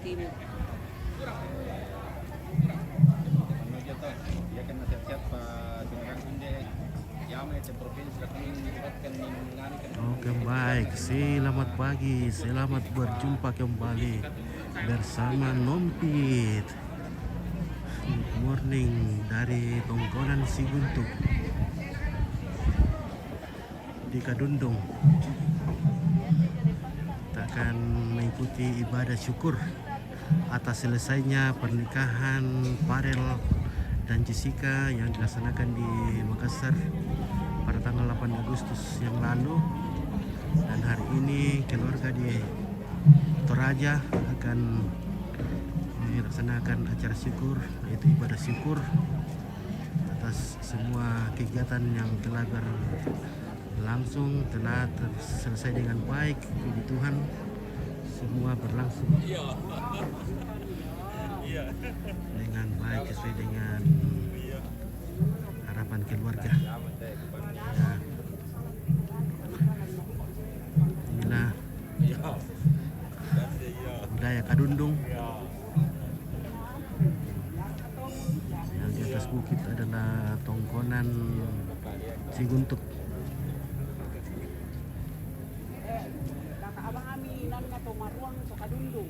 Timur. Menuju tuh, dia kan siap-siap dengan kunde. Ya, macam provinsi kami melibatkan dengan Oke baik, selamat pagi, selamat berjumpa kembali bersama Nompit. Good morning dari Tongkonan Siguntuk di Kadundung. Kita akan mengikuti ibadah syukur atas selesainya pernikahan Farel dan Jessica yang dilaksanakan di Makassar pada tanggal 8 Agustus yang lalu. Dan hari ini keluarga di Toraja akan melaksanakan acara syukur, yaitu ibadah syukur atas semua kegiatan yang telah berlangsung, telah selesai dengan baik. Puji Tuhan, semua berlangsung dengan baik sesuai dengan harapan keluarga. Ya. Inilah budaya Kadundung. Yang di atas bukit adalah Tongkonan Siguntuk. Abang kami nan atau maruang so Kadundung.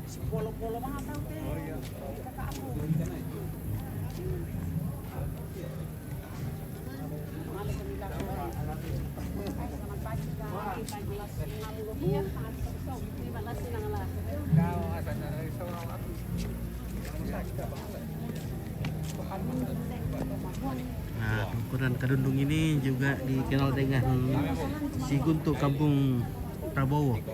Si polo-polo mah tahu teh. Kakak aku. Malik kami dah. Selamat pagi kak. Pagi las 60 ya. Terima kasih nang lah. Kau asal dari seorang aku. Nah, Tongkonan Kadundung ini juga dikenal dengan Siguntuk Kampung Prabowo. Nah,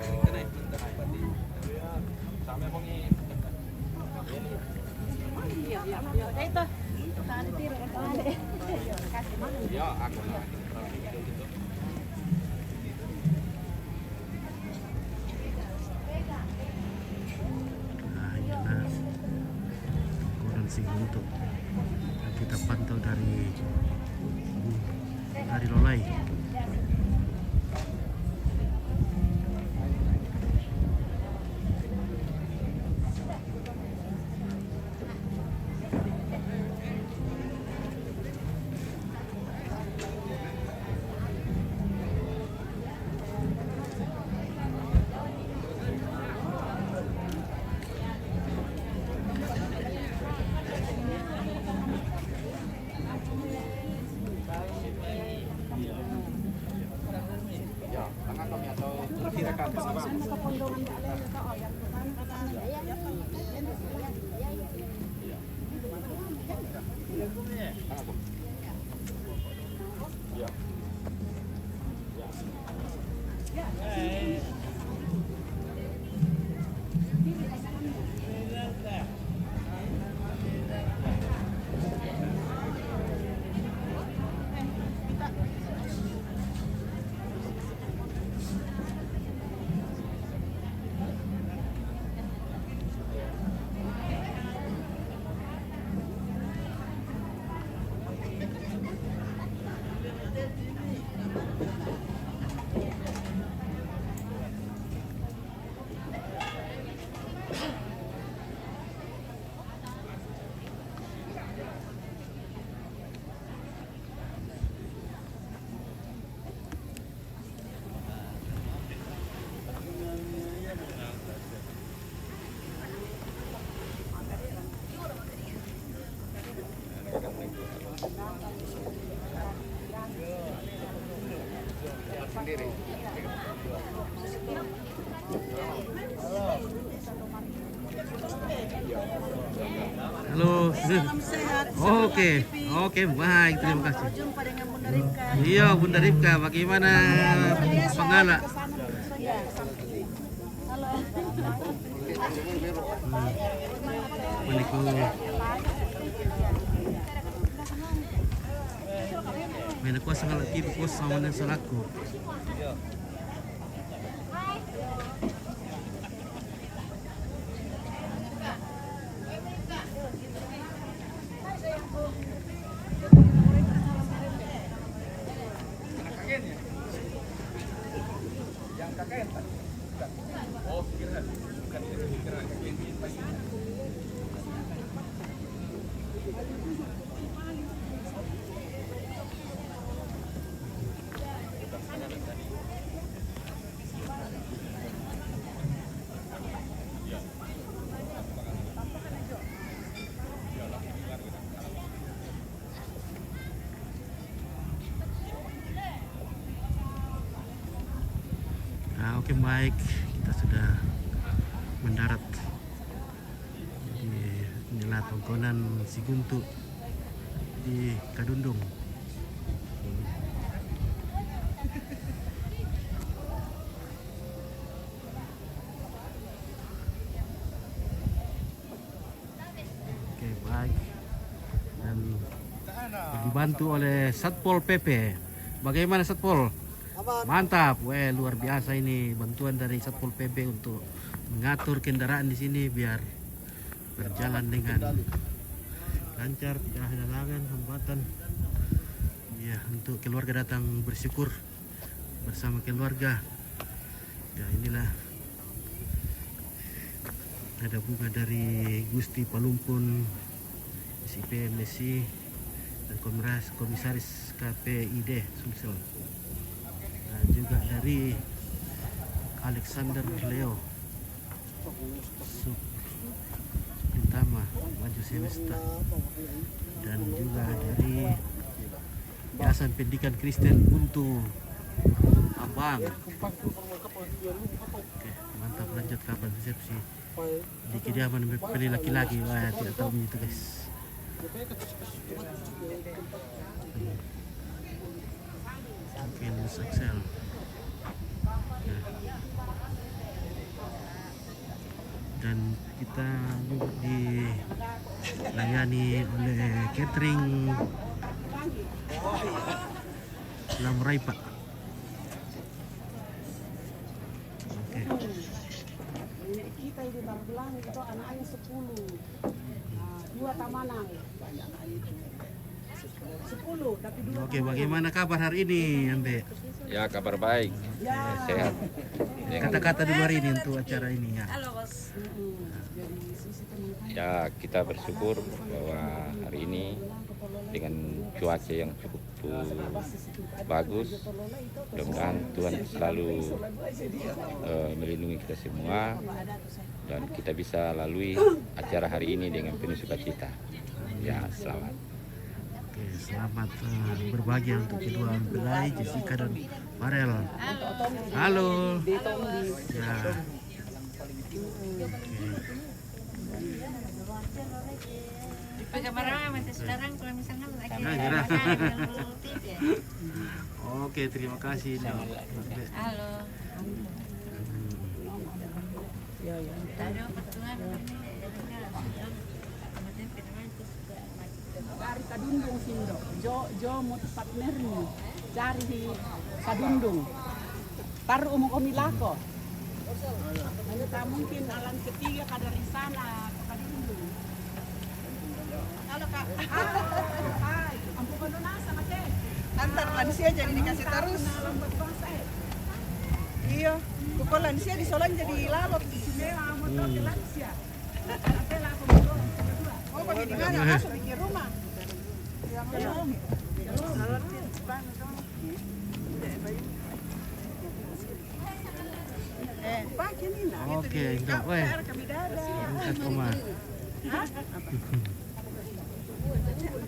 inilah Tongkonan Siguntuk yang kita pantau dari Lolai. Halo. Salam sehat. Oke, baik, terima kasih. Jumpa dengan Bunda Ripka. Iya, Bunda Ripka, bagaimana pengala? Meniku. Meniku sangat lagi fokus sama dengan selaku. Yang kakek oh kira bukan kira Baik, kita sudah mendarat. Jadi inilah tongkonan si Guntu di Kadundung. Oke, baik. Dan dibantu oleh Satpol PP. Bagaimana Satpol? Mantap, weh, luar biasa ini bantuan dari Satpol PP untuk mengatur kendaraan di sini biar berjalan dengan lancar, tidak ada halangan, hambatan. Ya, untuk keluarga datang bersyukur bersama keluarga. Ya, inilah ada bunga dari Gusti Palumpun, SIP MSI dan Komisaris KPID Sulsel. Dan juga dari Alexander Leo Suprintama Maju Semesta, dan juga dari Yayasan Pendidikan Kristen Buntu Abang. Oke, mantap, lanjut kapan resepsi di kediaman pilih laki-laki. Wah, tidak tahu begitu guys. Mungkin Excel. Dan kita juga dilayani oleh catering Lamurai Pak. Oke. Kita di Barbelang itu anaknya 10. Dua Tamanang. 10, tapi dua. Oke, bagaimana kabar hari ini, Ambe? Ya, kabar baik. Sehat. Kata-kata dulu hari ini untuk acara ini ya. Ya, kita bersyukur bahwa hari ini dengan cuaca yang cukup bagus, mudah-mudahan Tuhan selalu melindungi kita semua dan kita bisa lalui acara hari ini dengan penuh sukacita. Ya, selamat. Oke, selamat berbagi untuk kedua mempelai Jessica dan Farel. Halo. Ya. Oke, terima kasih. Halo. Dari Kadundung Sindo, Jo mau partnernya cari di Kadundung. Taruh umum Omilako. Kita mungkin alam ketiga dari sana ke Kadundung. Halo Kak. Hai. Ampun benar sama Kek. Antar lansia jadi dikasih terus. Iya, pukul lansia di Solan jadi lalot. Oh, bagi di mana? Masuk di rumah. Pagi nih nah. Oke, enggak, weh. Angkat Oma.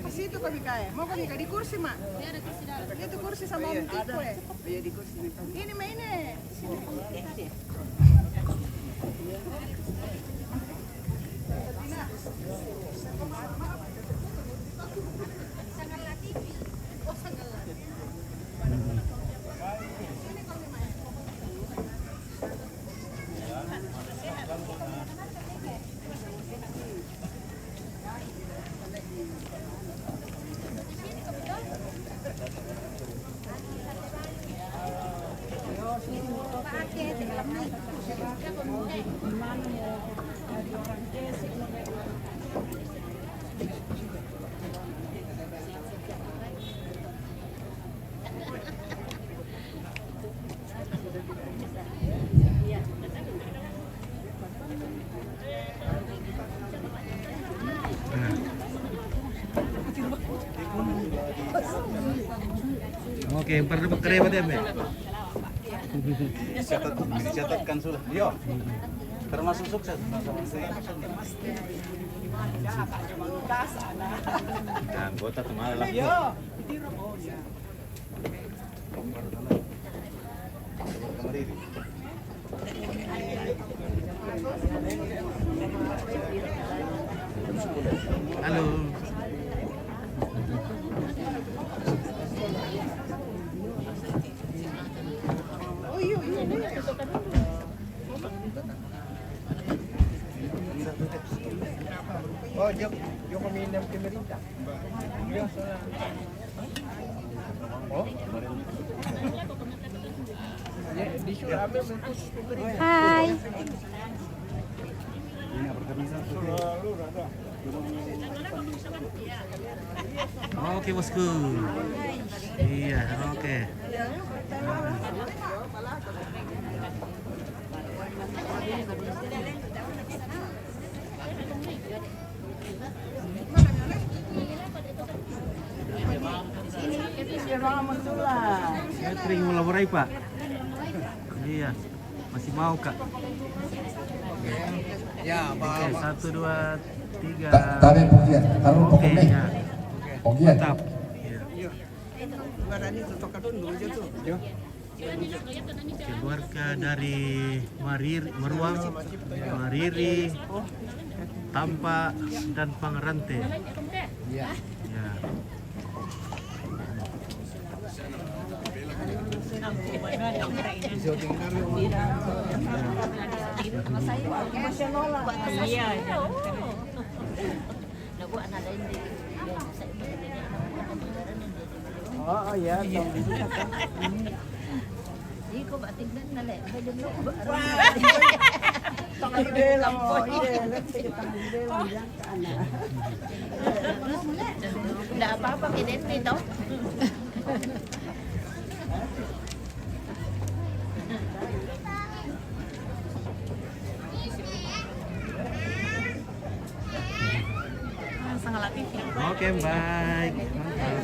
Di situ kami kaya. Mau kami di kursi, Mak? Iya, ada kursi dalam. Itu kursi sama Om Tiko ya? Iya, di kursi. Ini, Mak, ini. Sini. Oke, perlu deh, Mbak. Dicatatkan sudah. Yo. Termasuk sukses anggota kemarin lah. Yo. Halo. Oh iya, iya. Oh, yo peminjam pemerintah. Oh, di Surabaya bentuk pemerintah. Hai. Oke bosku. Iya, oke. Catering melaborai Pak. Iya, masih mau Kak. Ya, Oke, 1, 2, 3. Tapi Pogian, harus Oke, pokoknya. ya. Pogian. Mantap. Barani tutok kadun dulu tuh. Keluarga dari Meruang, Mariri, Tampak, dan Pangerante. Iya. Ya. Oh iya, Iko ba tignan na le, may dum ba. Ide lang mo, ide. Sige, ide lang yan ka ana. Nda apa-apa kidente to. Oke, baik. Mantap.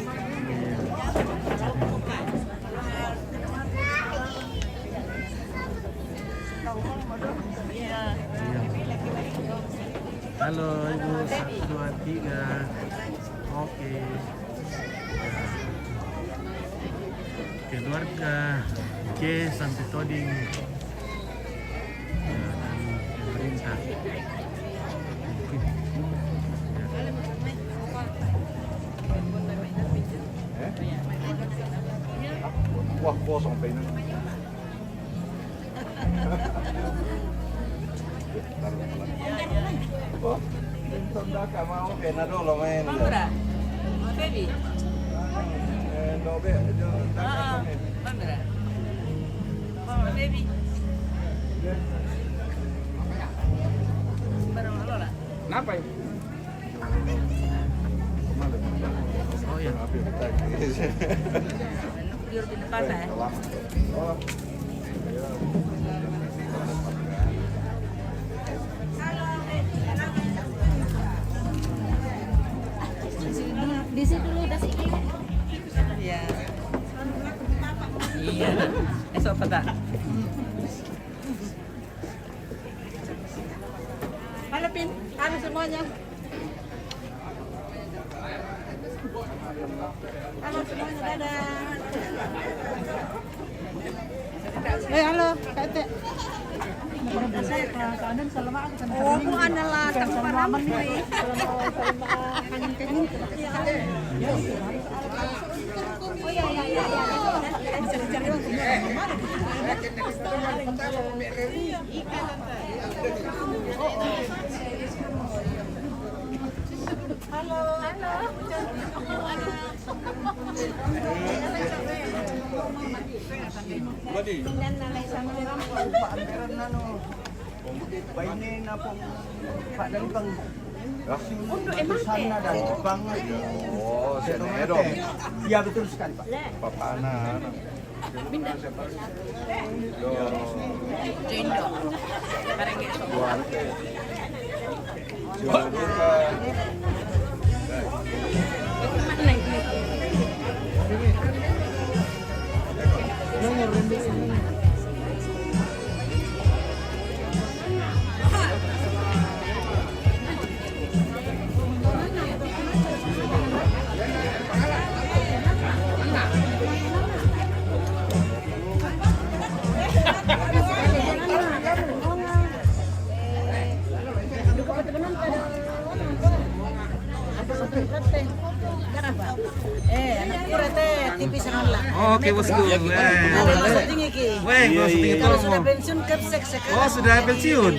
Iya. Halo Ibu, 1, 2, 3. Oke. Keluarga J sampai Toding. Ya, dan pemerintah. Wah, kosong pena. Oh, saudara mau pena dulu main. Baby. Dobe, Kamera. Oh, baby. Barang lo lah. Kenapa ini? Oh ya. Di depan ya. Oh. Di situ dulu udah sini. Iya. Iya. Esok apa tak? Halo Pin, halo semuanya. Halo semuanya, dadah. Halo, Kak Teh. Oh, aku adalah tak paraman ni. Halo. Tingnan na lang sa mga Meron na no. Baini na po. Padang bang. Sana dan bang. Oh, senero. Iya betul sekali Pak. Papana. Jindo. Barang esok. Duarte. Duarte. anak kurang teh tipis nolak. Oke bosku. Ada masuk tinggi ki. Weh, masuk tinggi Kalau promo. sudah pensiun kepsek sekarang. Oh, sudah pensiun.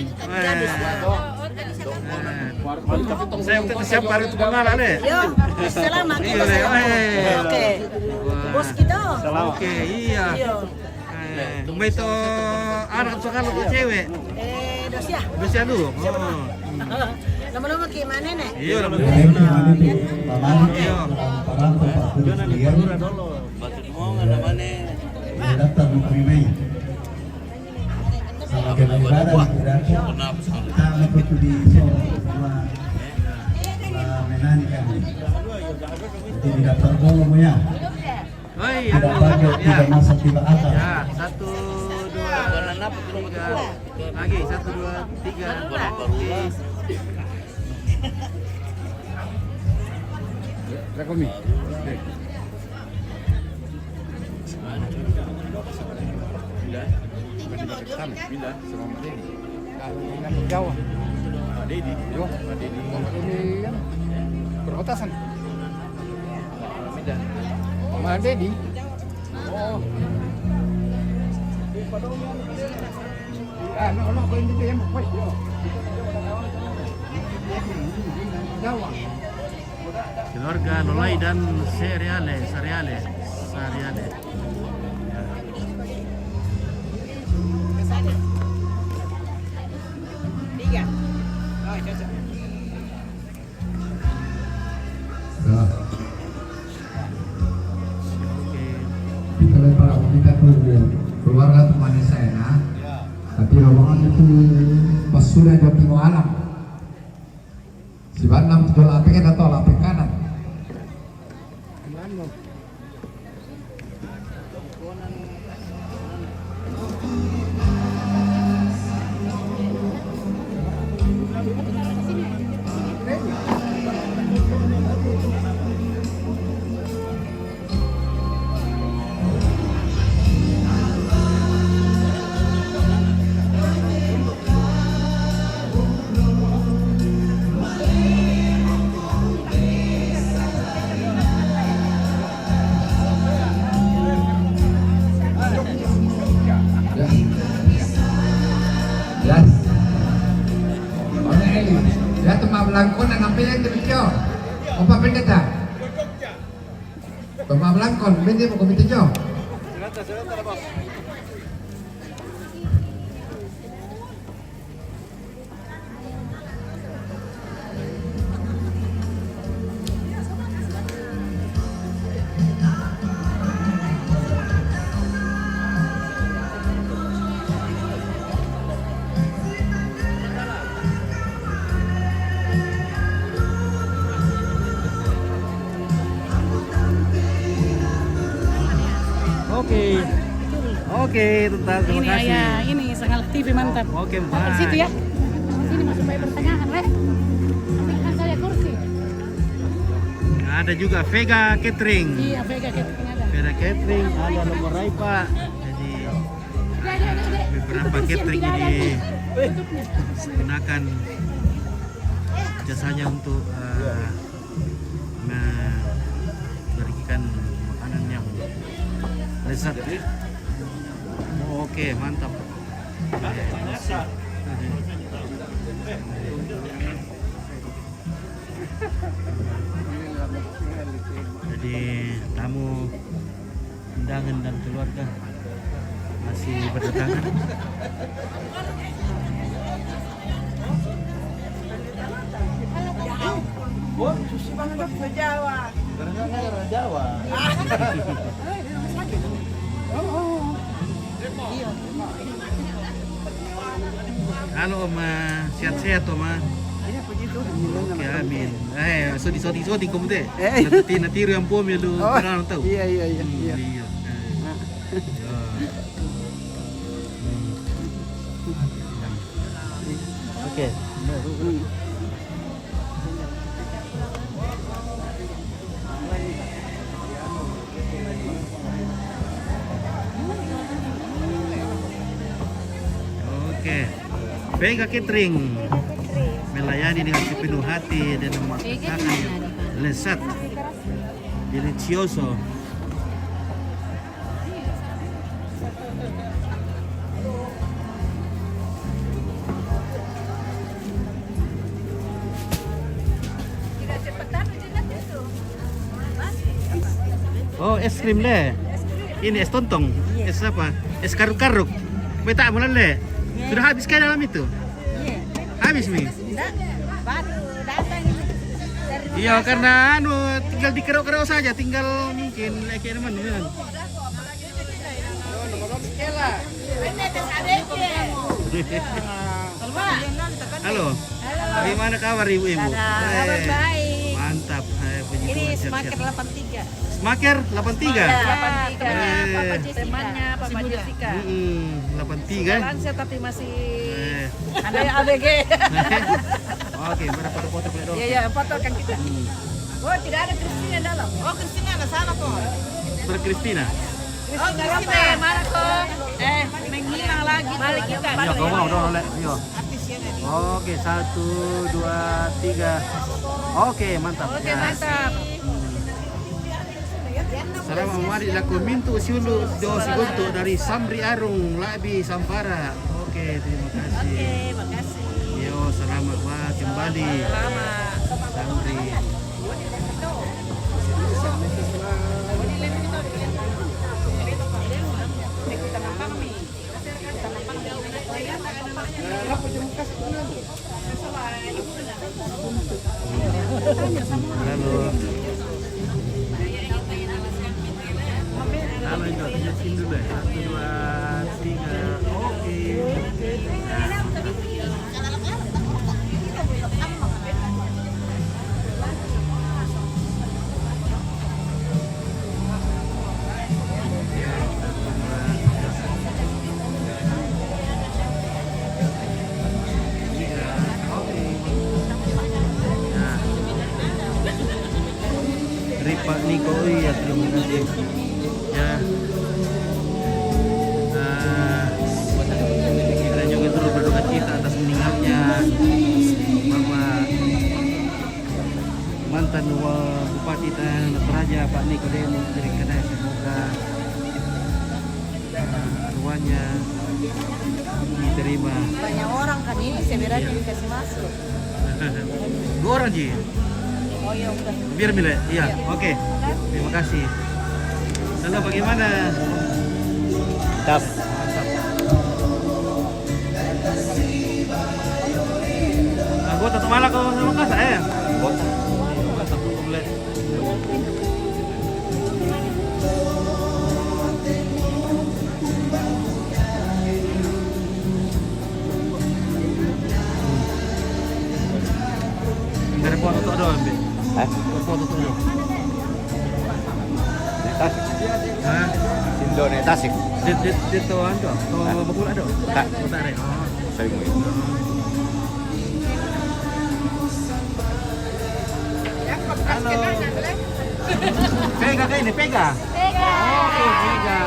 Saya waktu itu siap hari itu pengalah deh. Yo, selamat Iya, kita saya. weh. Oke. Bos kita. Oke, iya. Yo. Tumba itu anak sekarang atau cewek? Dosia. Dosia dulu. Oh. Lama-lama ki mana nek? Iya, udah Baik, betul. kembali di Balik, Iya. Parang tempat duduk sekalian. Yang datang menerima. Sama kena ibadah kita mengikuti di semua menankan. Jadi tidak tergolong ya. Oh iya. Tidak bagus, Ya. tidak masuk tiba atas. Ya, 1, 2, 3. Lagi 1, 2, 3. Oke. Rekomi. Bila sama Dedi. Kalau dengan Jawa. Pak Dedi. Yo, Pak Dedi. Ini kan perbatasan. Medan. Sama Dedi. Oh. No, kau ini yang baik yo. Jawa. Keluarga Lolai dan Seriale. Tiga. Nah, Oke. kita lepas kita tuh keluarga teman saya nah. Tapi rombongan itu pas sudah jauh tengok alam. Si Banam jual apik kan atau apik kanan. Yes. Oke, ya teman belangkon dan sampai yang demikian. Apa pendeta? Teman belangkon, benda mau komite jo. Oke, tentang terima Ini kasih. ayah, ini sangat TV mantap. Oke, Di bye. situ ya. Sini masuk bayi pertengahan, Reh. Kan saya kursi. Ada juga Vega Catering. Iya, Vega catering ada. Vega Catering, ada nomor Raipa. Jadi beberapa catering ini gunakan jasanya untuk memberikan makanan yang lezat. Oke, mantap. Jadi tamu undangan dan keluarga masih berdatangan. Oh, susi banget ke Jawa. Jawa. Halo Om, sehat-sehat Om. Iya begitu. Oke, amin. Sodi kamu teh. Nanti yang pom ya lu Oh, kenal tahu. iya. Iya. Oke. Oke. Vega Catering melayani melayani dengan sepenuh hati dan merasakan lezat, delicioso. Oh, es krim le. Ini es tontong. Es apa? Es karuk-karuk. Beta amalan le. Sudah habis kan dalam itu? Habis mi? Baru datang dari Iya, karena tinggal dikerok-kerok saja, tinggal mungkin kayak mana kan. Halo. Bagaimana kabar ibu-ibu? kabar baik. Mantap. Puji Ini Tuhan, Semaker sehat-sehat. 83. Smaker 83. Papa Jessica. Papa Jessica. 83. Lansia tapi masih Eh. ada ABG. Oke, berapa foto boleh dong? Iya, iya, foto kan kita. Oh, tidak ada Kristina dalam. Oh, Kristina ada sana kok. Kristina. Kristina apa? Mana kok? Menghilang lagi. Mari kita. Ya, kau mau dong, Le. Yo. Oke, 1, 2, 3. Oke, mantap. Oke, Ya. mantap. Salam amari laku mintu siulu do sigonto dari Samri Arung Labi Sampara. Oke, terima kasih. Makasih. Yo, selamat wah kembali. Selamat. Samri. Halo. Halo, itu tunjukin dulu ya. 1, 2, 3. Oke. Dari Pak Niko, iya terima kasih. Ya. Kita juga turut berduka cita atas meninggalnya Bapak mantan Bupati Toraja Pak Niko Deni dari Kedai. Semoga arwahnya diterima. Banyak orang kan ini sebenarnya dikasih masuk. 2 orang Ji. Oh ya udah. Biar Mile. Iya, oke. Terima kasih. Lalu bagaimana? Mantap. Gua tetap malah kau sama kasa ya. Dari foto tuh doang, Be. Foto tuh doang. Tasik. Hah? Indo nih Tasik. Di tuan tuh. Tuh bakul ada. Tak. Tarik. Oh. Saya mau. Halo. Pega kayak ini, Pega. Pega. Oke, Pega.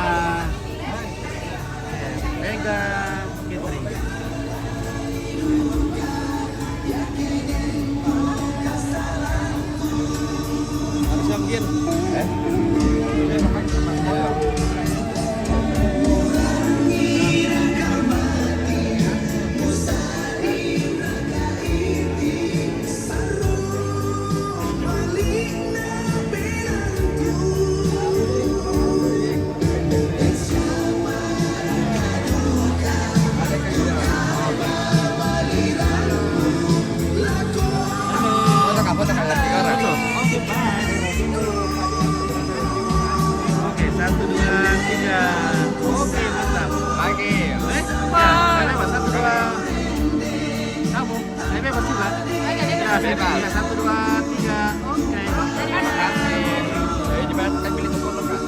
Pega catering. Harusnya mungkin. Oke, 1, 2, 3. Oke, mantap. Lagi. Ya, lewat 1, 2. Kamu, saya bebas juga. Ya, bebas. Ya, 1, 2, 3. Oke. Terima kasih. Jadi jembatan pilih foto Kak.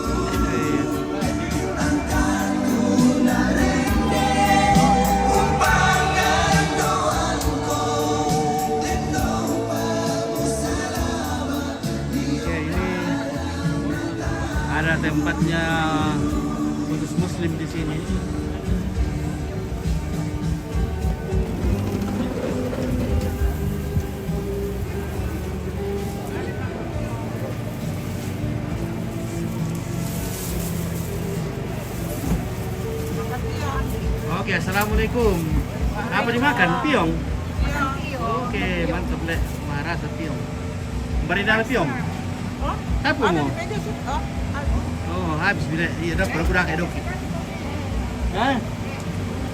Oke, ini ada tempatnya khusus Muslim di sini. Assalamualaikum. Apa dimakan? Piong? Oke, mantap deh. Rasa piong. Bari dalam piong? Tapu mo? Oh, habis bila. Iya, dah pura-pura kayak doki.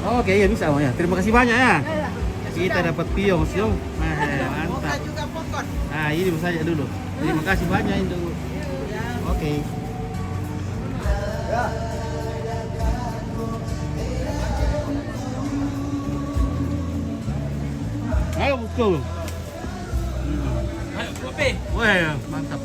Oke, ya bisa ya. Terima kasih banyak ya. Kita dapat piong, siong. Mantap. juga pokok. Nah, ini saja dulu. Terima kasih banyak Indo. Oke. Ayo betul. Ayo, kopi. Wah, mantap.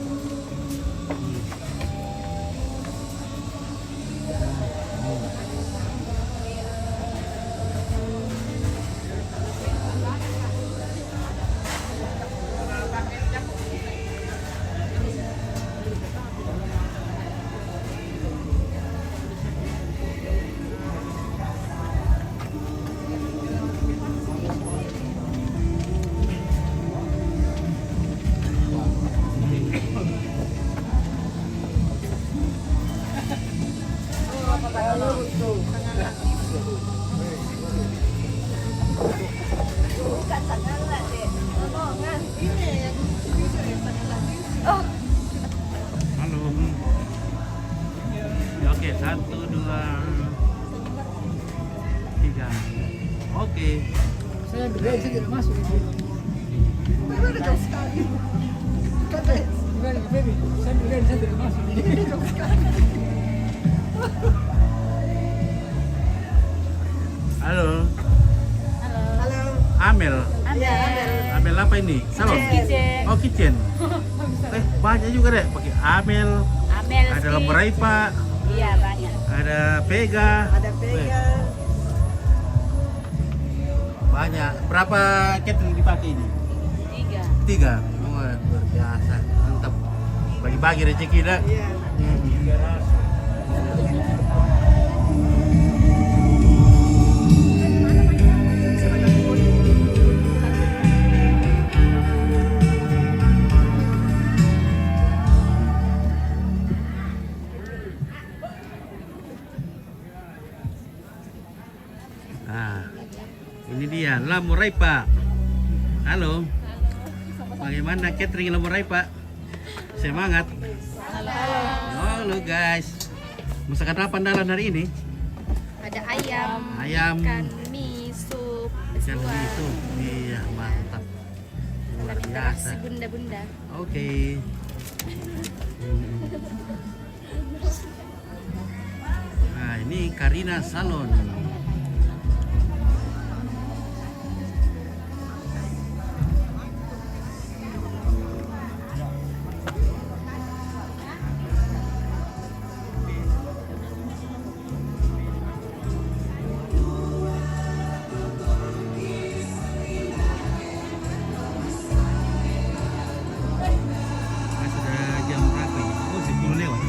Halo. Ya, oke, 1, 2, 3. Oke. Saya tidak masuk. Tapi udah jauh sekali. Saya tidak masuk. Jauh sekali. Halo. Halo. Amel. Amel apa ini? Salon. Kitchen. Oh, kitchen. Banyak juga deh. Pakai Amel. Amel Ada lembarai Pak. Iya, banyak. Ada Vega. Ada Vega. Banyak. Berapa catering dipakai ini? 3. 3. Oh, luar biasa. Mantap. Bagi-bagi rezeki dah. Iya. Nah, ini dia Lamurai Pak. Halo. Bagaimana catering Lamurai Pak? Semangat. Halo guys. Masakan apa andalan hari ini? Ada ayam, Ayam. ikan mie, sup, Ikan itu. Iya, mantap. Luar biasa. si bunda-bunda. Oke. Nah, ini Karina Salon. Sudah jam berapa ini? Oh, 10 lewat.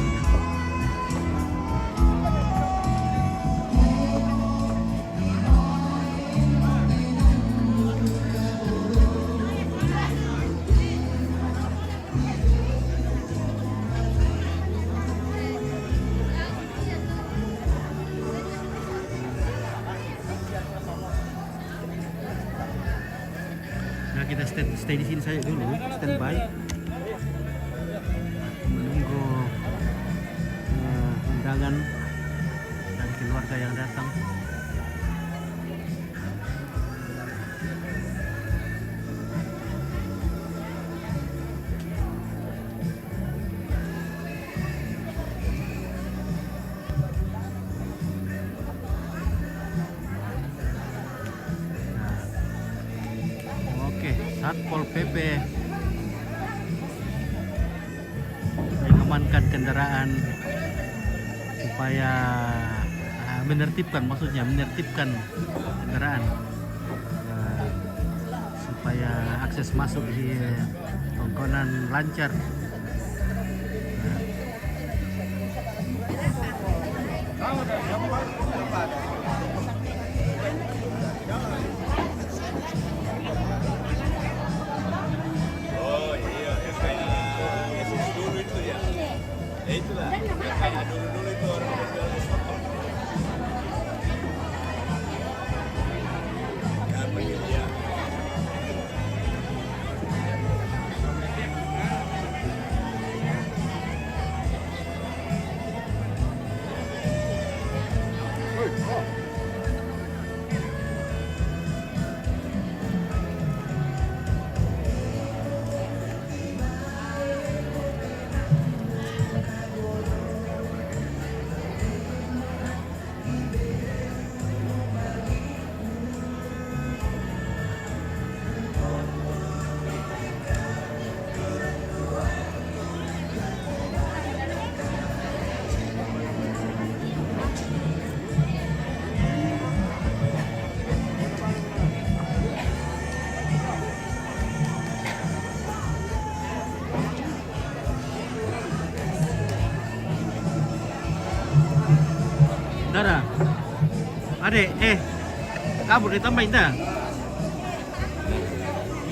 Nah, kita stay di sini saja dulu, standby. Menunggu undangan dan keluarga yang datang. Oke, Satpol PP mengamankan kendaraan supaya menertibkan kendaraan supaya akses masuk di Tongkonan lancar. Nggak ada. Adek, kabur ditambahin dah.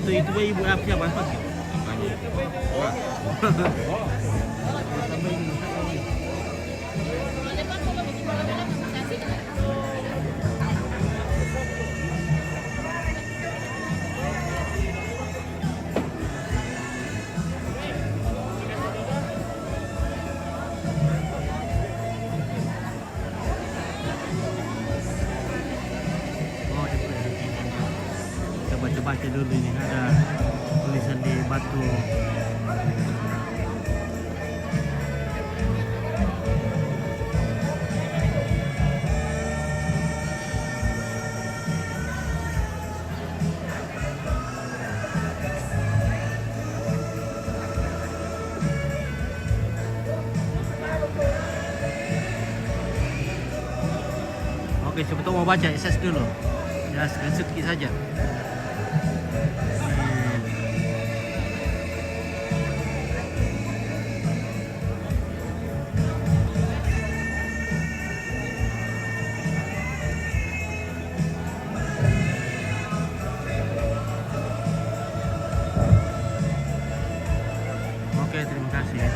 Itu ibu siapa? Baca dulu ini ada tulisan di batu. Oke, coba mau baca SS dulu. Ya, screenshot saja. Oke, terima kasih.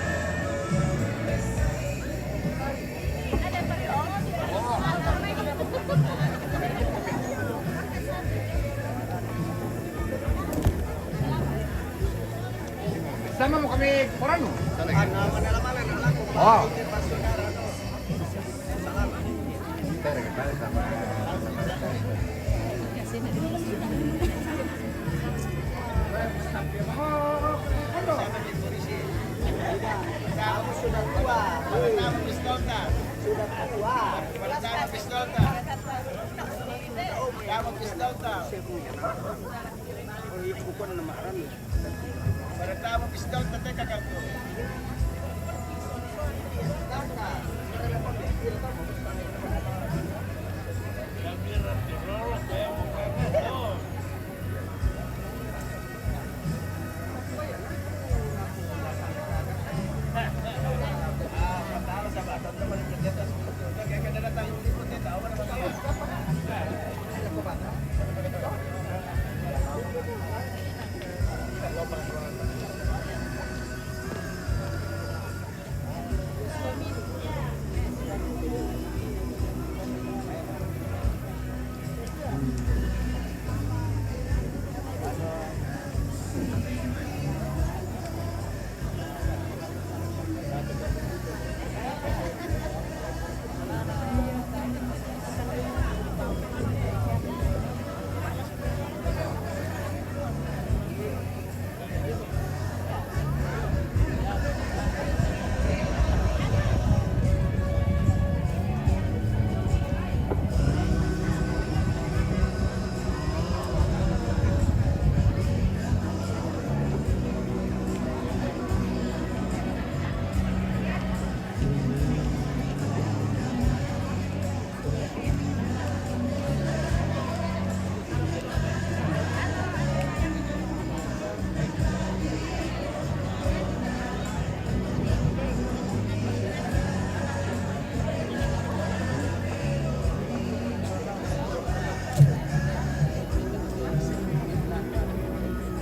Sama mau kami koran? Oh. Kamu sudah tua. Kamu pistolnya. Sudah tua. Kamu pistolnya. Kamu pistolnya. Oh, iya bukan nama Aram. Pada kamu pistol tetek kamu.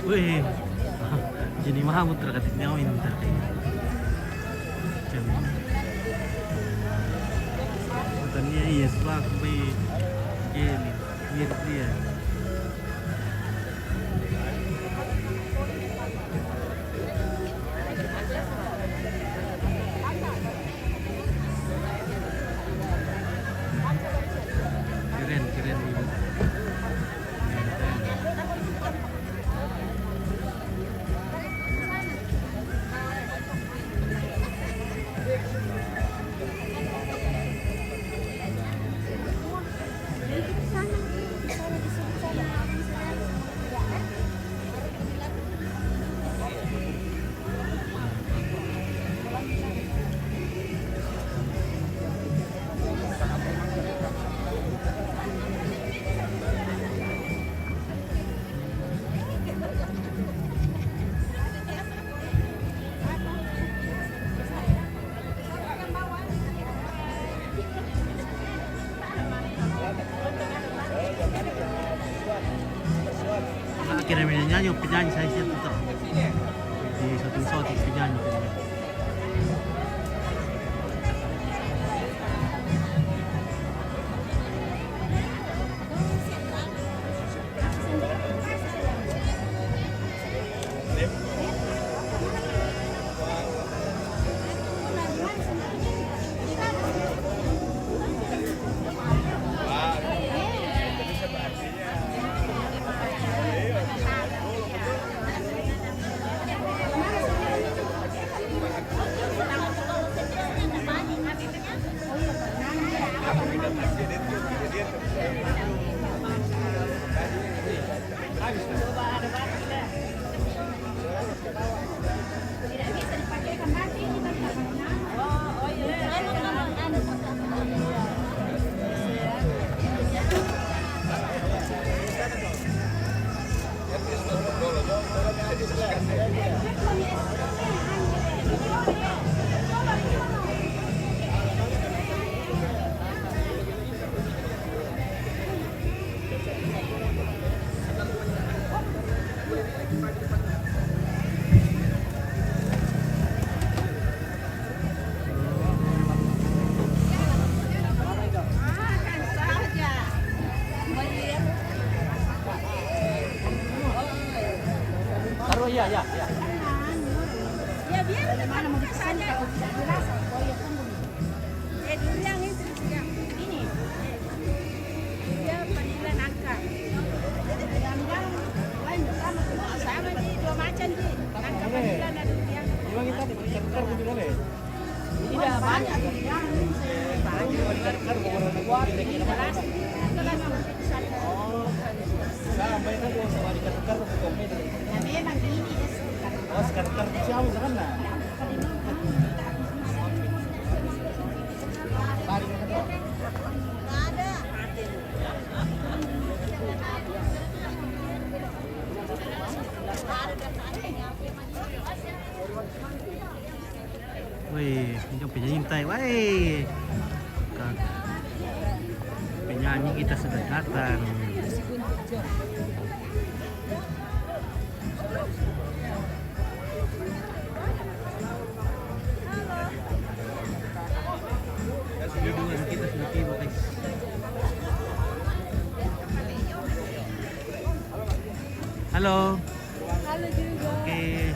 Wih, jadi Mahamud terkait nyawin tadi. Bukannya iya setelah sampai ini mirip dia. Keren ini. penyanyi saya siap tetap di shooting penyanyi. Ya. Ya biar mana mau dipesan kalau tidak jelas. Oh ya tunggu. Dulu yang itu yang ini. Dia panggilan angka. Yang lain sama di dua macam sih. Angka panggilan ada yang. Iwan kita tekar begitu boleh. Tidak banyak yang banyak. Tekar beberapa buat Jelas. Jelas. sampai kan dia sama di tekar komen. Ya memang ini Oh, sekarang siapa kan nah? Wih, yang penyanyi Tai, wih. Penyanyi kita sudah datang. Kita sudah tiba, guys. Halo. Halo juga. Oke.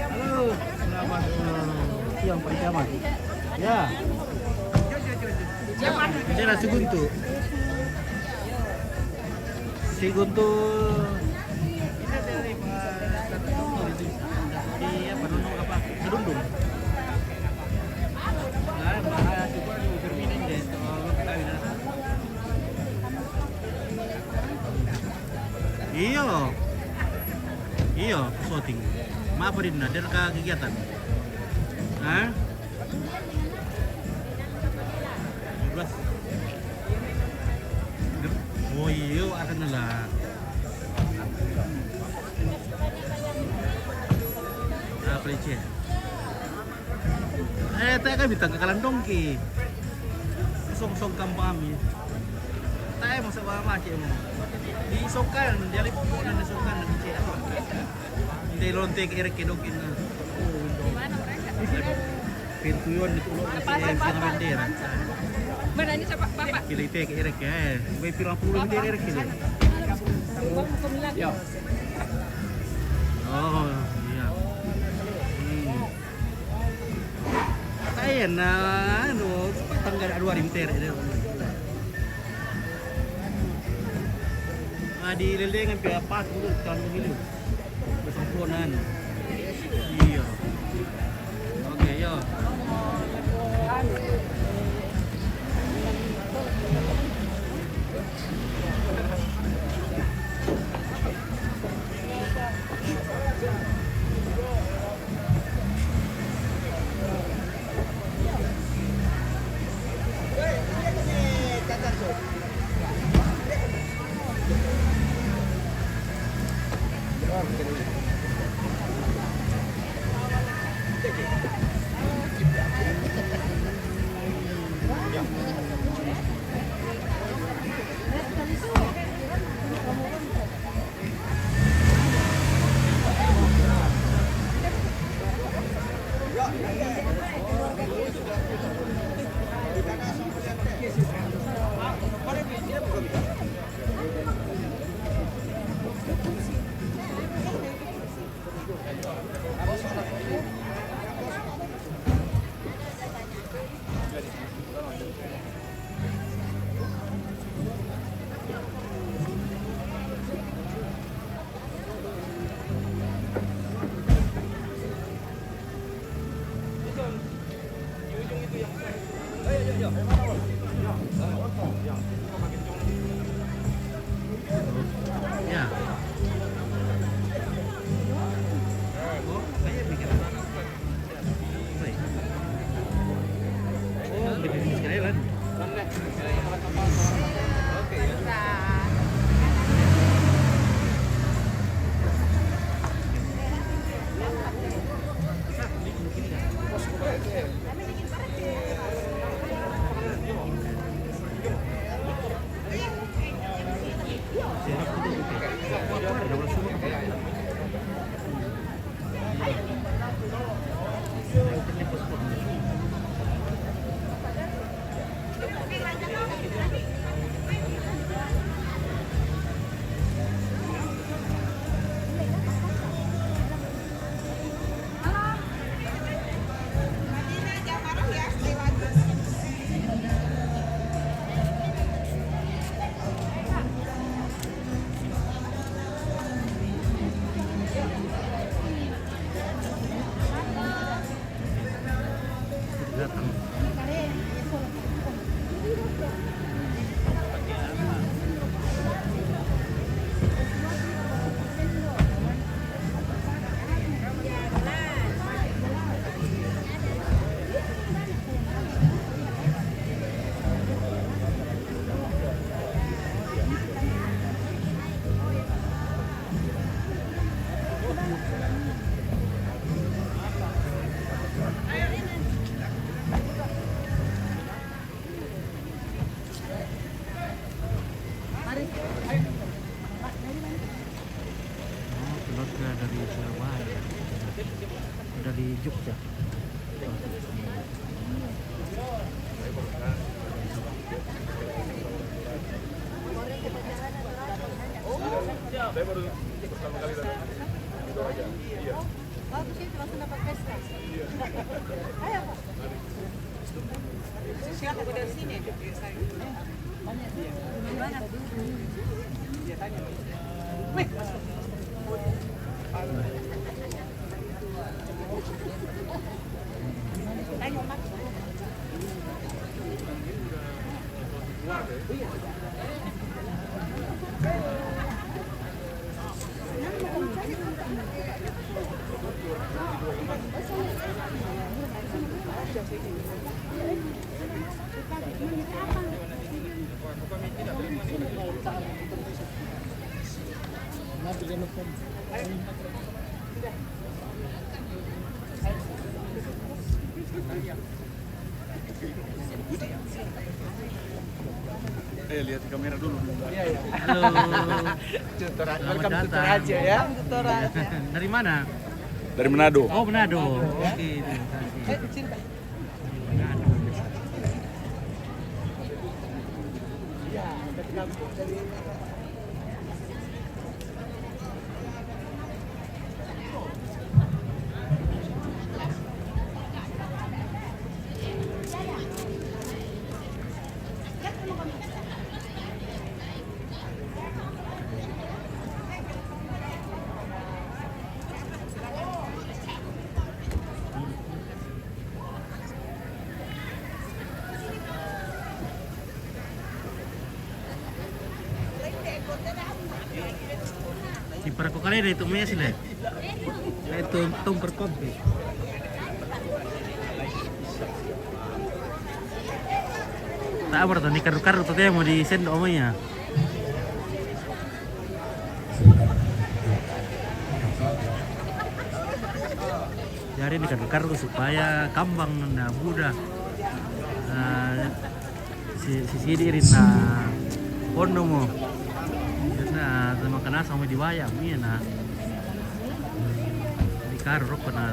Halo, selamat siang Pak Camat. Ya. Ini nasi guntu. Si guntu. Ini dari Pak di apa namanya apa? Sedundung. Nah, bahas juga di Firminin deh. Iya. Iya, shooting. Maaf Rin, ada kegiatan. Hah? 12. Oh iya, akan lah. Apa leceh? Tak kan bintang kekalan dongki. Song-song kampung kami. Tak masa bawa macam ni. Di sokan, dia lipuk dan sokan dan cek. Di lonte kira kedokin. Pintu yon itu lo nasi yang bendera. Mana ini siapa Bapak? Kilite kira ke. Bai pirang puluh bendera kira. Ya. Oh, iya. Ayan na, ano, tangga ada 2 rimter itu. Di lelengan pihak pas dulu kalau begini. Bersempurnan. Iya. Oke, yo. Ya. Oh, kayak bikin apa? Baik. Oh, bikin sekali kan? Datang. Keluarga dari Surabaya, dari Jogja. Bagus itu langsung dapat pesta. Ayo Pak. Siapa dari sini? Banyak dia. Banyak. Dia tanya. Wih. Tanya Mak. Lihat di kamera dulu. Halo. Tutor Selamat datang. ya. Dari mana? Dari Manado. Oh, Manado. Oke, terima kasih. Manado. para ko kanina ito may sila. Ito tong perpompe. Tak apa tuh, ni karu-karu tuh dia mau di sendok omanya. Jadi ini karu-karu supaya kambang na muda. Si dirin na pondo mo. Na sama kena sama dibayang iya na. Di karu rok na.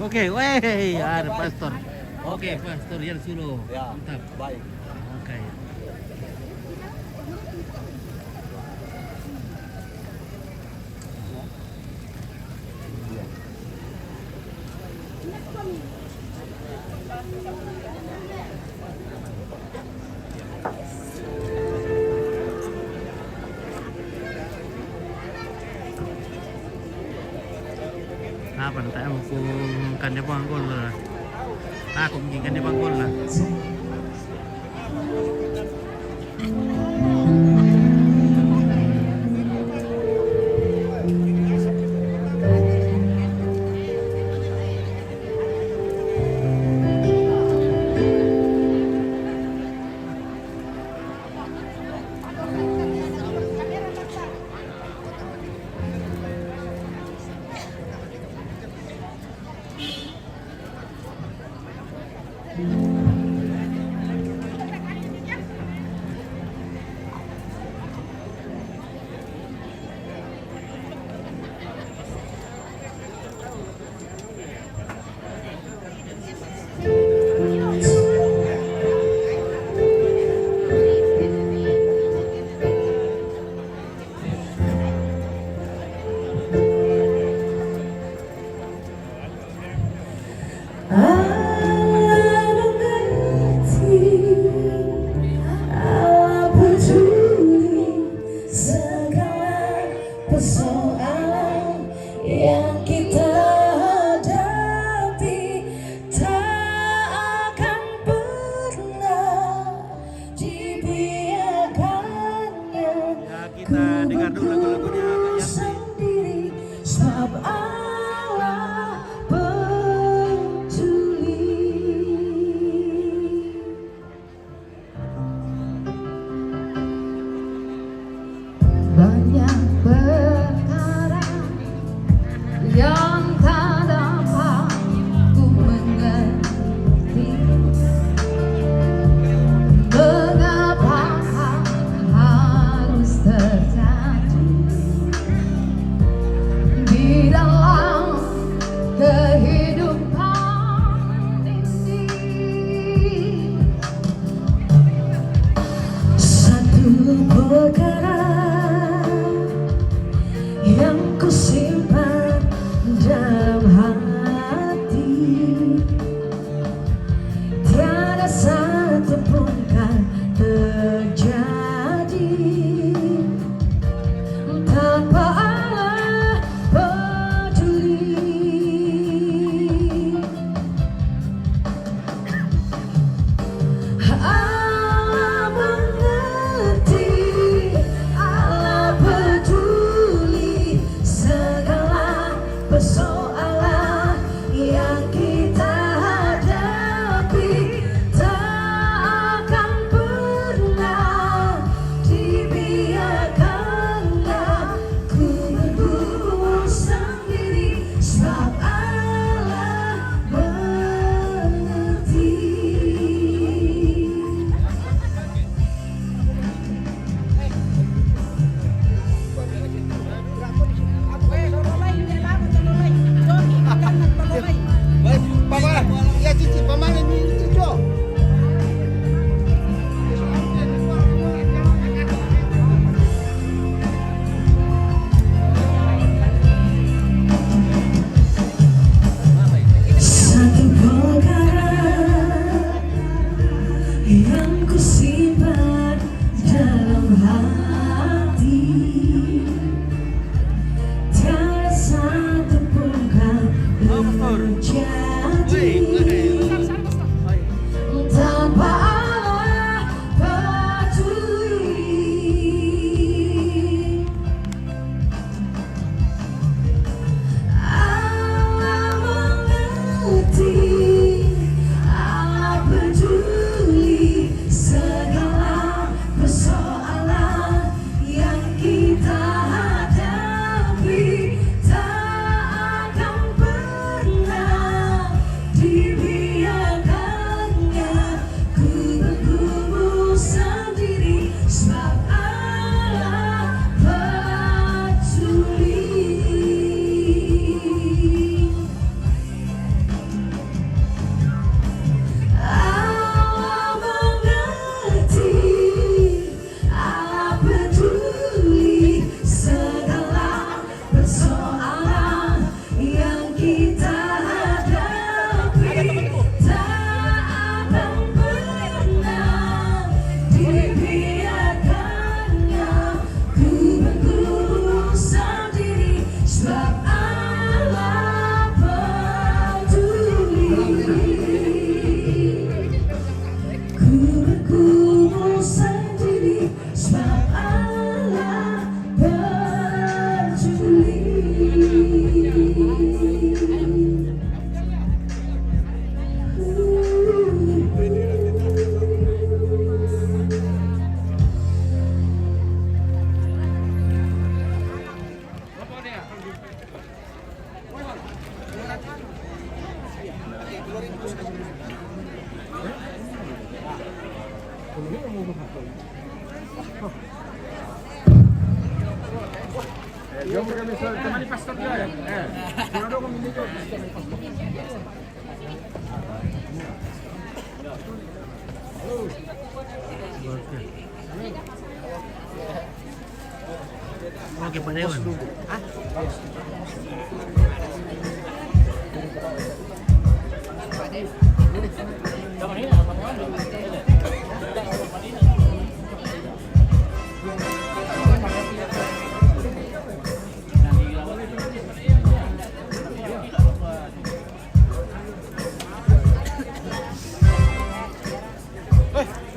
Oke, weh, ada pastor. Oke, pastor yang solo. Ya, Mantap. baik. Oke. Apa nanti aku kan dia banggol lah. Aku mungkin kan dia banggol lah. Persoalan yang kita hadapi tak akan pernah dibiarkannya. Ya, kita dengar dulu lagu-lagunya Kak Yanti. Sendiri sebab Allah peduli. Banyak perkara yang tak dapat ku mengerti, mengapa harus terjadi di dalam kehidupan ini. Satu perkara yang ku simpan dalam hati, tiada satu pun kan terjadi tanpa Allah peduli. Allah mengerti Jom kami temani pastor dia ya. Kalau kami ini jom temani pastor. Oke Pak Dewan.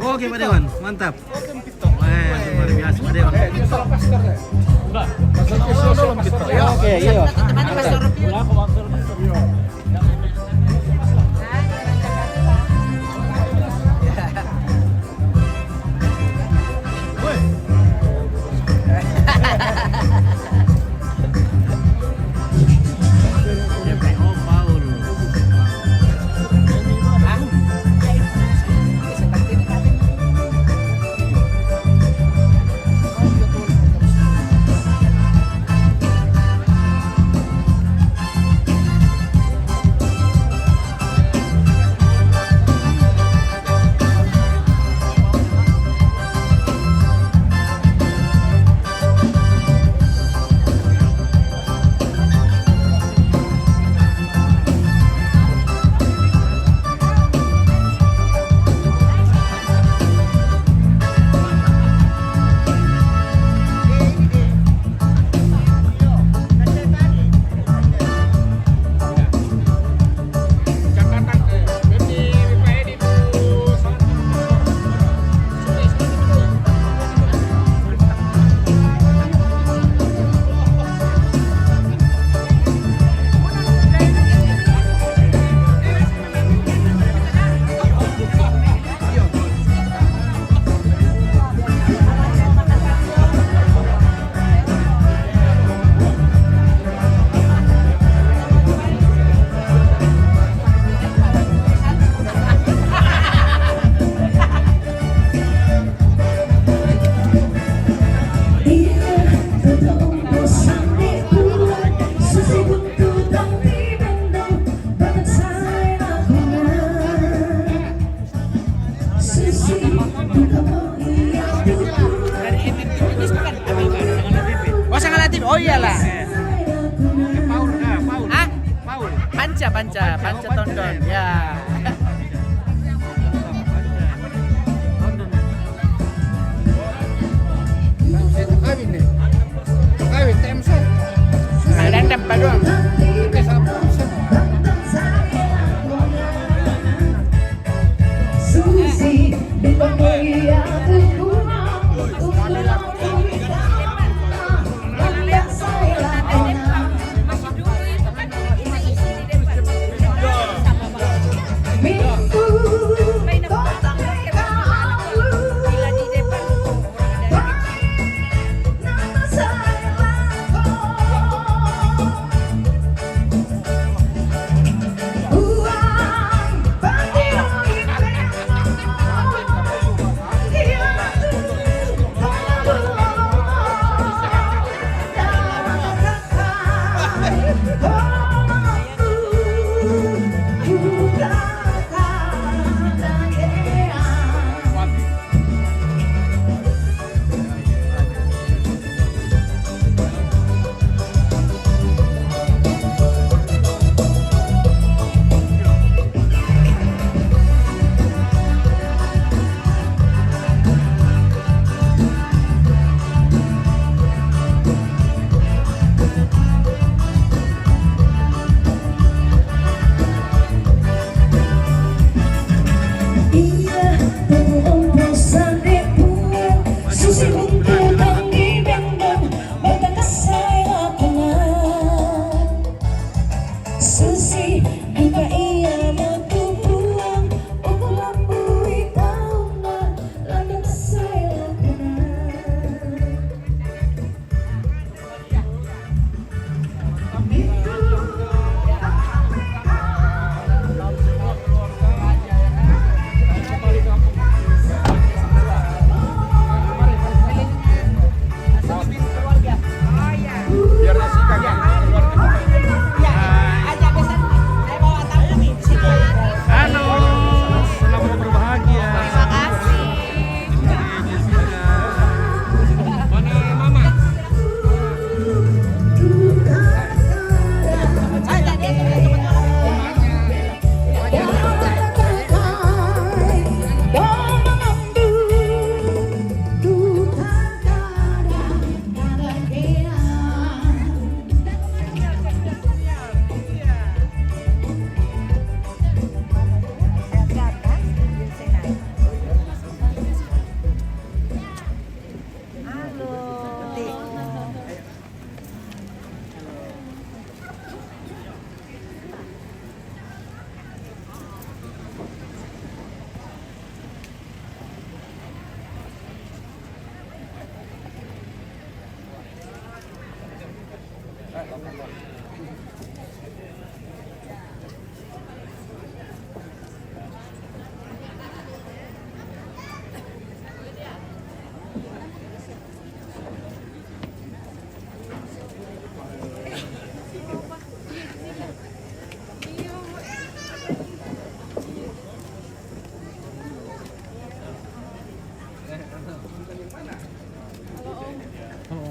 Oke Pak Dewan, mantap. Luar biasa Pak Dewan. Salah pastor deh. Oke, iya. Temani Pastor Rupil. Oh Paul. Oh iyalah. Paul, Paul. Ah, Paul. panca tondon. Ya. Kawin nih. Kawin temso. Ada tempat doang. Susi dipanggil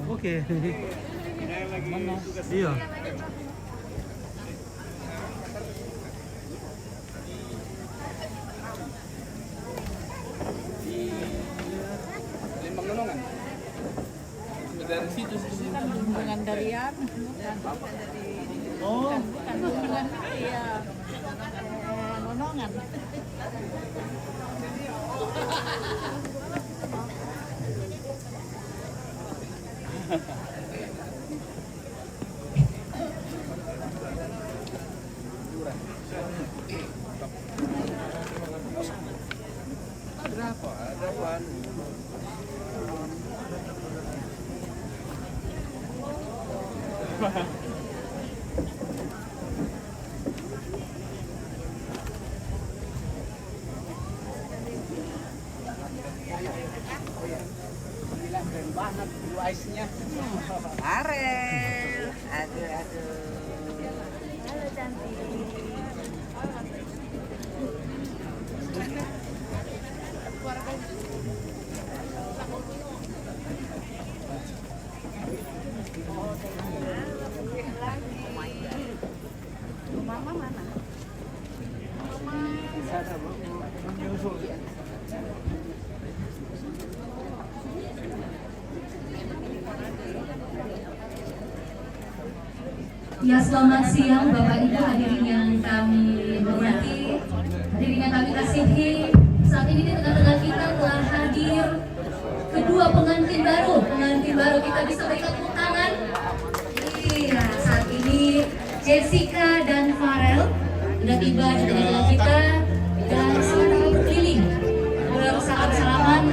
Oke. Iya. Lembang Nonongan. Dari situ Bukan dari bukan iya. Nonongan. Keren banget blue ice-nya. Farel. Aduh. Halo cantik. Mama mana? Ya, selamat siang Bapak Ibu hadirin yang kami hormati, hadirin yang kami kasihi. Saat ini di tengah-tengah kita telah hadir kedua pengantin baru. Kita bisa berikan tepuk tangan. Iya, saat ini Jessica dan Farel sudah tiba di tengah-tengah kita dan sudah keliling bersalam-salaman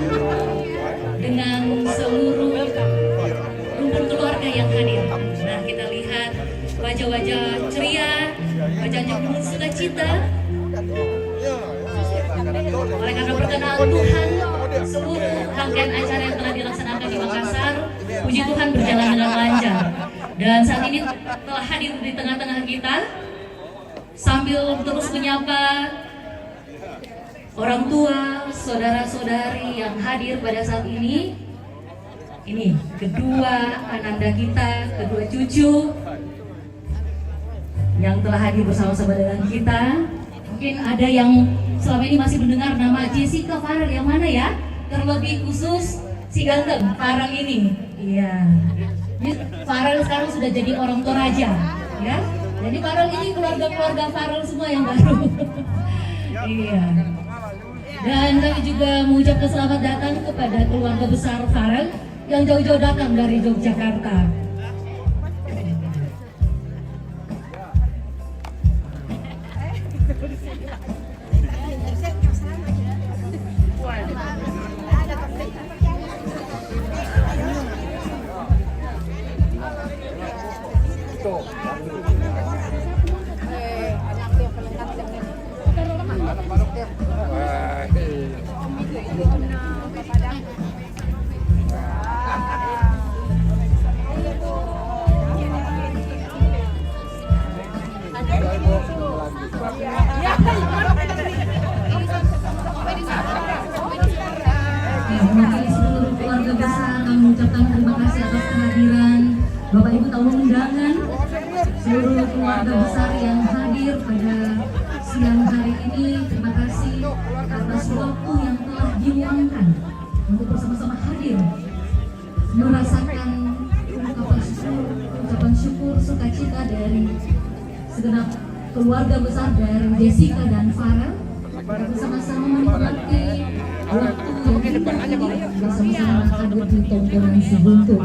dengan seluruh rumpun keluarga yang hadir. Nah, kita lihat wajah-wajah ceria, wajah-wajah penuh sukacita. Oleh karena perkenalan Tuhan, seluruh rangkaian acara yang telah dilaksanakan di Makassar, puji Tuhan berjalan dengan lancar. Dan saat ini telah hadir di tengah-tengah kita, sambil terus menyapa orang tua, saudara-saudari yang hadir pada saat ini. Ini kedua ananda kita, kedua cucu yang telah hadir bersama-sama dengan kita. Mungkin ada yang selama ini masih mendengar nama Jessica Farel, yang mana ya? Terlebih khusus si ganteng Farel ini. Iya. Farel sekarang sudah jadi orang Toraja, ya. Jadi Farel ini keluarga Farel semua yang baru. Iya. Dan kami juga mengucapkan selamat datang kepada keluarga besar Farel yang jauh-jauh datang dari Yogyakarta. Mewakili seluruh keluarga besar, kami mengucapkan terima kasih atas kehadiran Bapak Ibu tamu undangan, seluruh keluarga besar yang hadir pada siang hari ini. Terima kasih atas waktu yang telah diluangkan untuk bersama-sama hadir merasakan ucapan syukur sukacita dari segenap keluarga besar dari Jessica dan Farel. Kita bersama-sama menikmati waktu yang indah bersama-sama hadir di tongkrongan Sebuntu.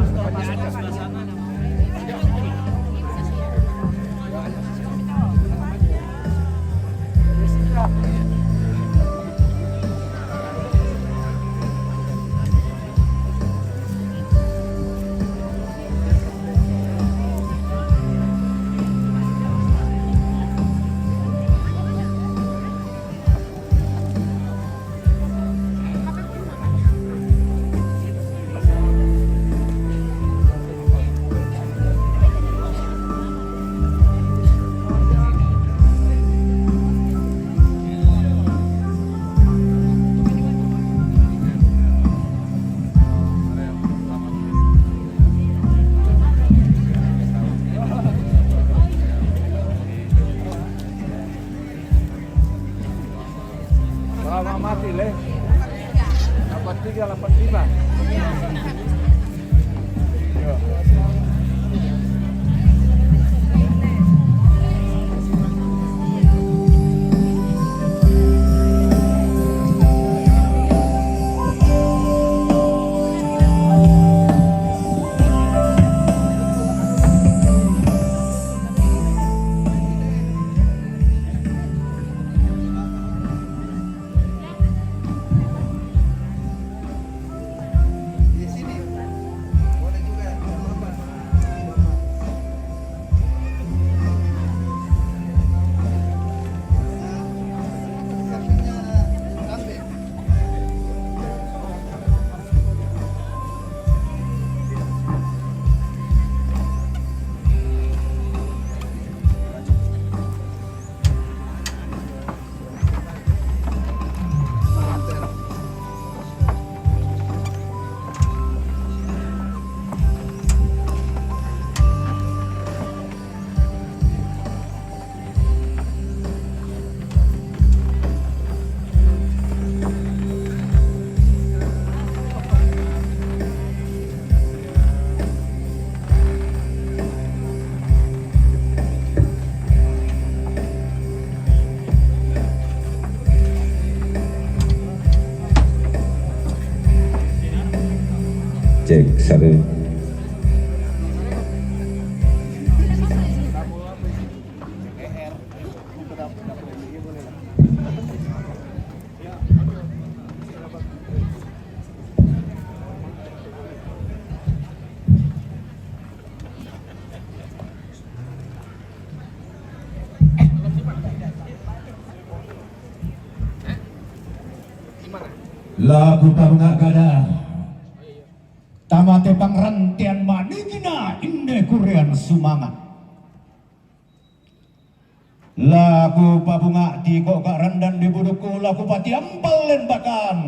cek sare. Lagu Pangagada tamate pangrantian manigina inde kurian sumangat. Lagu pabunga di kok randan di buduku lagu pati ampal lembakan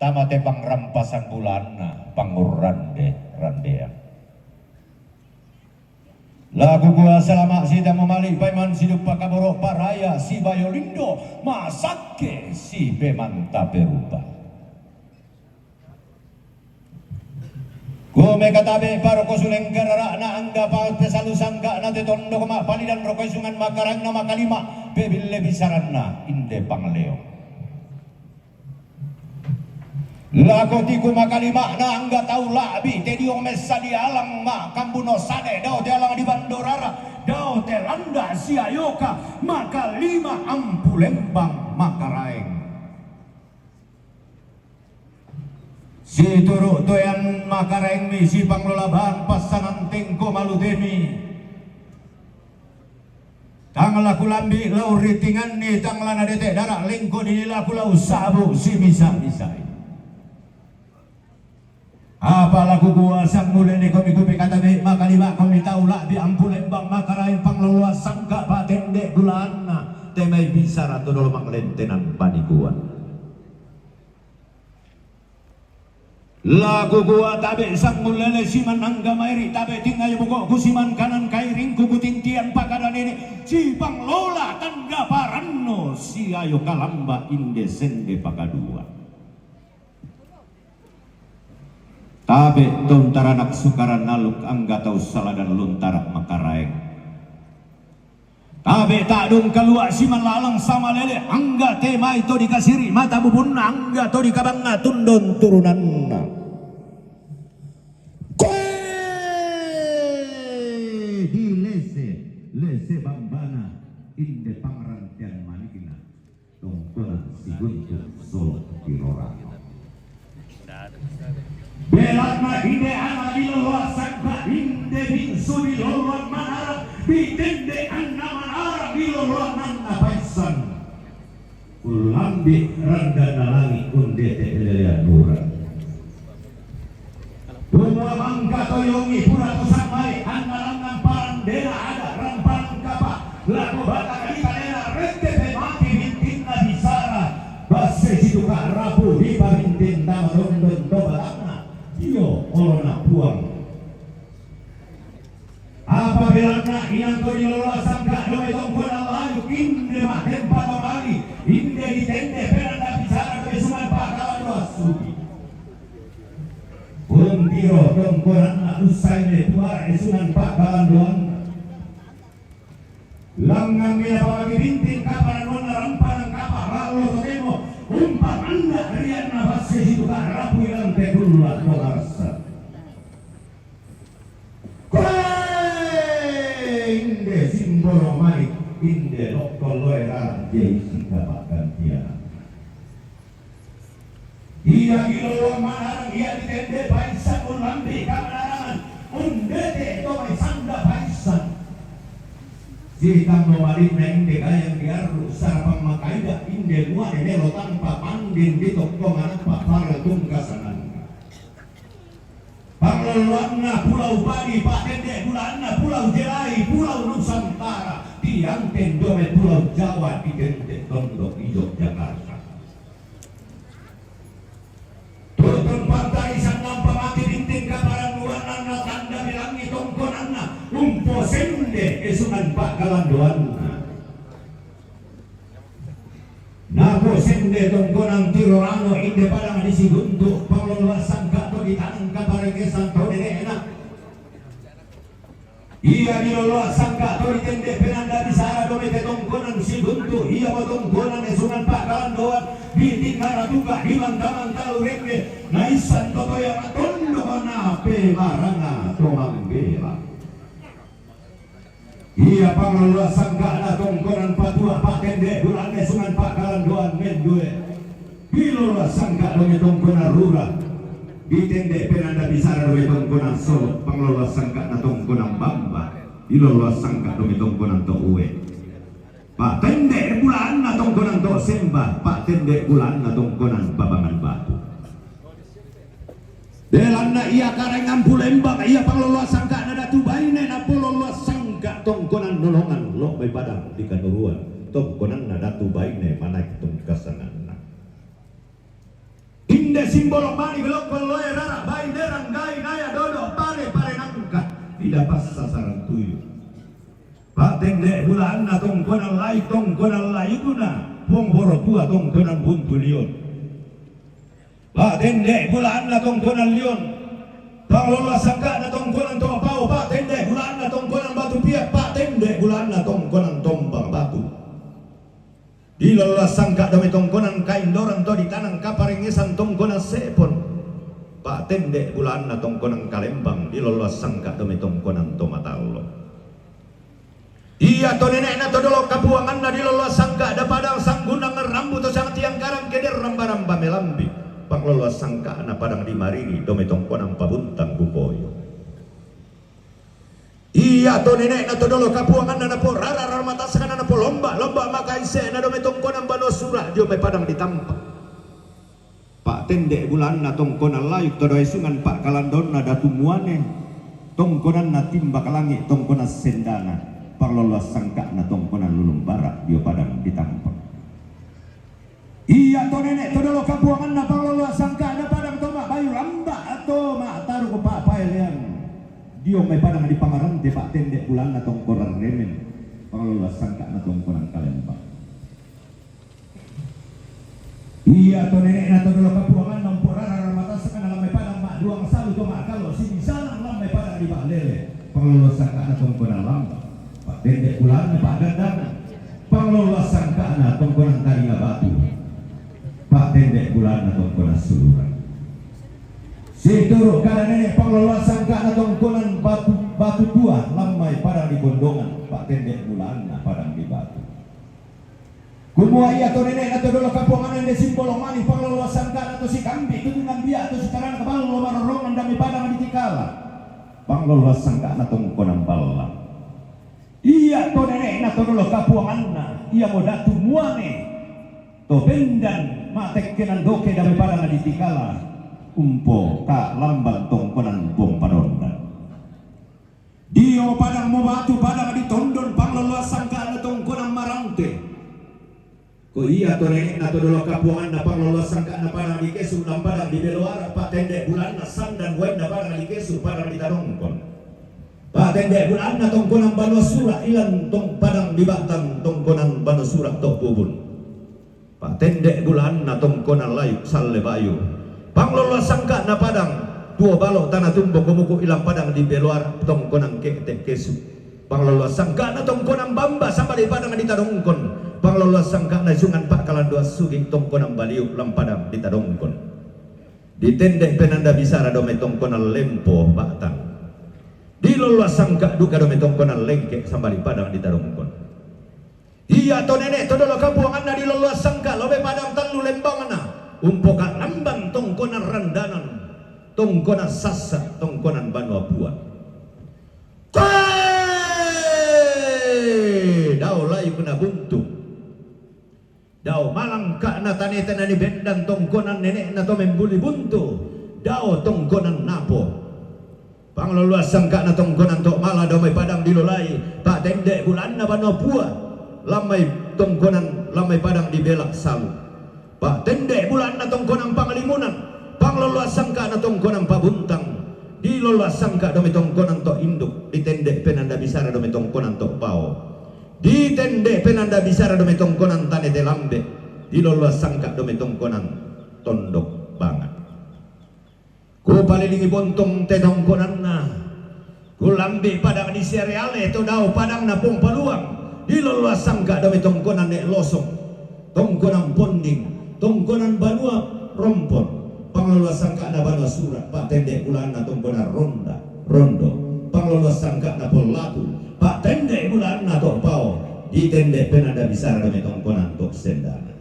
tamate pangrampasan bulana pangurande randean. Lagu gua selama sida memali paiman sidup pakaboro paraya si bayolindo masake si bemanta berubah. Gome katabe paro kosuleng garara na angga pa pesalu sangga na tetondo koma palidan rokoi sungan makarang na makalima bebile bisaranna inde pangleo. Lago tiku makalima na angga tau labi tedio mesa di alang ma kambuno sade dao te alang di bandorara dao te landa siayoka makalima ampu lembang makaraeng. Si turuk toyan makaraeng mi si panglolabang pasangan tengko malu demi tang laku lambi lau ritingan ni tang lana dete darak lengko di laku lau sabu si bisa-bisa. Apa lagu gua sang mulai ni komi kata be makalima komi tahu lah di ampun lembang makarain panglelua sangka paten dek gulana temai bisa ratu dolo manglentenan panikuan. Lagu gua tabe sang mulai siman angga mairi tabe tinggal buko kusiman kanan kairing kukutintian pakadan ini si panglola tanda paranno si ayo kalamba inde sende pakadua. Tabe tuntara nak sukaran naluk angga tau salah dan luntara makaraeng. Tabe tak dong keluar siman lalang sama lele angga tema itu dikasiri mata bubun angga to dikabangna tundon turunanna. Di lese bambana inde pangrantian manikina tongkolan si guntur solo kirora. Belatna inde ana di luar sangka inde bingsu di luar manara bitende anna manara di luar manna paisan ulambi randana langi unde telelean murah Tumua mangka toyongi pura kusamai anna langan parandena ada rampan kapa laku bata kalita nena rente pemati bintinna bisara basse situka rabu di parintin nama rondon dobalakna iyo olona puang apa belakna inang ko nilola sangka doe tongkol alayu inde mah tempat pamali inde di tende peranda bicara kesuman pakawan wasugi untiro tongkolan na usai ne tuar esunan pakawan doan langang bila pagi bintin kaparan wana rampanan kapal lalu totemo umpan anda rian nafas situ ka rapu yang tegullah kolarsa inde simbolo manik inde lokoloe raran jeisi kapakan tiara dia gilo manarang ia ditende paisan ulambi kamanarangan undete tomai sanda paisan jika mewalik na inde kayang diaru sarapang makaida inde luar nelo tanpa pandin di toktongan para tunggasanan Panglelana Pulau Bali Pak Dede Bulana Pulau Jelai Pulau Nusantara tiang tendome Pulau Jawa di Dende Tondok di Yogyakarta turun pantai sanam pamati bintin kaparan luanana tanda bilangi tongkonana umpo sende esunan bakalan doanna nako sende tongkonan tirorano inde padang di siguntuk panglelua sangka to ditanang kaparan kesan to enak iya diloloa sangka to ditende penanda bisara domete tongkonan siguntuk iya mo tongkonan esunan bakalan doan di tingkara tuka di mantaman talu reke naisan toto yang tondo Pate maranga tomang bela. Ia pangalula sangka na tongkonan patua pakende bulan sungan pakalan doan mendue. Pilula sangka donya tongkonan rura. Bitende penanda bisara donya tongkonan solo pangalula sangka na tongkonan bamba. Pilula sangka donya tongkonan to uwe. Pak tende bulan na tongkonan to sembah, pak tende bulan na tongkonan babangan batu. Delana ia karengan pulembak ia pangalula sangka na datu baine na pulula sangka tongkonan nolongan lo bay padang di kanuruan tongkonan na datu baine mana kitong kasangan. Inde simbolo mani belok peloe rara bain derang gai naya dodo pare nangka tidak pas sasaran tuyu. Patende bulan na tongkonan lai guna pongboro tua tongkonan buntu lion. Patende bulan na tongkonan lion. Pangalula sangka na tongkonan to pau patende bulan na tongkonan batu piak patende bulan na tongkonan tombang batu. Dilala sangka dami tongkonan kain doran to di tanang kaparengesan tongkonan sepon. Patende bulan na tongkonan kalembang dilala sangka dami tongkonan to matalo. Iya to nenek na to dolo kabuangan na dilala sangka da padang sanggunang rambut to sang tiang karang keder ramba-ramba melambi. Panglolo sangka na padang di marini dome tongkonang pabuntang bupoyo. Iya to nenek na to dolo kapuangan na po rara mata sakana na po lomba makaise na dome tongkonang bano surah dio may padang ditampak. Pak tende bulan na tongkonan layuk to doy sungan pak kalandon na datumuane tongkonan na timba kalangi tongkonan sendana. Panglolo sangka na tongkonan lulung barak dio padang ditampak. Iya to nenek to dolo kabuangan na panglolo sangka na padang toma bayu lamba atau mak taruh ke pak paelian. Dio may padang di pangarante pak tendek bulan na tongkoran remen panglolo sangka na tongkoran kalembang. Iya to nenek na to dolo kabuangan na empurara mata sekan na may padang mak duang salu to mak kalau sini sana lang may padang di pak lele panglolo sangka na tongkoran lamba pak tendek bulan na pak dandana panglolo sangka na tongkoran taringa batu. Pak tendek bulan na tongkonan suluran. Si turuk kada nenek panglolo sangka na tongkonan batu tua lamai padang di gondongan. Pak tendek bulan na padang di batu. Kumua iya to nenek na to dolo kapuangan ende simbolo mani panglolo sangka na to si kambi tudungan biak to si taran kabalo marorongan dami padang di tikala. Panglolo sangka na tongkonan balla. Iya to nenek na to dolo kapuangan na iya mo datu muane. To bendan matek kenan doke dami padang di tikala umpo ka lambang tongkonan bom padondan. Dio padang mo batu padang di tondon panglolo sangka na tongkonan marante. Ko iya to nenek na to dolo kapuangan na panglolo sangka na padang di kesu lam padang di beloara pak tendek bulan na sandan wain na padang di kesu padang di tarongkon. Pak tendek bulan na tongkonan bano surah ilan tong padang di batang tongkonan bano surah to bubun. Pak tendek bulan na tongkonan layuk salle bayu. Panglolo sangka na padang dua balok tanah tumbok kumuku ilang padang di beluar tongkonan kete kesu. Panglolo sangka na tongkonan bamba sampai di padang di tadongkon. Panglolo sangka na sungan pak kalan dua sugi tongkonan baliuk lam padang di tadongkon. Di tendek penanda bisara dome tongkonan lempo batang. Di lolo sangka duka dome tongkonan lengke sampai di padang di tadongkon. Iya to nenek to dolo kabuangan na di lolo sangka lobe padang telu lembangan na umpoka lambang tongkonan randanan tongkonan sasa tongkonan banua buat. Dau layu kena buntu dau malang ka na taneta na ni bendan tongkonan nenek na to membuli buntu dau tongkonan napo panglolo sangka na tongkonan to mala dau may padang dilolai pak tendek bulan na banua buat. Lamai tongkonan lamai padang di belak salu. Pak tendek bulan na tongkonan pangalimunan. Panglolo sangka na tongkonan pabuntang. Di lola sangka dome tongkonan to induk. Di tendek penanda bisara dome tongkonan to pao. Di tendek penanda bisara dome tongkonan tane de lambe. Di lola sangka dome tongkonan tondok banget. Ku palilingi bontong te tongkonan na. Ku lambe padang di sereale to dau padang na pong paluang. Dilolo sangka dami tongkonan nek losong, tongkonan ponding, tongkonan banua rompon, Panglolo sangka na bano surat Pak Tende bulan na tongkona rondo Panglolo sangka na polatu Pak Tende bulan na to pao di tende penanda bisara kami tongkona tok sendana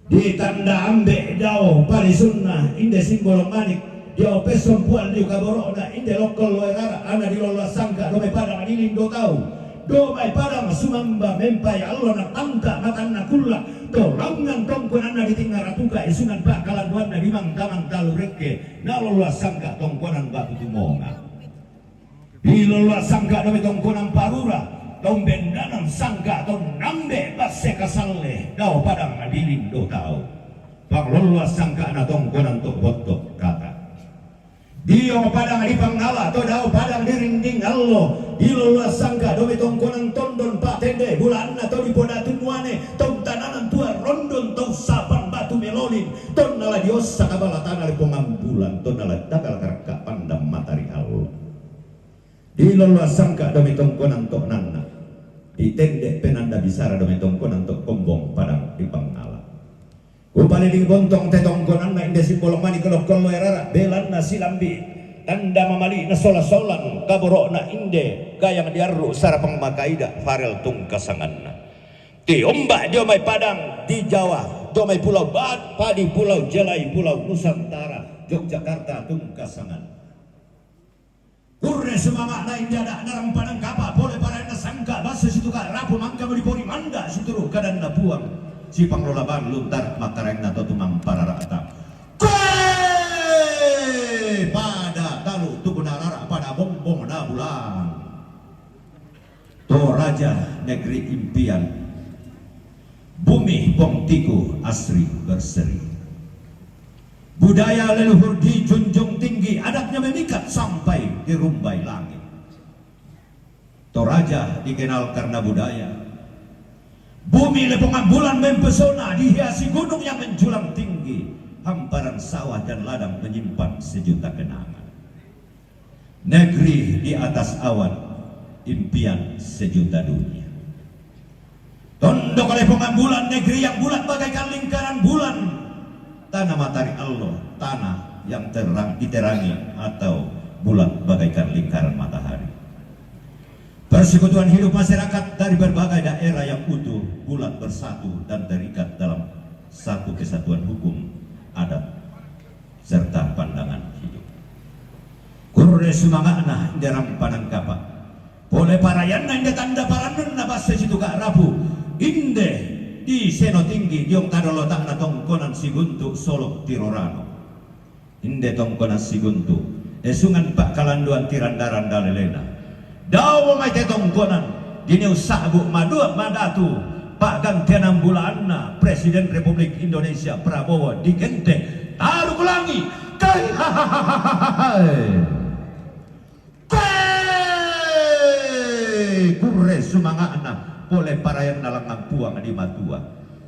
di tanda ambe jauh pari sunnah inde simbol manik dia peson puan di kaboro na inde lokal loerara ana di lola sangka do me padang adilin do tau do mai padang sumamba mempai Allah na tangka matanna kulla do laungan tongkon ana di tinggal ratuka isungan bakalan duan na bimang damang talu reke na lola sangka tongkonan batu tumonga di lola sangka do me tongkonan parura dong bendanam sangka atau nambe basse kasalle dau padang adilin do tau panglolo sangka na tongkonan tok botok kata dia padang di pangala to dau padang dirinding allo di lola sangka do tongkonan tondon Pak Tende bulan atau di podatu muane tong tananan tua rondon tong sapan batu melolin ton nala diosa kabala tanah di pengambulan ton nala dakal karaka pandam matari allo di lola sangka do tongkonan tok nanna di tende penanda bisara do tongkonan tok kombong padang di pangala upale di bontong te tongkonan na inde simbol mani kolok erara belanna silambi tanda mamali na sola-solan kaboro na inde gayang diarru sara pangmakaida farel tungkasanganna di ombak dia mai padang di Jawa do mai pulau Padi pulau Jelai pulau Nusantara Yogyakarta tungkasangan kurne semama na injada narang padang kapa boleh para na sangka basa situ ka rapu mangka melipori manda situru kadan na buang si panglola ban luntar makareng na totumang para rata pada talu tukunarara pada bombong na bulan Toraja negeri impian bumi Pongtiku asri berseri budaya leluhur dijunjung tinggi, adatnya memikat sampai di rumbai langit. Toraja dikenal karena budaya. Bumi lepongan bulan mempesona, dihiasi gunung yang menjulang tinggi. Hamparan sawah dan ladang menyimpan sejuta kenangan. Negeri di atas awan, impian sejuta dunia. Tondok lepongan bulan, negeri yang bulat bagaikan lingkaran bulan. Tanah matahari Allah, tanah yang diterangi atau bulat bagaikan lingkaran matahari. Persekutuan hidup masyarakat dari berbagai daerah yang utuh, bulat bersatu dan terikat dalam satu kesatuan hukum, adat, serta pandangan hidup. Kurre sumangana dalam panang kapak, boleh parayanna inde tanda paranna bahasa situ kak rabu, inde di seno tinggi diong tadolo tak na tongkonan siguntu Solo Tirorano inde tongkonan siguntu esungan Pak Kalanduan Tirandaran Dalelena dawa mai te tongkonan dini usahabu madua madatu Pak gantianam bulanna Presiden Republik Indonesia Prabowo digente taruh ulangi kai kurre sumangana boleh parayan nalangang puang di matua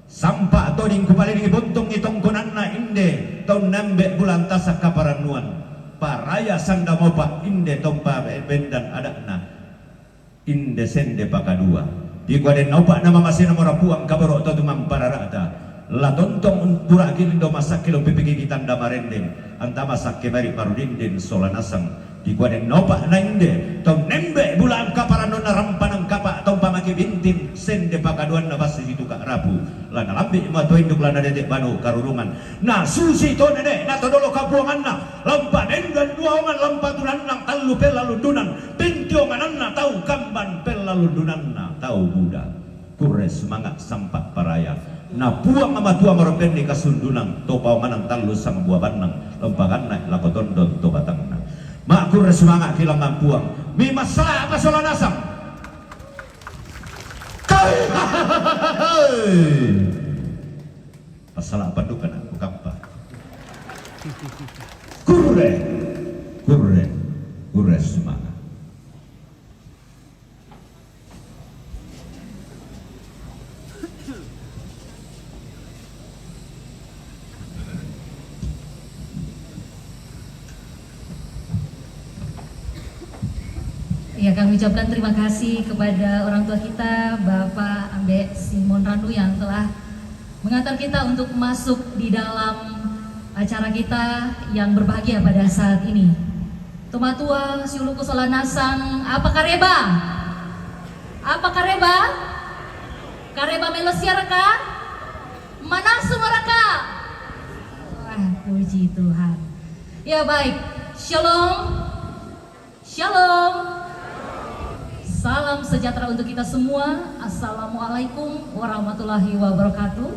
sampah toding kupalin bontong itongkonan na inde tahun nambe bulan tasak kaparanuan paraya sanda mopa inde tompa bendan adakna inde sende pakadua di kuaden nopa nama masih nama puang kabaro atau tumang pararata la tontong pura kilindo masak kilo pipiki kitanda marendeng anta masak kemari marudindin solanasang di kuaden nopa na inde tahun nembe bulan kaparanon na rampanang kapa tompa maki bintin sende pakaduan na basi situ kak rabu lana lambi mato induk lana dedek banu karurungan na susi to nede na todolo kapuangan na lampa dan duaongan lampa tunan nang talu pelalundunan pintiongan na tau kamban pelalundunan na tau buda kurre semangat sampak paraya na puang ama tua maropen di kasundunang to paungan talu sang buah banang lempakan na lakotondon to batang na makur semangat kilang puang mi masalah apa solanasang masalah apa dukan aku kampa kurre semangat Ya, kami ucapkan terima kasih kepada orang tua kita, Bapak Ambe Simon Randu yang telah mengantar kita untuk masuk di dalam acara kita yang berbahagia pada saat ini. Tomatua siuluku solanasang apa kareba? Apa kareba? Kareba melosiaraka? Mana sumaraka? Wah, puji Tuhan. Ya baik, shalom. Shalom. Salam sejahtera untuk kita semua. Assalamualaikum warahmatullahi wabarakatuh.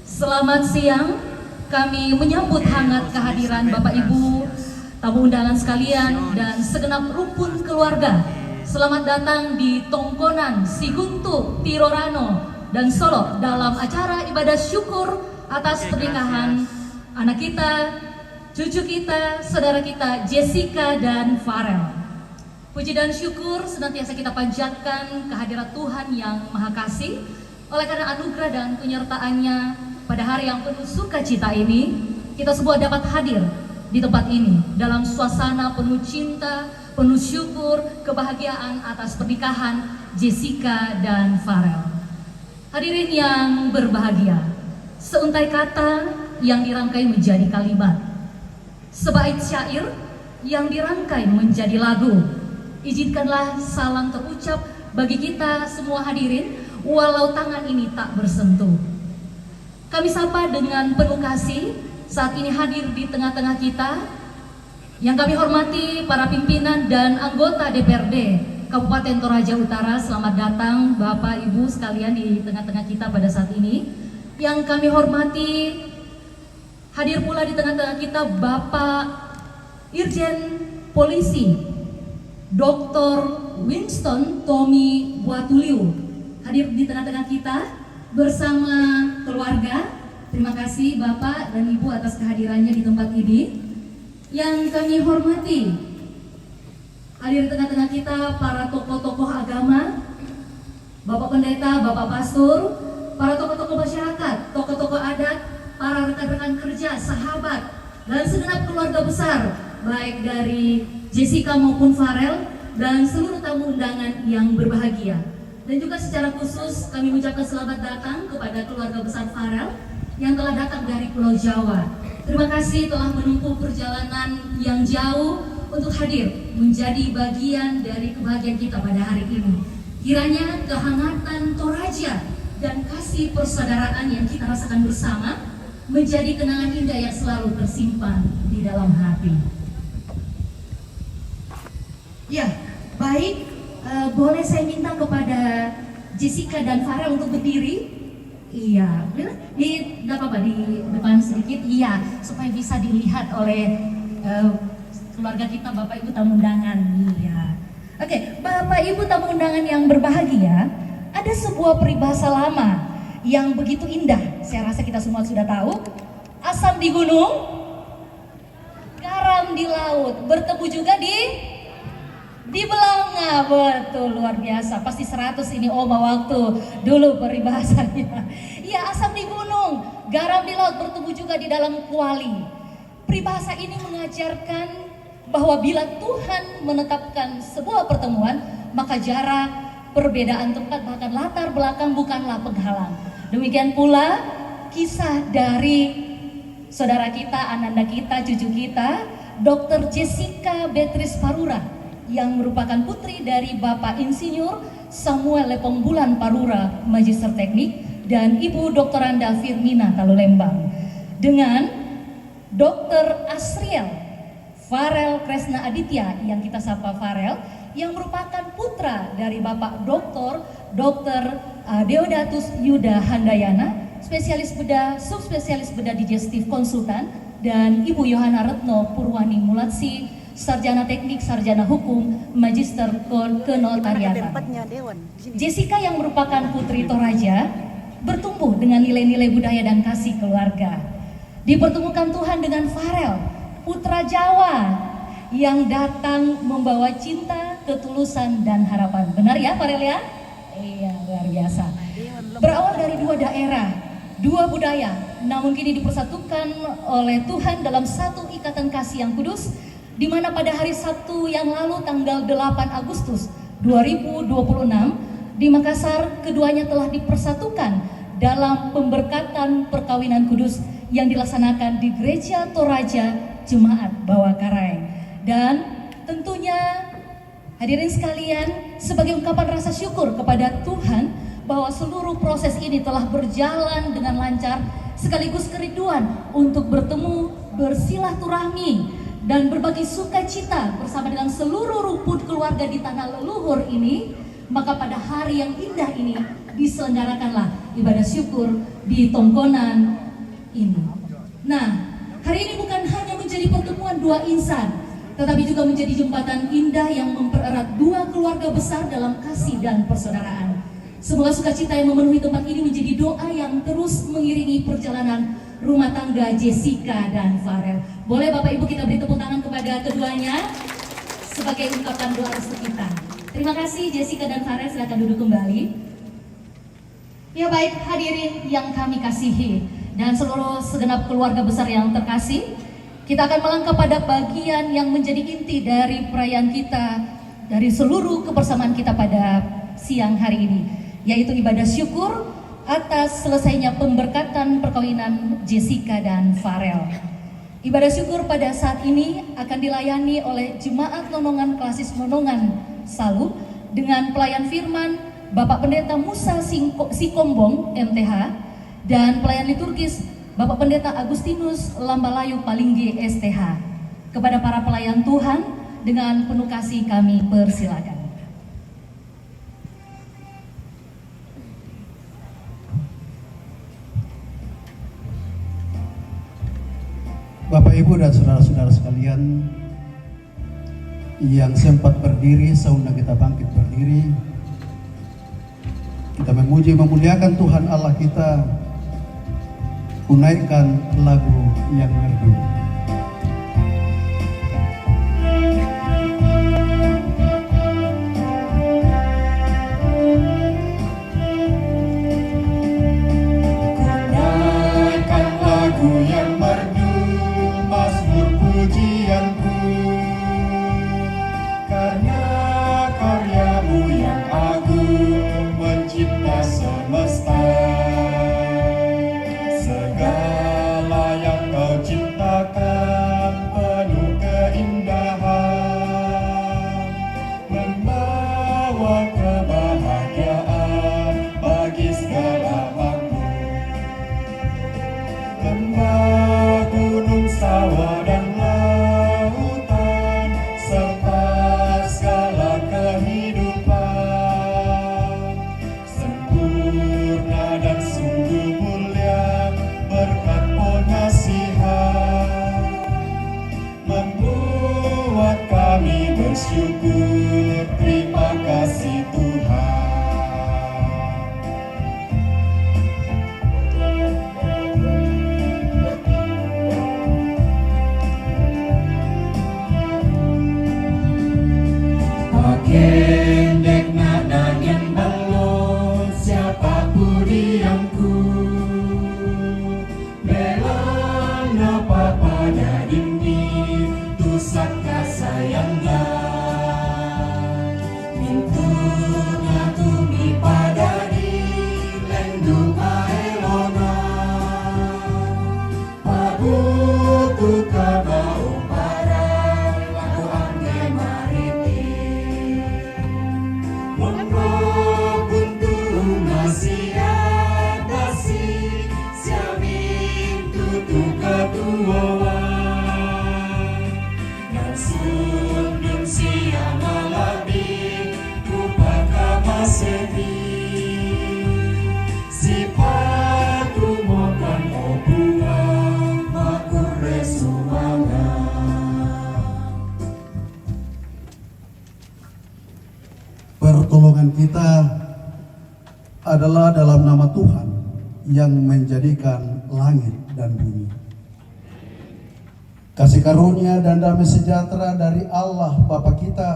Selamat siang. Kami menyambut hangat kehadiran Bapak Ibu, tamu undangan sekalian, dan segenap rumpun keluarga. Selamat datang di Tongkonan, Siguntuk, Tirorano, dan Solo dalam acara ibadah syukur atas pernikahan anak kita, cucu kita, saudara kita Jessica dan Farel. Puji dan syukur senantiasa kita panjatkan kehadirat Tuhan yang Maha Kasih. Oleh karena anugerah dan penyertaannya pada hari yang penuh sukacita ini, kita semua dapat hadir di tempat ini dalam suasana penuh cinta, penuh syukur, kebahagiaan atas pernikahan Jessica dan Farel. Hadirin yang berbahagia, seuntai kata yang dirangkai menjadi kalimat, sebait syair yang dirangkai menjadi lagu. Izinkanlah salam terucap bagi kita semua hadirin, walau tangan ini tak bersentuh. Kami sapa dengan penuh kasih saat ini hadir di tengah-tengah kita, yang kami hormati para pimpinan dan anggota DPRD Kabupaten Toraja Utara. Selamat datang Bapak Ibu sekalian di tengah-tengah kita pada saat ini. Yang kami hormati, hadir pula di tengah-tengah kita Bapak Irjen Polisi Dr. Winston Tommy Buatuliu, hadir di tengah-tengah kita bersama keluarga. Terima kasih Bapak dan Ibu atas kehadirannya di tempat ini. Yang kami hormati, hadir di tengah-tengah kita para tokoh-tokoh agama, Bapak Pendeta, Bapak Pastor, para tokoh-tokoh masyarakat, tokoh-tokoh adat, para rekan-rekan kerja, sahabat, dan segenap keluarga besar, baik dari Jessica maupun Farel, dan seluruh tamu undangan yang berbahagia. Dan juga secara khusus kami mengucapkan selamat datang kepada keluarga besar Farel yang telah datang dari Pulau Jawa. Terima kasih telah menempuh perjalanan yang jauh untuk hadir menjadi bagian dari kebahagiaan kita pada hari ini. Kiranya kehangatan Toraja dan kasih persaudaraan yang kita rasakan bersama menjadi kenangan indah yang selalu tersimpan di dalam hati. Ya, baik, boleh saya minta kepada Jessica dan Farel untuk berdiri? Iya, tidak apa-apa, di depan sedikit, iya, supaya bisa dilihat oleh keluarga kita, Bapak Ibu tamu undangan. Iya. Oke, Bapak Ibu tamu undangan yang berbahagia, ada sebuah peribahasa lama yang begitu indah. Saya rasa kita semua sudah tahu. Asam di gunung, garam di laut, bertemu juga di Belanga. Betul, luar biasa. Pasti 100 ini Oma waktu dulu peribahasanya. Iya, asam di gunung, garam di laut, bertemu juga di dalam kuali. Peribahasa ini mengajarkan bahwa bila Tuhan menetapkan sebuah pertemuan, maka jarak, perbedaan tempat, bahkan latar belakang bukanlah penghalang. Demikian pula kisah dari saudara kita, ananda kita, cucu kita, Dr. Jessica Beatrice Parura, yang merupakan putri dari Bapak Insinyur Samuel Lepong Bulan Parura, Magister Teknik, dan Ibu Dr. Anda Firmina Talulembang, dengan Dr. Asriel Farel Kresna Aditya, yang kita sapa Farel, yang merupakan putra dari Bapak Dr. Deodatus Yuda Handayana, spesialis bedah, subspesialis bedah digestif konsultan, dan Ibu Yohana Retno Purwani Mulatsi, sarjana teknik, sarjana hukum, magister kenotariatan. Jessica yang merupakan putri Toraja bertumbuh dengan nilai-nilai budaya dan kasih keluarga. Dipertemukan Tuhan dengan Farel, putra Jawa yang datang membawa cinta, ketulusan, dan harapan. Benar ya Farel ya? Iya, luar biasa. Berawal dari dua daerah, dua budaya, namun kini dipersatukan oleh Tuhan dalam satu ikatan kasih yang kudus, di mana pada hari Sabtu yang lalu tanggal 8 Agustus 2026 di Makassar keduanya telah dipersatukan dalam pemberkatan perkawinan kudus yang dilaksanakan di Gereja Toraja Jemaat Bawakarai. Dan tentunya hadirin sekalian, sebagai ungkapan rasa syukur kepada Tuhan bahwa seluruh proses ini telah berjalan dengan lancar, sekaligus kerinduan untuk bertemu, bersilaturahmi, dan berbagi sukacita bersama dengan seluruh rumput keluarga di tanah leluhur ini, maka pada hari yang indah ini diselenggarakanlah ibadah syukur di Tongkonan ini. Nah, hari ini bukan hanya menjadi pertemuan dua insan, tetapi juga menjadi jembatan indah yang mempererat dua keluarga besar dalam kasih dan persaudaraan. Semoga sukacita yang memenuhi tempat ini menjadi doa yang terus mengiringi perjalanan rumah tangga Jessica dan Farel. Boleh Bapak Ibu kita beri tepuk tangan kepada keduanya sebagai ungkapan doa restu kita. Terima kasih Jessica dan Farel, silakan duduk kembali. Ya baik, hadirin yang kami kasihi dan seluruh segenap keluarga besar yang terkasih, kita akan melangkah pada bagian yang menjadi inti dari perayaan kita, dari seluruh kebersamaan kita pada siang hari ini, yaitu ibadah syukur atas selesainya pemberkatan perkawinan Jessica dan Farel. Ibadah syukur pada saat ini akan dilayani oleh Jemaat Nonongan Klasis Nonongan Salu dengan pelayan firman Bapak Pendeta Musa Sikombong MTH dan pelayan liturgis Bapak Pendeta Agustinus Lambalayu Palinggi STH. Kepada para pelayan Tuhan dengan penuh kasih kami persilakan. Bapak Ibu dan saudara-saudara sekalian yang sempat berdiri, saudara kita bangkit berdiri. Kita memuji memuliakan Tuhan Allah kita, menaikkan lagu yang merdu. Naikkan lagu yang merdu, mazmur pujianku, karena karyamu yang agung mencipta semesta. Segala yang kau ciptakan penuh keindahan, membawa kebahagiaan bagi segala makhluk. Lembah, gunung, sawah, dan lautan, serta segala kehidupan, sempurna dan sungguh mulia berkat pengasihan, membuat kami bersyukur. Terima kasih Tuhan. Kendek nada yang belum siapa pudiamku, belana papa dini tu saka sayangnya, mintuna tumi pada di lendu aelona, pabutu kabau para laku angge mariti. Pertolongan kita adalah dalam nama Tuhan yang menjadikan langit dan bumi. Kasih karunia dan damai sejahtera dari Allah Bapa kita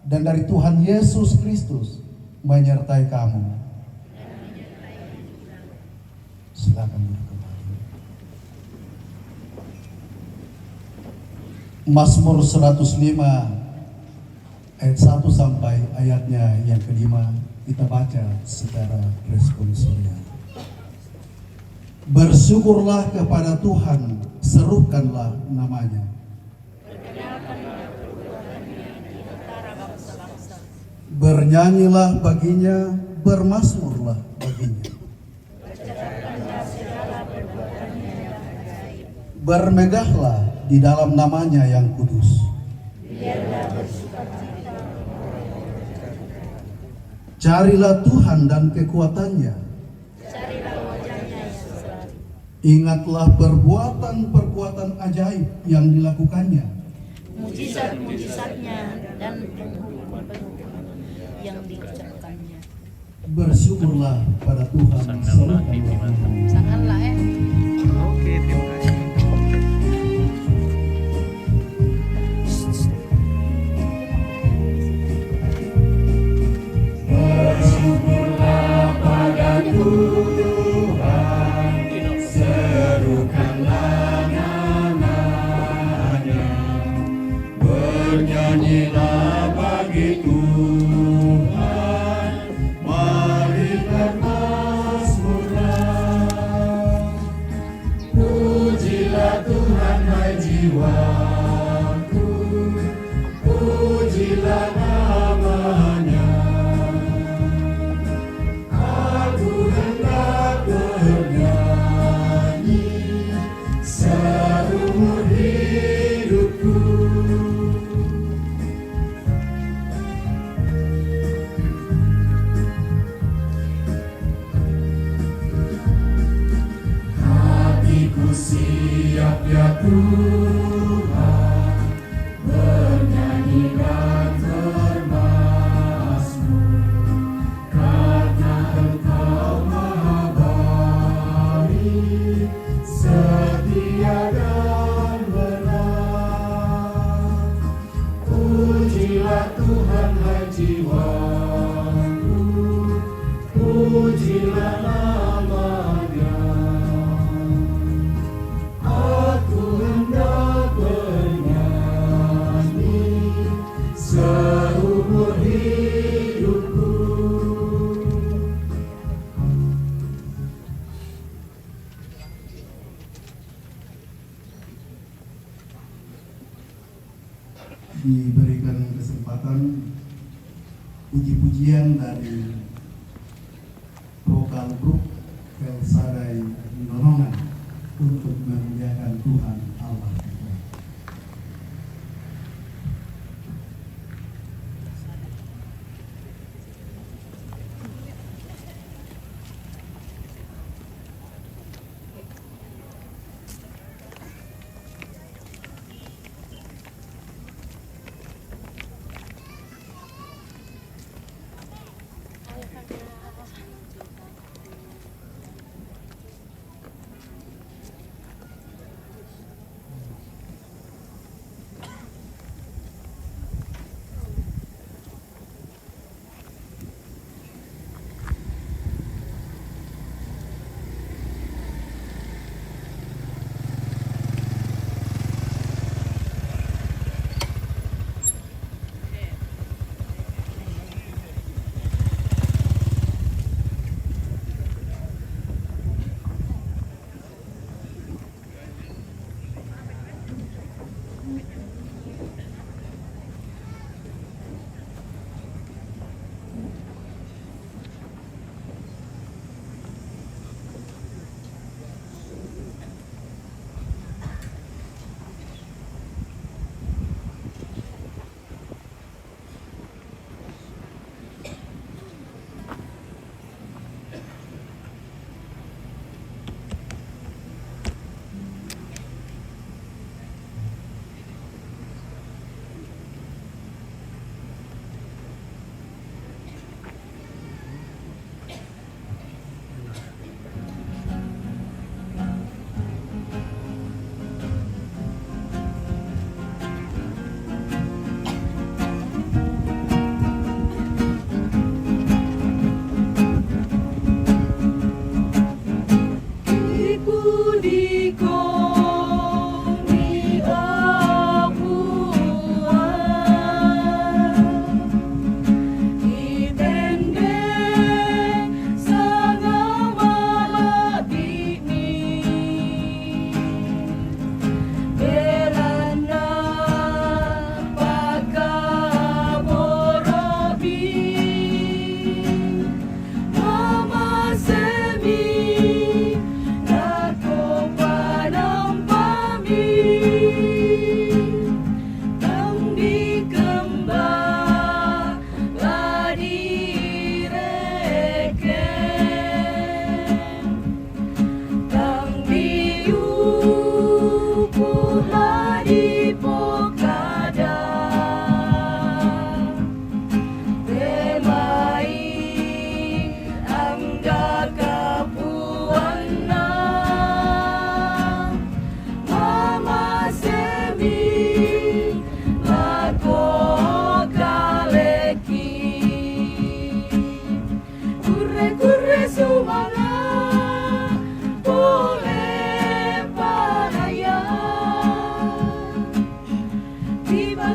dan dari Tuhan Yesus Kristus menyertai kamu. Silakan duduk kembali. Mazmur 105 ayat 1 sampai ayatnya yang kelima kita baca secara responsorial. Bersyukurlah kepada Tuhan, serukanlah namanya. Bernyanyilah baginya, bermazmurlah baginya. Bermegahlah di dalam namanya yang kudus. Carilah Tuhan dan kekuatannya. Ingatlah perbuatan-perbuatan ajaib yang dilakukannya. Mujizat-mujizatnya dan penghukuman yang diucapkannya. Bersyukurlah pada Tuhan. Sangatlah Oke, terima kasih. Bersyukurlah pada Tuhan, serukanlah namanya, bernyanyilah bagi Tuhan, mari bermazmurlah. Pujilah Tuhan hai jiwaku, pujilah namanya. Aku hendak bernyanyi seumur hidupku. Hatiku siap ya Tuhan, bernyanyi dan bermazmur, karena Engkau Maha baik, setia dan benar. Pujilah Tuhan hai jiwaku, pujilah namanya. Aku hendak bernyanyi seumur hidupku. Diberikan kesempatan puji-pujian dari vokal grup Kelsadai Nonongan untuk memuliakan Tuhan Allah.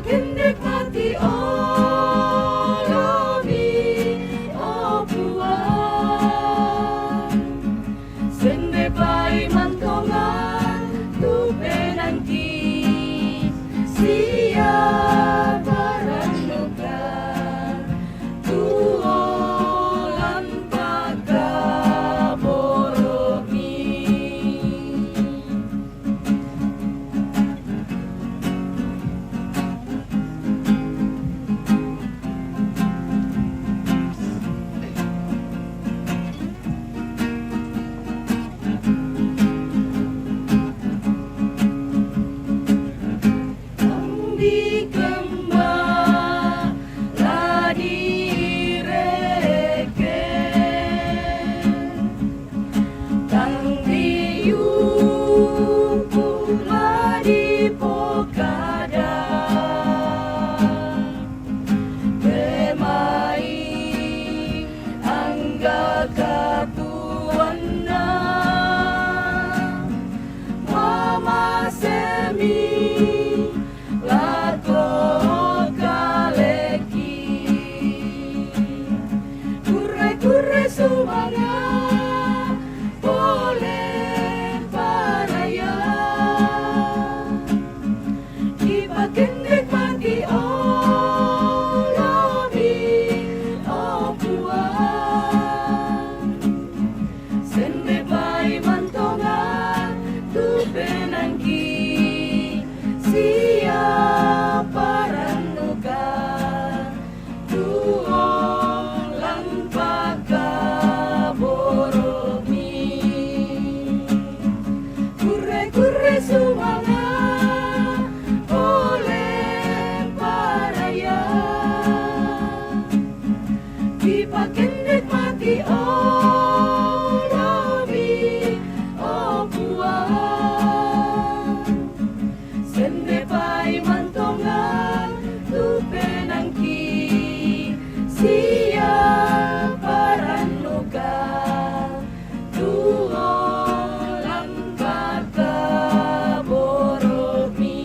kendek mati olomi opuan sende pai mantongan tu penanti sia barang luka tuolan pagkaboromi di kembang ladi reke tang diupu ladi pokada kemai angga katuana mama semi lako kaleki kure sumanga boleh paraya dipakendek mati olomi opuan sende pai mantongan tu penangki siapa ranuga tuolang pagkaboromi kure sumanga oleh paraya dipakendek mati olomi opuan sende pai mantongan tu penangki siapa ranuga tuolang pagkaboromi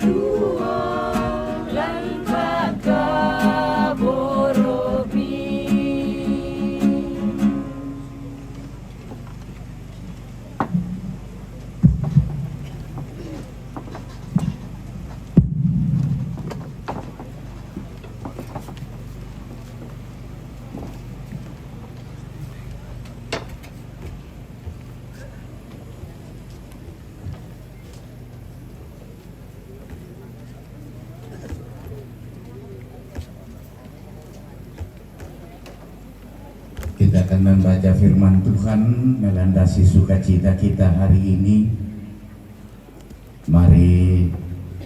tuolang pagkaboromi. Kita akan membaca firman Tuhan melandasi sukacita kita hari ini. Mari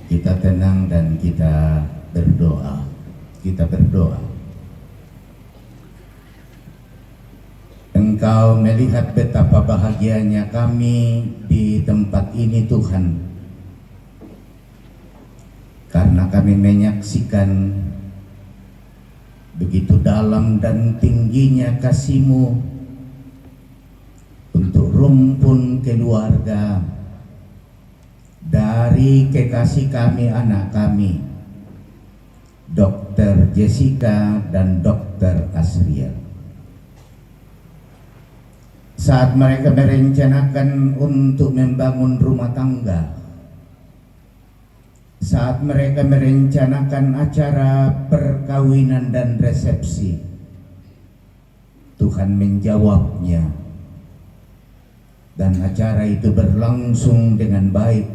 kita tenang dan kita berdoa. Kita berdoa. Engkau melihat betapa bahagianya kami di tempat ini Tuhan, karena kami menyaksikan begitu dalam dan tingginya kasih-Mu untuk rumpun keluarga dari kekasih kami, anak kami, Dr. Jessica dan Dr. Asriel. Saat mereka merencanakan untuk membangun rumah tangga, saat mereka merencanakan acara perkawinan dan resepsi, Tuhan menjawabnya, dan acara itu berlangsung dengan baik,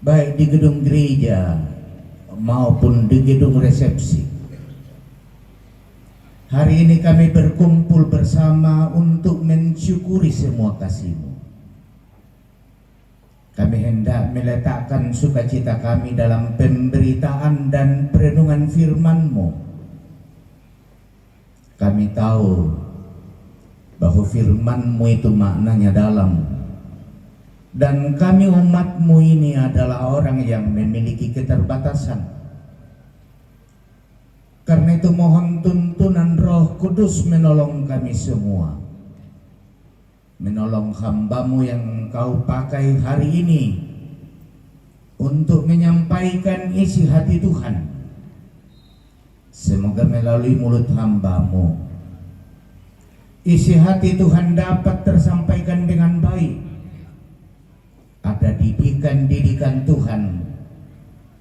baik di gedung gereja maupun di gedung resepsi. Hari ini kami berkumpul bersama untuk mensyukuri semua kasih-Mu. Kami hendak meletakkan sukacita kami dalam pemberitaan dan perenungan firman-Mu. Kami tahu bahwa firman-Mu itu maknanya dalam, dan kami umat-Mu ini adalah orang yang memiliki keterbatasan. Karena itu mohon tuntunan Roh Kudus menolong kami semua, menolong hamba-Mu yang Kau pakai hari ini untuk menyampaikan isi hati Tuhan. Semoga melalui mulut hamba-Mu isi hati Tuhan dapat tersampaikan dengan baik. Ada didikan-didikan Tuhan,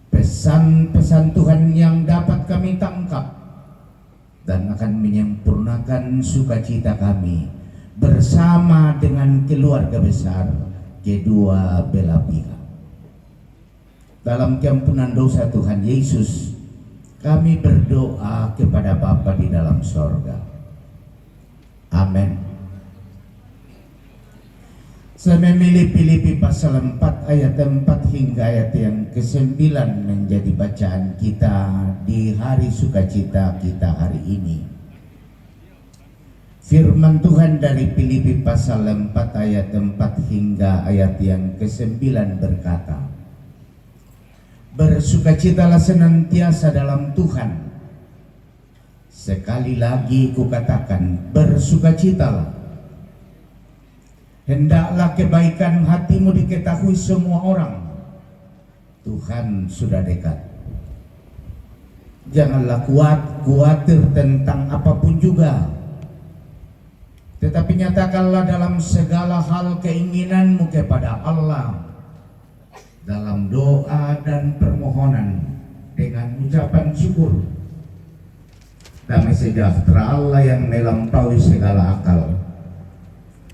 pesan-pesan Tuhan yang dapat kami tangkap dan akan menyempurnakan sukacita kami bersama dengan keluarga besar kedua belah pihak. Dalam keampunan dosa Tuhan Yesus, kami berdoa kepada Bapa di dalam sorga. Amin. Saya memilih Filipi pasal 4 ayat 4 hingga ayat yang ke-9 menjadi bacaan kita di hari sukacita kita hari ini. Firman Tuhan dari Filipi pasal 4 ayat 4 hingga ayat yang ke-9 berkata, bersukacitalah senantiasa dalam Tuhan. Sekali lagi kukatakan, bersukacitalah. Hendaklah kebaikan hatimu diketahui semua orang. Tuhan sudah dekat. Janganlah khawatir tentang apapun juga, tetapi nyatakanlah dalam segala hal keinginanmu kepada Allah dalam doa dan permohonan dengan ucapan syukur. Damai sejahtera Allah yang melampaui segala akal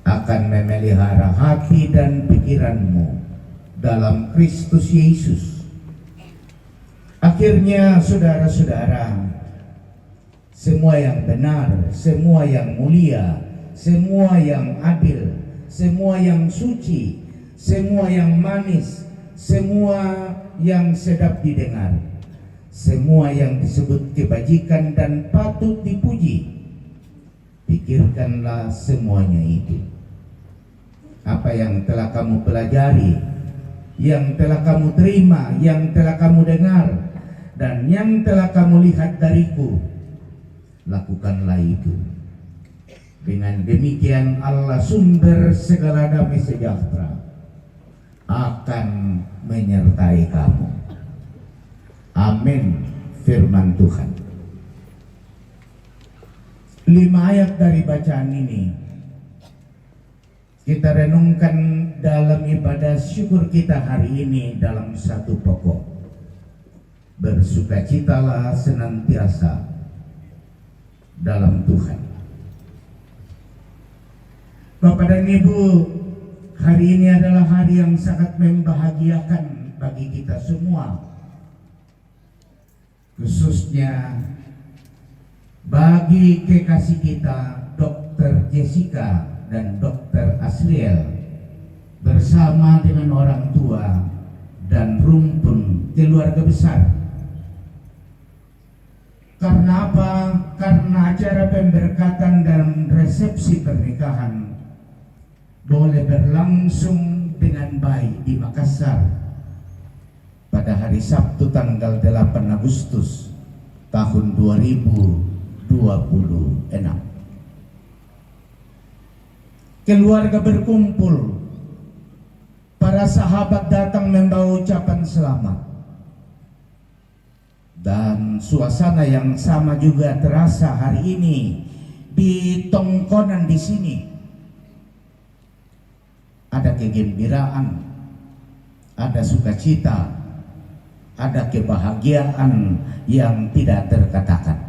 akan memelihara hati dan pikiranmu dalam Kristus Yesus. Akhirnya saudara-saudara, semua yang benar, semua yang mulia, semua yang adil, semua yang suci, semua yang manis, semua yang sedap didengar, semua yang disebut kebajikan dan patut dipuji, pikirkanlah semuanya itu. Apa yang telah kamu pelajari, yang telah kamu terima, yang telah kamu dengar, dan yang telah kamu lihat dariku, lakukanlah itu. Dengan demikian Allah sumber segala damai sejahtera akan menyertai kamu. Amin. Firman Tuhan. 5 ayat dari bacaan ini kita renungkan dalam ibadah syukur kita hari ini dalam satu pokok. Bersukacitalah senantiasa dalam Tuhan. Bapak dan Ibu, hari ini adalah hari yang sangat membahagiakan bagi kita semua, khususnya bagi kekasih kita Dr. Jessica dan Dr. Asriel bersama dengan orang tua dan rumpun keluarga besar. Karena apa? Karena acara pemberkatan dan resepsi pernikahan boleh berlangsung dengan baik di Makassar pada hari Sabtu tanggal 8 Agustus tahun 2026. Keluarga berkumpul, para sahabat datang membawa ucapan selamat, dan suasana yang sama juga terasa hari ini di tongkonan di sini. Ada kegembiraan, ada sukacita, ada kebahagiaan yang tidak terkatakan.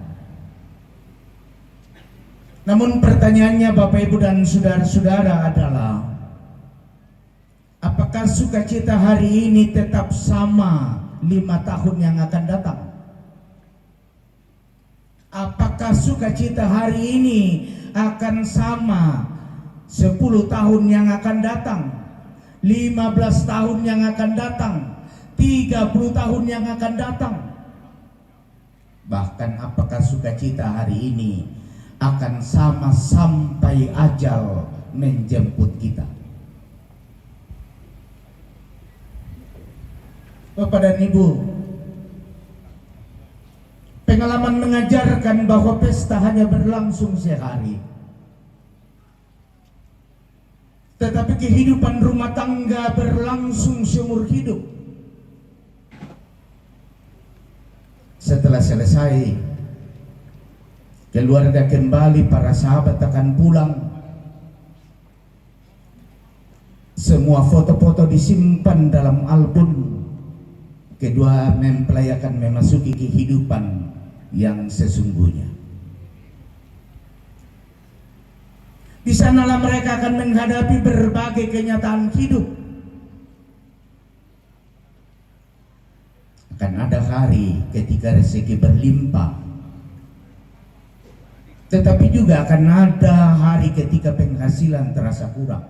Namun pertanyaannya Bapak Ibu dan saudara-saudara adalah, apakah sukacita hari ini tetap sama 5 tahun yang akan datang? Apakah sukacita hari ini akan sama 10 tahun yang akan datang, 15 tahun yang akan datang, 30 tahun yang akan datang? Bahkan apakah sukacita hari ini akan sama sampai ajal menjemput kita? Bapak dan Ibu, pengalaman mengajarkan bahwa pesta hanya berlangsung sehari, tetapi kehidupan rumah tangga berlangsung seumur hidup. Setelah selesai, keluarga kembali, para sahabat akan pulang. Semua foto-foto disimpan dalam album. Kedua mempelai akan memasuki kehidupan yang sesungguhnya. Di sanalah mereka akan menghadapi berbagai kenyataan hidup. Akan ada hari ketika rezeki berlimpah, tetapi juga akan ada hari ketika penghasilan terasa kurang.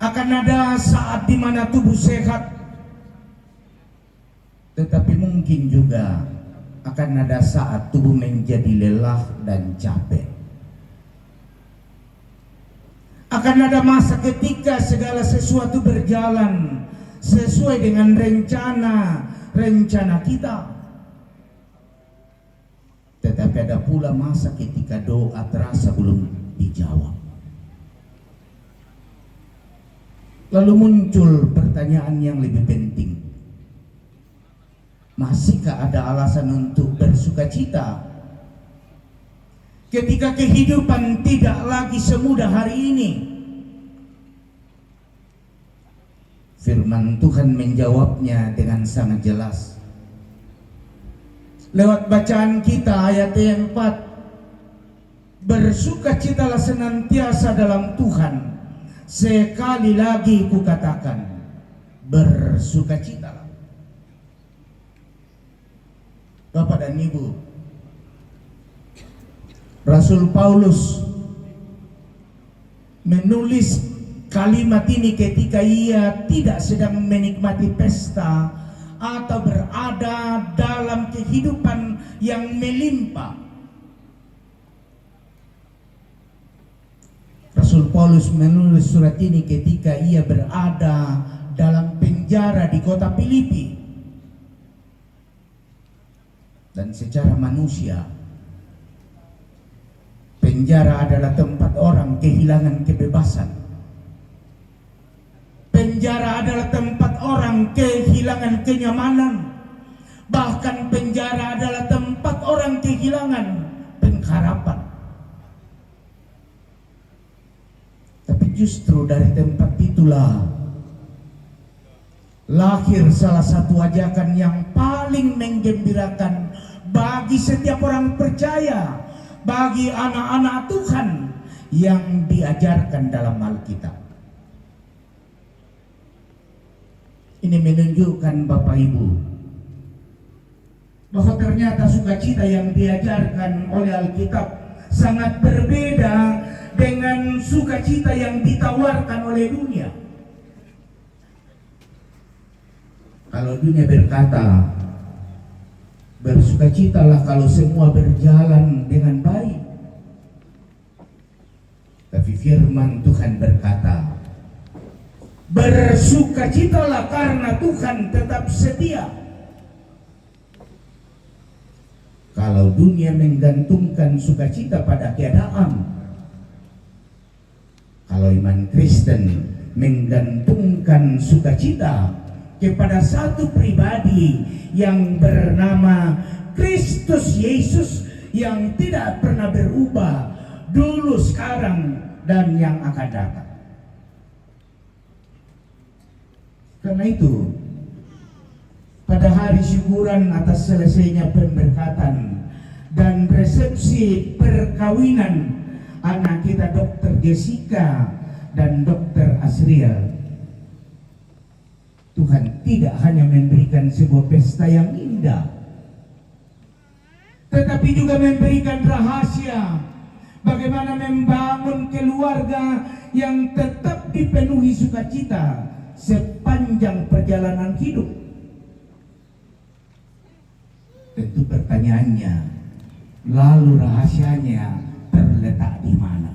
Akan ada saat di mana tubuh sehat, tetapi mungkin juga akan ada saat tubuh menjadi lelah dan capek. Akan ada masa ketika segala sesuatu berjalan sesuai dengan rencana kita. Tetapi ada pula masa ketika doa terasa belum dijawab. Lalu muncul pertanyaan yang lebih penting. Masihkah ada alasan untuk bersukacita ketika kehidupan tidak lagi semudah hari ini? Firman Tuhan menjawabnya dengan sangat jelas. Lewat bacaan kita ayat yang 4. Bersukacitalah senantiasa dalam Tuhan. Sekali lagi kukatakan, bersukacitalah. Bapak dan Ibu, Rasul Paulus menulis kalimat ini ketika ia tidak sedang menikmati pesta atau berada dalam kehidupan yang melimpah. Rasul Paulus menulis surat ini ketika ia berada dalam penjara di kota Filipi. Dan secara manusia, penjara adalah tempat orang kehilangan kebebasan. Penjara adalah tempat orang kehilangan kenyamanan. Bahkan penjara adalah tempat orang kehilangan pengharapan. Tapi justru dari tempat itulah lahir salah satu ajakan yang paling menggembirakan bagi setiap orang percaya, bagi anak-anak Tuhan yang diajarkan dalam Alkitab. Ini menunjukkan Bapak Ibu bahwa ternyata sukacita yang diajarkan oleh Alkitab sangat berbeda dengan sukacita yang ditawarkan oleh dunia. Kalau dunia berkata, bersukacitalah kalau semua berjalan dengan baik. Tapi firman Tuhan berkata, bersukacitalah karena Tuhan tetap setia. Kalau dunia menggantungkan sukacita pada keadaan, kalau iman Kristen menggantungkan sukacita kepada satu pribadi yang bernama Kristus Yesus yang tidak pernah berubah dulu, sekarang, dan yang akan datang. Karena itu, pada hari syukuran atas selesainya pemberkatan dan resepsi perkawinan anak kita Dr. Jessica dan Dr. Asriel, Tuhan tidak hanya memberikan sebuah pesta yang indah, tetapi juga memberikan rahasia bagaimana membangun keluarga yang tetap dipenuhi sukacita sepanjang perjalanan hidup. Tentu pertanyaannya, lalu rahasianya terletak di mana?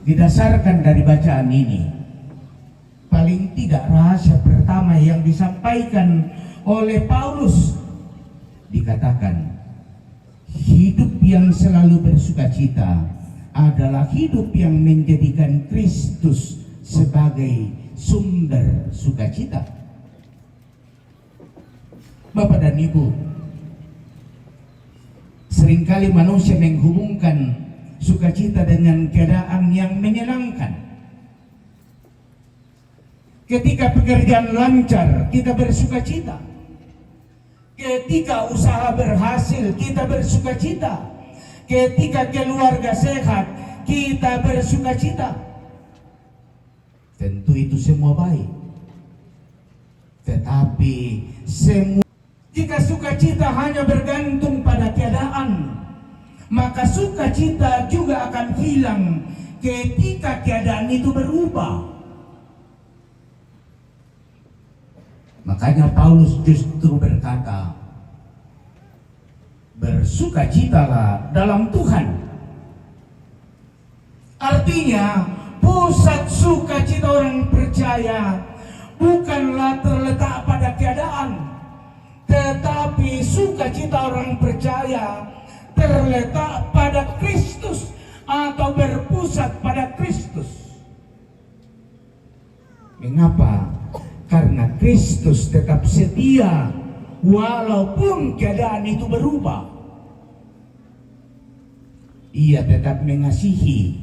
Didasarkan dari bacaan ini, paling tidak rahasia pertama yang disampaikan oleh Paulus dikatakan, hidup yang selalu bersukacita adalah hidup yang menjadikan Kristus sebagai sumber sukacita. Bapak dan Ibu, seringkali manusia menghubungkan sukacita dengan keadaan yang menyenangkan. Ketika pekerjaan lancar, kita bersukacita. Ketika usaha berhasil, kita bersukacita. Ketika keluarga sehat, kita bersukacita. Tentu itu semua baik. Tetapi semua, jika sukacita hanya bergantung pada keadaan, maka sukacita juga akan hilang ketika keadaan itu berubah. Makanya Paulus justru berkata, bersukacitalah dalam Tuhan. Artinya, pusat sukacita orang percaya bukanlah terletak pada keadaan, tetapi sukacita orang percaya terletak pada Kristus atau berpusat pada Kristus. Mengapa? Karena Kristus tetap setia walaupun keadaan itu berubah. Ia tetap mengasihi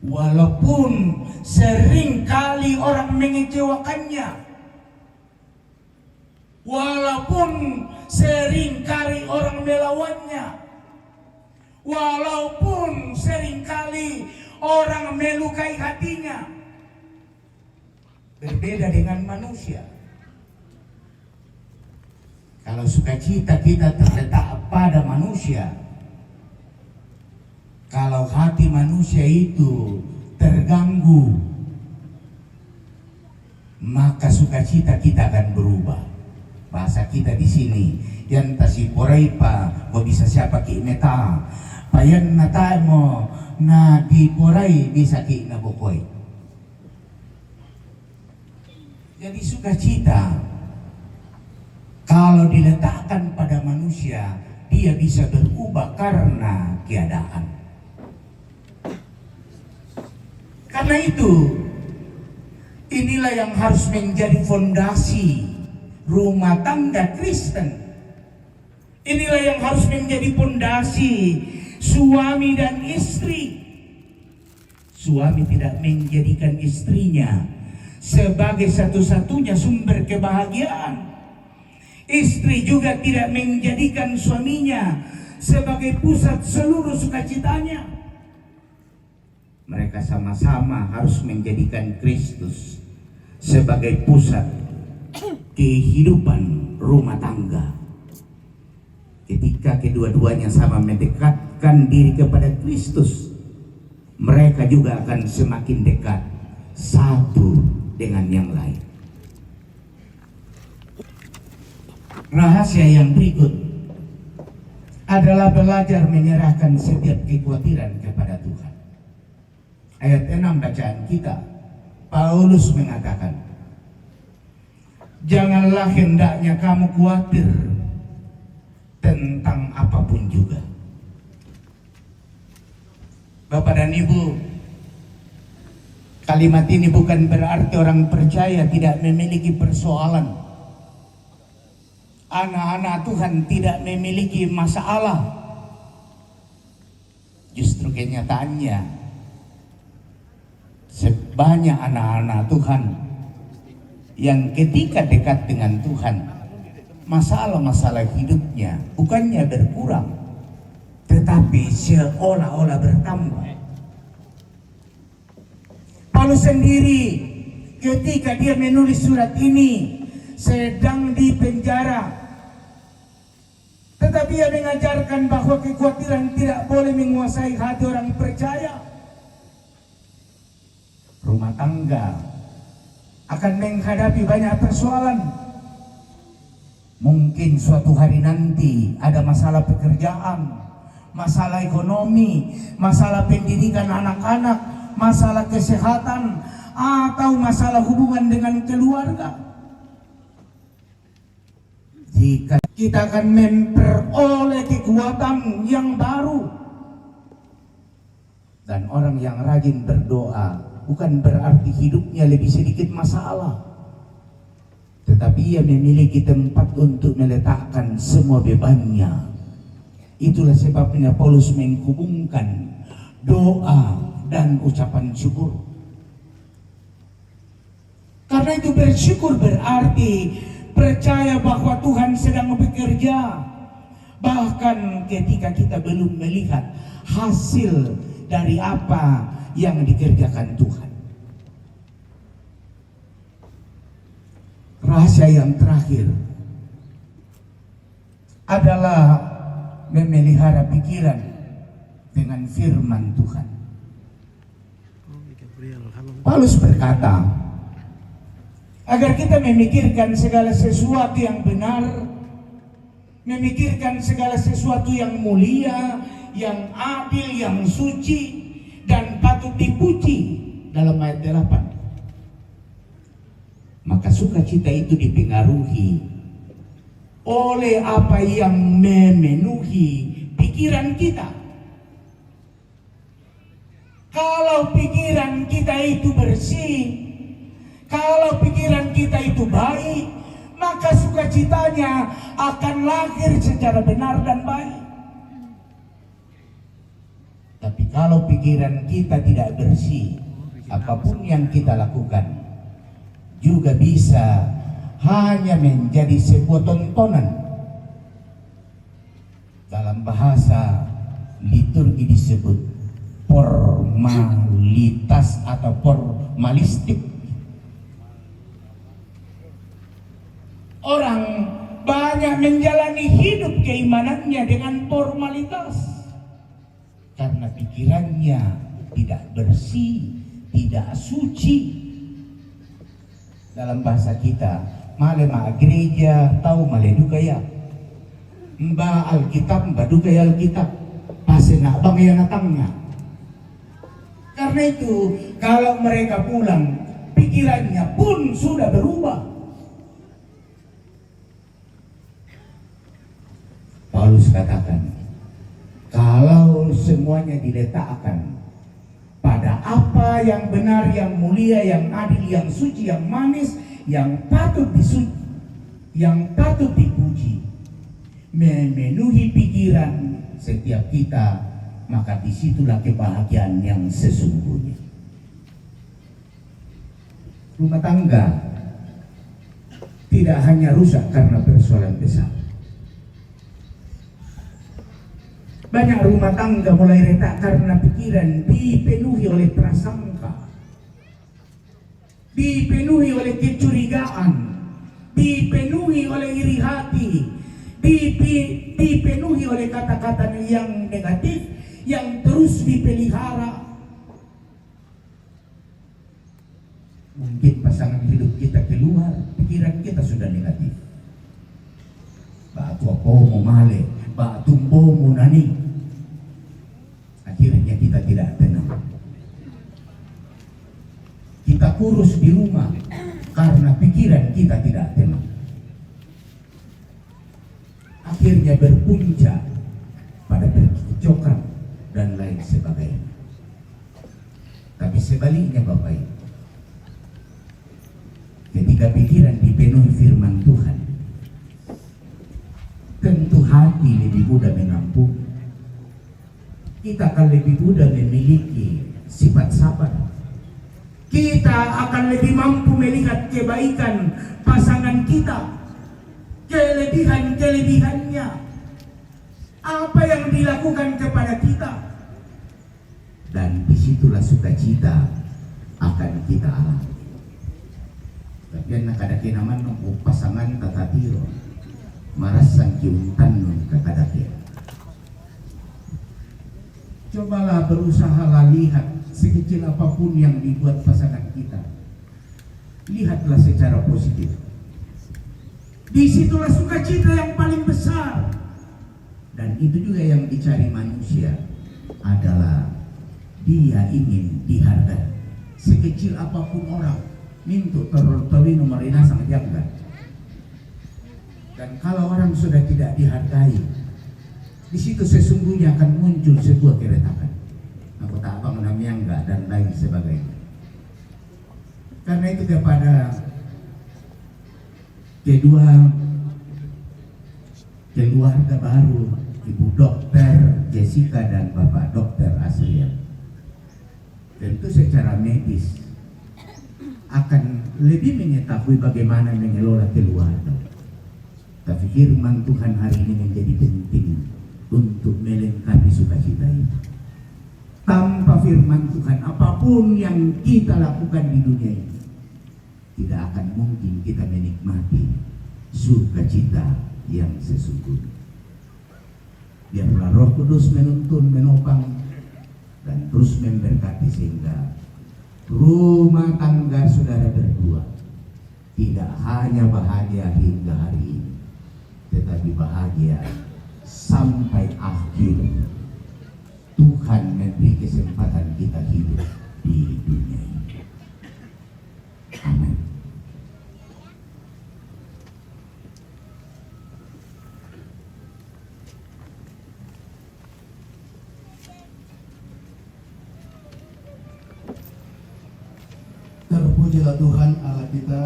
walaupun seringkali orang mengecewakannya, walaupun seringkali orang melawannya, walaupun seringkali orang melukai hatinya. Berbeda dengan manusia. Kalau sukacita kita terletak pada manusia, kalau hati manusia itu terganggu, maka sukacita kita akan berubah. Bahasa kita di sini, yang tasi porai pa, kau bisa siapa ki meta, payan nata mo na di porai bisa ki na bokoi. Jadi sukacita kalau diletakkan pada manusia, dia bisa berubah karena keadaan. Karena itu, inilah yang harus menjadi fondasi rumah tangga Kristen. Inilah yang harus menjadi fondasi suami dan istri. Suami tidak menjadikan istrinya sebagai satu-satunya sumber kebahagiaan. Istri juga tidak menjadikan suaminya sebagai pusat seluruh sukacitanya. Mereka sama-sama harus menjadikan Kristus sebagai pusat kehidupan rumah tangga. Ketika kedua-duanya sama mendekatkan diri kepada Kristus, mereka juga akan semakin dekat satu dengan yang lain. Rahasia yang berikut adalah belajar menyerahkan setiap kekhawatiran kepada Tuhan. Ayat 6 bacaan kita, Paulus mengatakan, janganlah hendaknya kamu khawatir tentang apapun juga. Bapak dan Ibu, kalimat ini bukan berarti orang percaya tidak memiliki persoalan. Anak-anak Tuhan tidak memiliki masalah. Justru kenyataannya, sebanyak anak-anak Tuhan yang ketika dekat dengan Tuhan, masalah-masalah hidupnya bukannya berkurang, tetapi seolah-olah bertambah. Paulus sendiri ketika dia menulis surat ini sedang di penjara, tetapi dia mengajarkan bahwa kekhawatiran tidak boleh menguasai hati orang percaya. Rumah tangga akan menghadapi banyak persoalan. Mungkin suatu hari nanti ada masalah pekerjaan, masalah ekonomi, masalah pendidikan anak-anak, masalah kesehatan, atau masalah hubungan dengan keluarga. Jika kita akan memperoleh kekuatan yang baru, dan orang yang rajin berdoa bukan berarti hidupnya lebih sedikit masalah, tetapi ia memiliki tempat untuk meletakkan semua bebannya. Itulah sebabnya Paulus menghubungkan doa dan ucapan syukur. Karena itu bersyukur berarti percaya bahwa Tuhan sedang bekerja, bahkan ketika kita belum melihat hasil dari apa yang dikerjakan Tuhan. Rahasia yang terakhir adalah memelihara pikiran dengan firman Tuhan. Paulus berkata, agar kita memikirkan segala sesuatu yang benar, memikirkan segala sesuatu yang mulia, yang adil, yang suci, dan patut dipuji. Dalam ayat 8, maka sukacita itu dipengaruhi oleh apa yang memenuhi pikiran kita. Kalau pikiran kita itu bersih, kalau pikiran kita itu baik, maka sukacitanya akan lahir secara benar dan baik. Tapi kalau pikiran kita tidak bersih, apapun yang kita lakukan juga bisa hanya menjadi sebuah tontonan. Dalam bahasa liturgi disebut formalitas atau formalistik. Orang banyak menjalani hidup keimanannya dengan formalitas karena pikirannya tidak bersih, tidak suci. Dalam bahasa kita, male ma gereja tahu male dukaya, mba alkitab mba dukaya alkitab, pasti nak bang yang natangnya. Karena itu kalau mereka pulang, pikirannya pun sudah berubah. Paulus katakan, kalau semuanya diletakkan pada apa yang benar, yang mulia, yang adil, yang suci, yang manis, yang patut dipuji, memenuhi pikiran setiap kita, maka disitulah kebahagiaan yang sesungguhnya. Rumah tangga tidak hanya rusak karena persoalan besar. Banyak rumah tangga mulai retak karena pikiran dipenuhi oleh prasangka, dipenuhi oleh kecurigaan, dipenuhi oleh iri hati, dipenuhi oleh kata-kata yang negatif yang terus dipelihara. Mungkin pasangan hidup kita keluar, pikiran kita sudah negatif. Batu apa mau male, batu mau nani. Akhirnya kita tidak tenang. Kita kurus di rumah karena pikiran kita tidak tenang. Akhirnya berpuncak pada percekcokan dan lain sebagainya. Tapi sebaliknya Bapak Ibu, ketika pikiran dipenuhi firman Tuhan, tentu hati lebih mudah menampung. Kita akan lebih mudah memiliki sifat sabar. Kita akan lebih mampu melihat kebaikan pasangan kita, kelebihan-kelebihannya, apa yang dilakukan kepada kita, dan disitulah sukacita akan kita alami. Tapi nak ada kenaman ng pasangan tatatiro, marasang kiuntan ng kakadakia. Cobalah berusaha lihat sekecil apapun yang dibuat pasangan kita. Lihatlah secara positif. Disitulah sukacita yang paling besar. Dan itu juga yang dicari manusia, adalah dia ingin dihargai. Sekecil apapun orang, mintu tertolino marina sang jangga. Dan kalau orang sudah tidak dihargai, di situ sesungguhnya akan muncul sebuah keretakan. Aku tak apa namanya enggak dan lain sebagainya. Karena itu kepada kedua keluarga baru, Ibu Dokter Jessica dan Bapak Dokter Asriel, tentu secara medis akan lebih mengetahui bagaimana mengelola keluarga. Tapi firman Tuhan hari ini menjadi penting untuk melengkapi sukacita itu. Tanpa firman Tuhan, apapun yang kita lakukan di dunia ini tidak akan mungkin kita menikmati sukacita yang sesungguhnya. Biarlah Roh Kudus menuntun, menopang, dan terus memberkati sehingga rumah tangga saudara berdua tidak hanya bahagia hingga hari ini, tetapi bahagia sampai akhir Tuhan memberi kesempatan kita hidup di dunia ini. Amin. Terpujilah Tuhan Allah kita.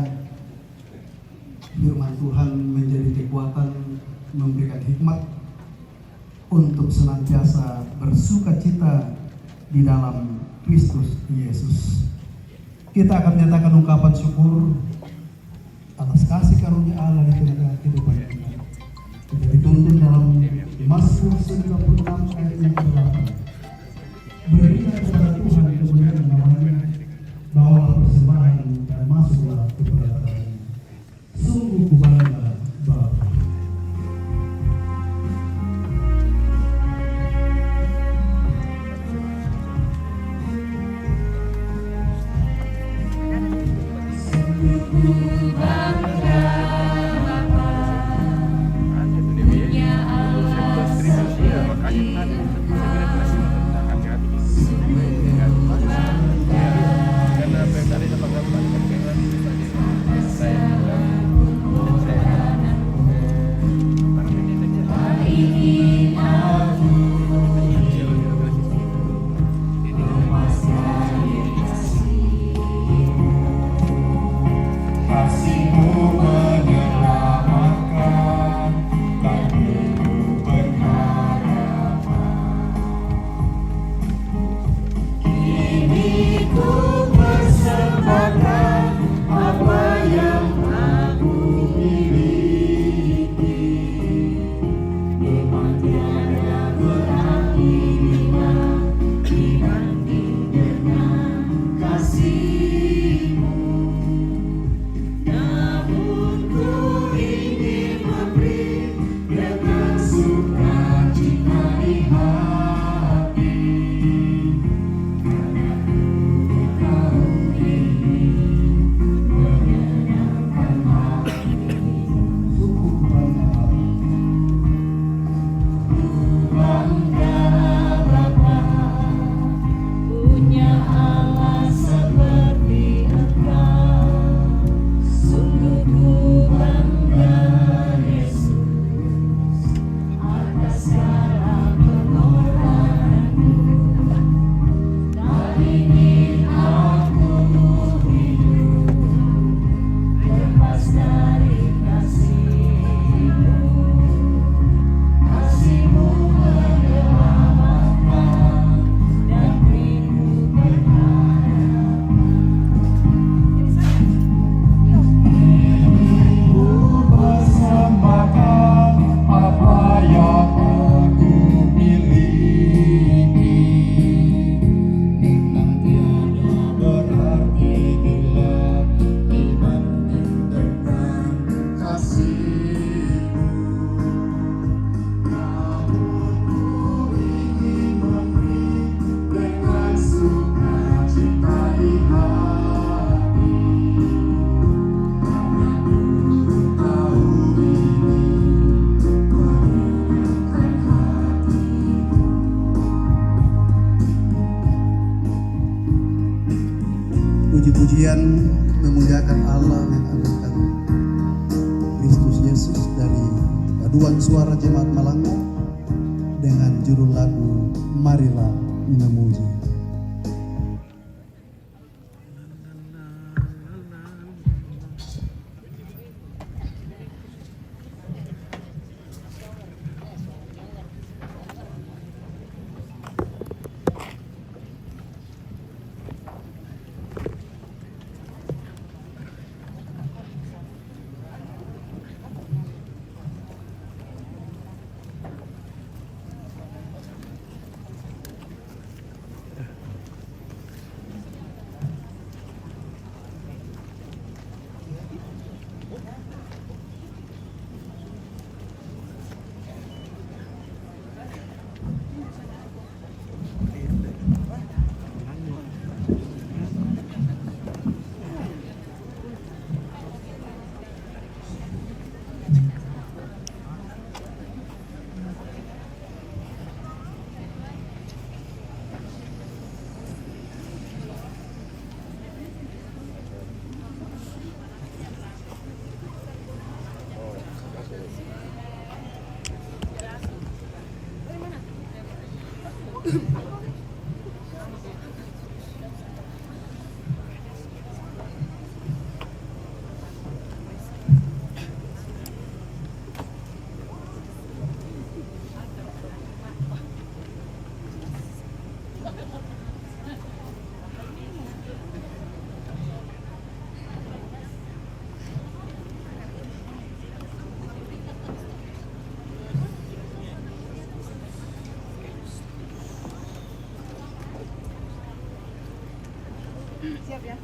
Firman Tuhan menjadi kekuatan, memberikan hikmat untuk senantiasa bersuka cita di dalam Kristus Yesus. Kita akan menyatakan ungkapan syukur atas kasih karunia Allah di tengah kehidupan kita. Kita dituntun dalam Mazmur 96 ayat yang ke-8. Berikan kepada Tuhan kemuliaan namanya, bawalah persembahan dan masuklah kepada Dia. Sungguh kubangga Bapa. Puji-pujian memuliakan Allah yang mengagungkan Kristus Yesus dari paduan suara jemaat Malangga dengan judul lagu Marilah Memuji. Siap ya.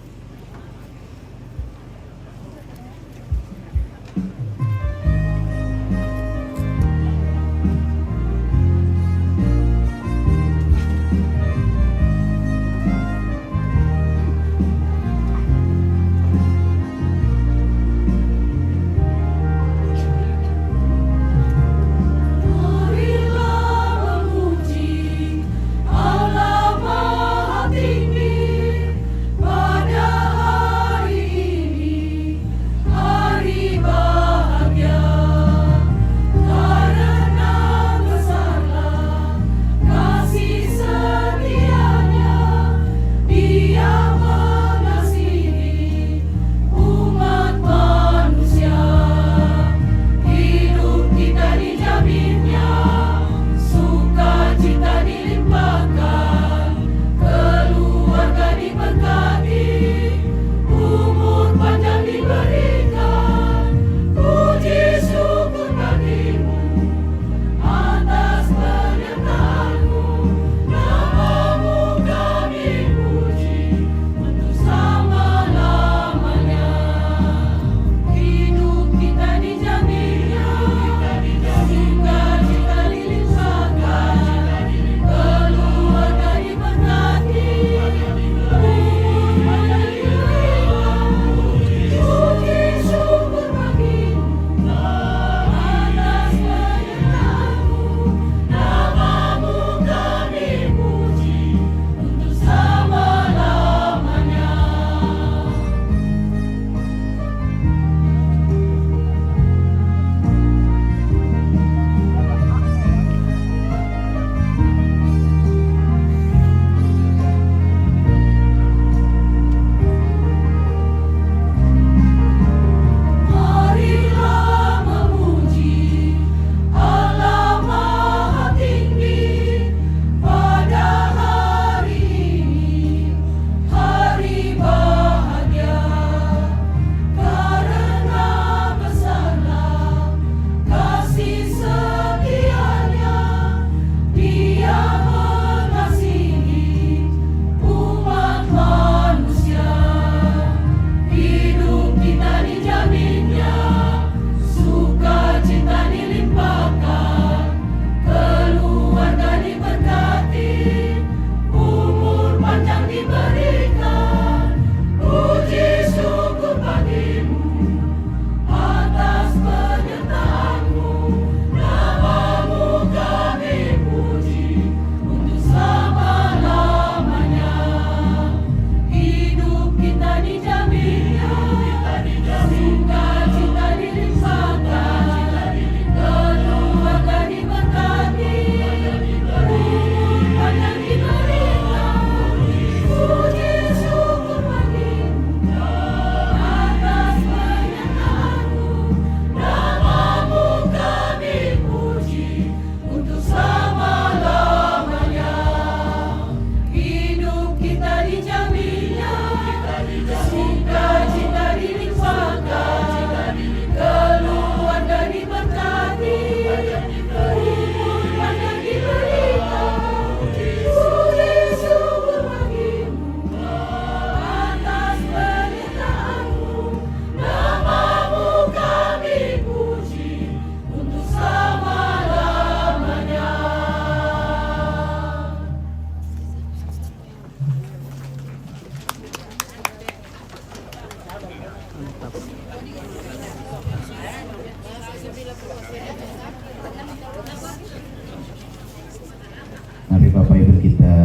Mari Bapak Ibu kita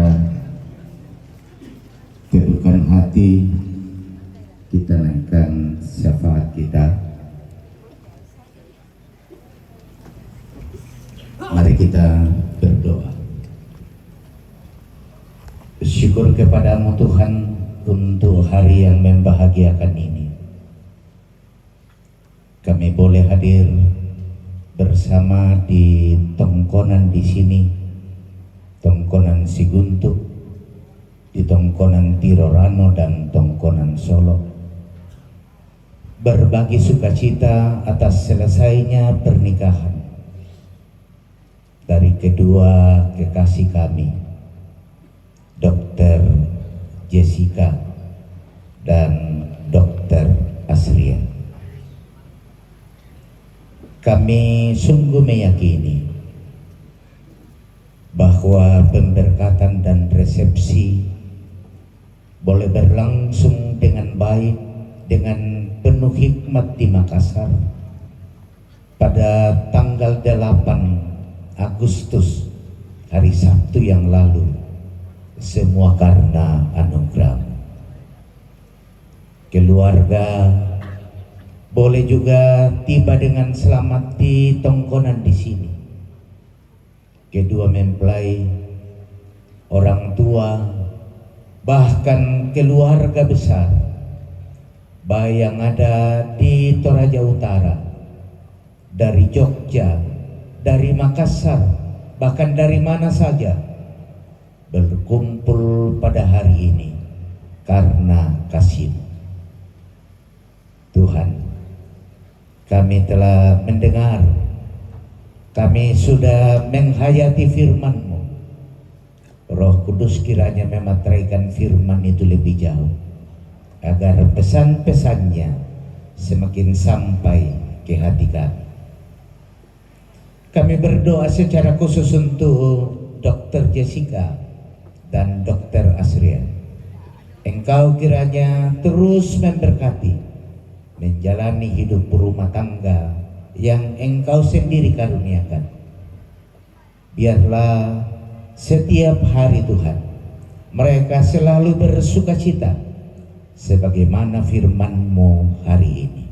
teduhkan hati, kita naikkan syafaat kita. Mari kita berdoa. Bersyukur kepadamu Tuhan untuk hari yang membahagiakan ini. Kami boleh hadir bersama di tongkonan di sini, tongkonan Siguntuk, di tongkonan Tirorano dan tongkonan Solo, berbagi sukacita atas selesainya pernikahan dari kedua kekasih kami, Dr. Jessica dan Dr. Asria. Kami sungguh meyakini bahwa pemberkatan dan resepsi boleh berlangsung dengan baik, dengan penuh hikmat di Makassar pada tanggal 8 Agustus hari Sabtu yang lalu. Semua karena anugerah. Keluarga boleh juga tiba dengan selamat di Tongkonan di sini. Kedua mempelai, orang tua, bahkan keluarga besar, baik yang ada di Toraja Utara, dari Jogja, dari Makassar, bahkan dari mana saja, berkumpul pada hari ini karena kasih. Tuhan, kami telah mendengar, kami sudah menghayati firman-Mu. Roh Kudus kiranya memateraikan firman itu lebih jauh, agar pesan-pesannya semakin sampai ke hati kami. Kami berdoa secara khusus untuk Dr. Jessica dan Dr. Asria. Engkau kiranya terus memberkati, menjalani hidup berumah tangga yang Engkau sendiri karuniakan. Biarlah setiap hari Tuhan mereka selalu bersukacita sebagaimana firman-Mu hari ini.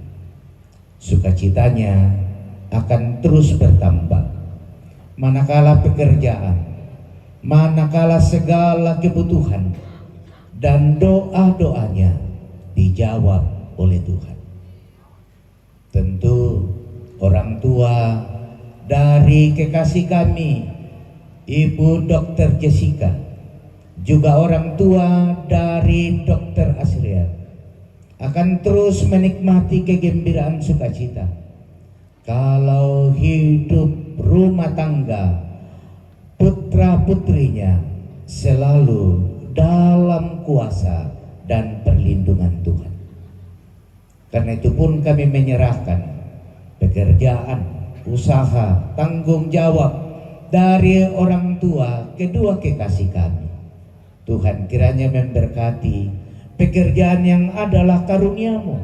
Sukacitanya akan terus bertambah manakala pekerjaan, manakala segala kebutuhan dan doa-doanya dijawab oleh Tuhan. Tentu orang tua dari kekasih kami, Ibu Dr. Jessica, juga orang tua dari Dr. Asria, akan terus menikmati kegembiraan sukacita kalau hidup rumah tangga putra-putrinya selalu dalam kuasa dan perlindungan Tuhan. Karena itu pun kami menyerahkan pekerjaan, usaha, tanggung jawab dari orang tua kedua kekasih kami. Tuhan kiranya memberkati pekerjaan yang adalah karunia-Mu,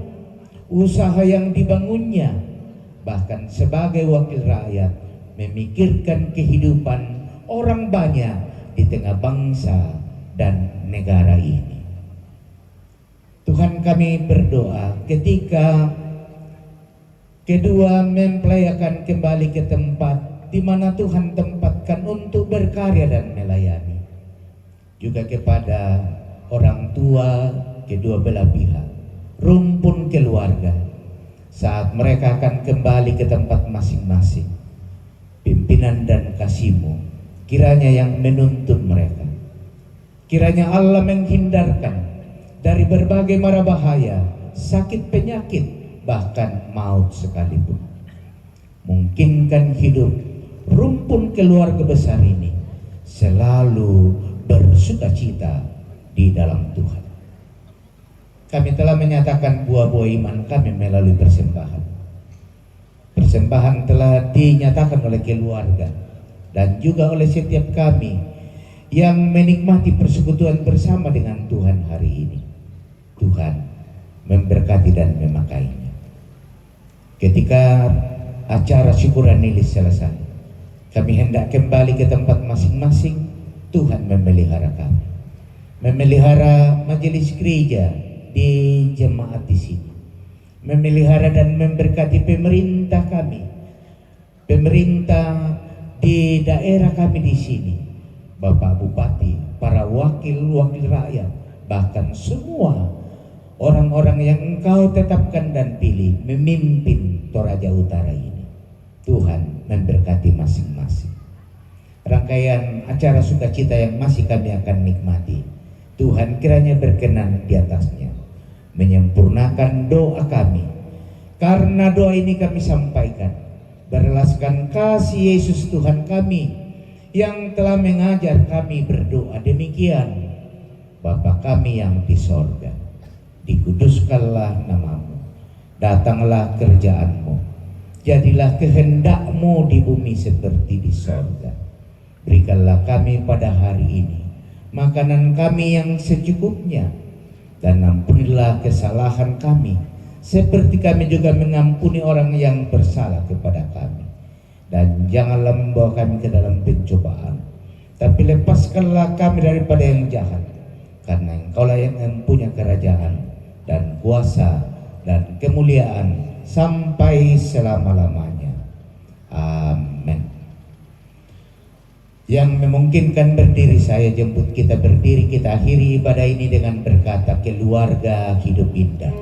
usaha yang dibangunnya, bahkan sebagai wakil rakyat memikirkan kehidupan orang banyak di tengah bangsa dan negara ini. Tuhan, kami berdoa ketika kedua mempelai akan kembali ke tempat di mana Tuhan tempatkan untuk berkarya dan melayani, juga kepada orang tua kedua belah pihak, rumpun keluarga, saat mereka akan kembali ke tempat masing-masing, pimpinan dan kasih-Mu kiranya yang menuntun mereka. Kiranya Allah menghindarkan dari berbagai mara bahaya, sakit penyakit, bahkan maut sekalipun. Mungkinkan hidup rumpun keluarga besar ini selalu bersukacita di dalam Tuhan. Kami telah menyatakan buah-buah iman kami melalui persembahan. Persembahan telah dinyatakan oleh keluarga dan juga oleh setiap kami yang menikmati persekutuan bersama dengan Tuhan hari ini. Tuhan memberkati dan memakainya. Ketika acara syukuran ini selesai, kami hendak kembali ke tempat masing-masing. Tuhan memelihara kami, memelihara majelis gereja di jemaat di sini, memelihara dan memberkati pemerintah kami, pemerintah di daerah kami di sini, Bapak Bupati, para wakil-wakil rakyat, bahkan semua orang-orang yang Engkau tetapkan dan pilih memimpin Toraja Utara ini. Tuhan memberkati masing-masing. Rangkaian acara sukacita yang masih kami akan nikmati, Tuhan kiranya berkenan di atasnya, menyempurnakan doa kami. Karena doa ini kami sampaikan beralaskan kasih Yesus Tuhan kami yang telah mengajar kami berdoa demikian: Bapa kami yang di sorga, dikuduskanlah namamu, datanglah kerjaanmu, jadilah kehendakmu di bumi seperti di sorga. Berikanlah kami pada hari ini makanan kami yang secukupnya, dan ampunilah kesalahan kami seperti kami juga mengampuni orang yang bersalah kepada kami. Dan janganlah membawa kami ke dalam pencobaan, tapi lepaskanlah kami daripada yang jahat, karena Engkaulah yang mempunyai kerajaan dan kuasa dan kemuliaan sampai selama-lamanya. Amin. Yang memungkinkan berdiri, saya jemput kita berdiri. Kita akhiri ibadah ini dengan berkata, keluarga hidup indah.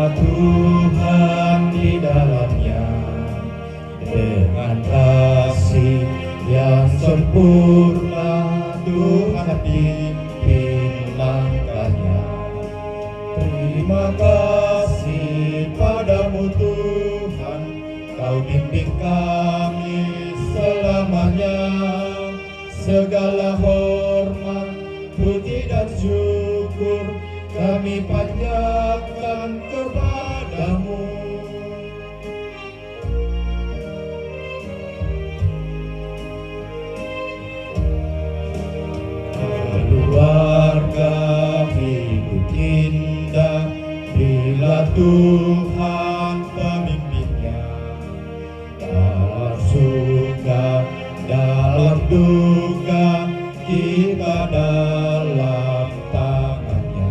Tuhan di dalamnya, dengan kasih yang sempurna Tuhan pimpin langkahnya. Terima kasih padamu Tuhan, Kau bimbing kami selamanya. Segala hormat, puji dan syukur kami panjatkan kepadamu. Keluarga hidup indah bila Tuhan pemimpinnya, dalam suka, dalam duka, kita dalam tangannya.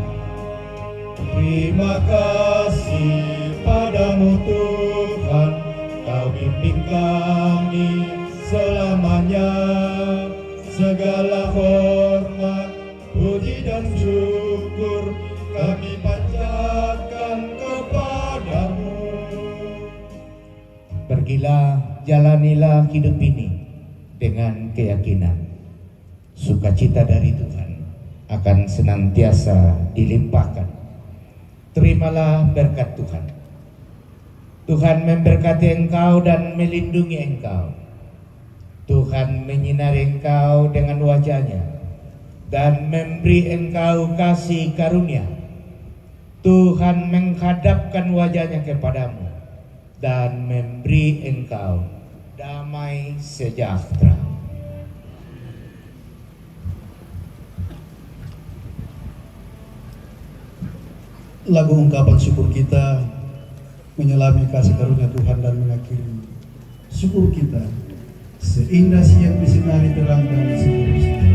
Terima kasih padamu Tuhan, Kau bimbing kami selamanya. Segala hormat, puji dan syukur kami panjatkan kepadamu. Pergilah, jalanilah hidup ini dengan keyakinan sukacita dari Tuhan akan senantiasa dilimpahkan. Terimalah berkat Tuhan. Tuhan memberkati engkau dan melindungi engkau. Tuhan menyinari engkau dengan wajah-Nya dan memberi engkau kasih karunia. Tuhan menghadapkan wajah-Nya kepadamu dan memberi engkau damai sejahtera. Lagu ungkapan syukur kita menyelami kasih karunia Tuhan dan mengakhiri syukur kita seindah siang disinari terang dan seterusnya.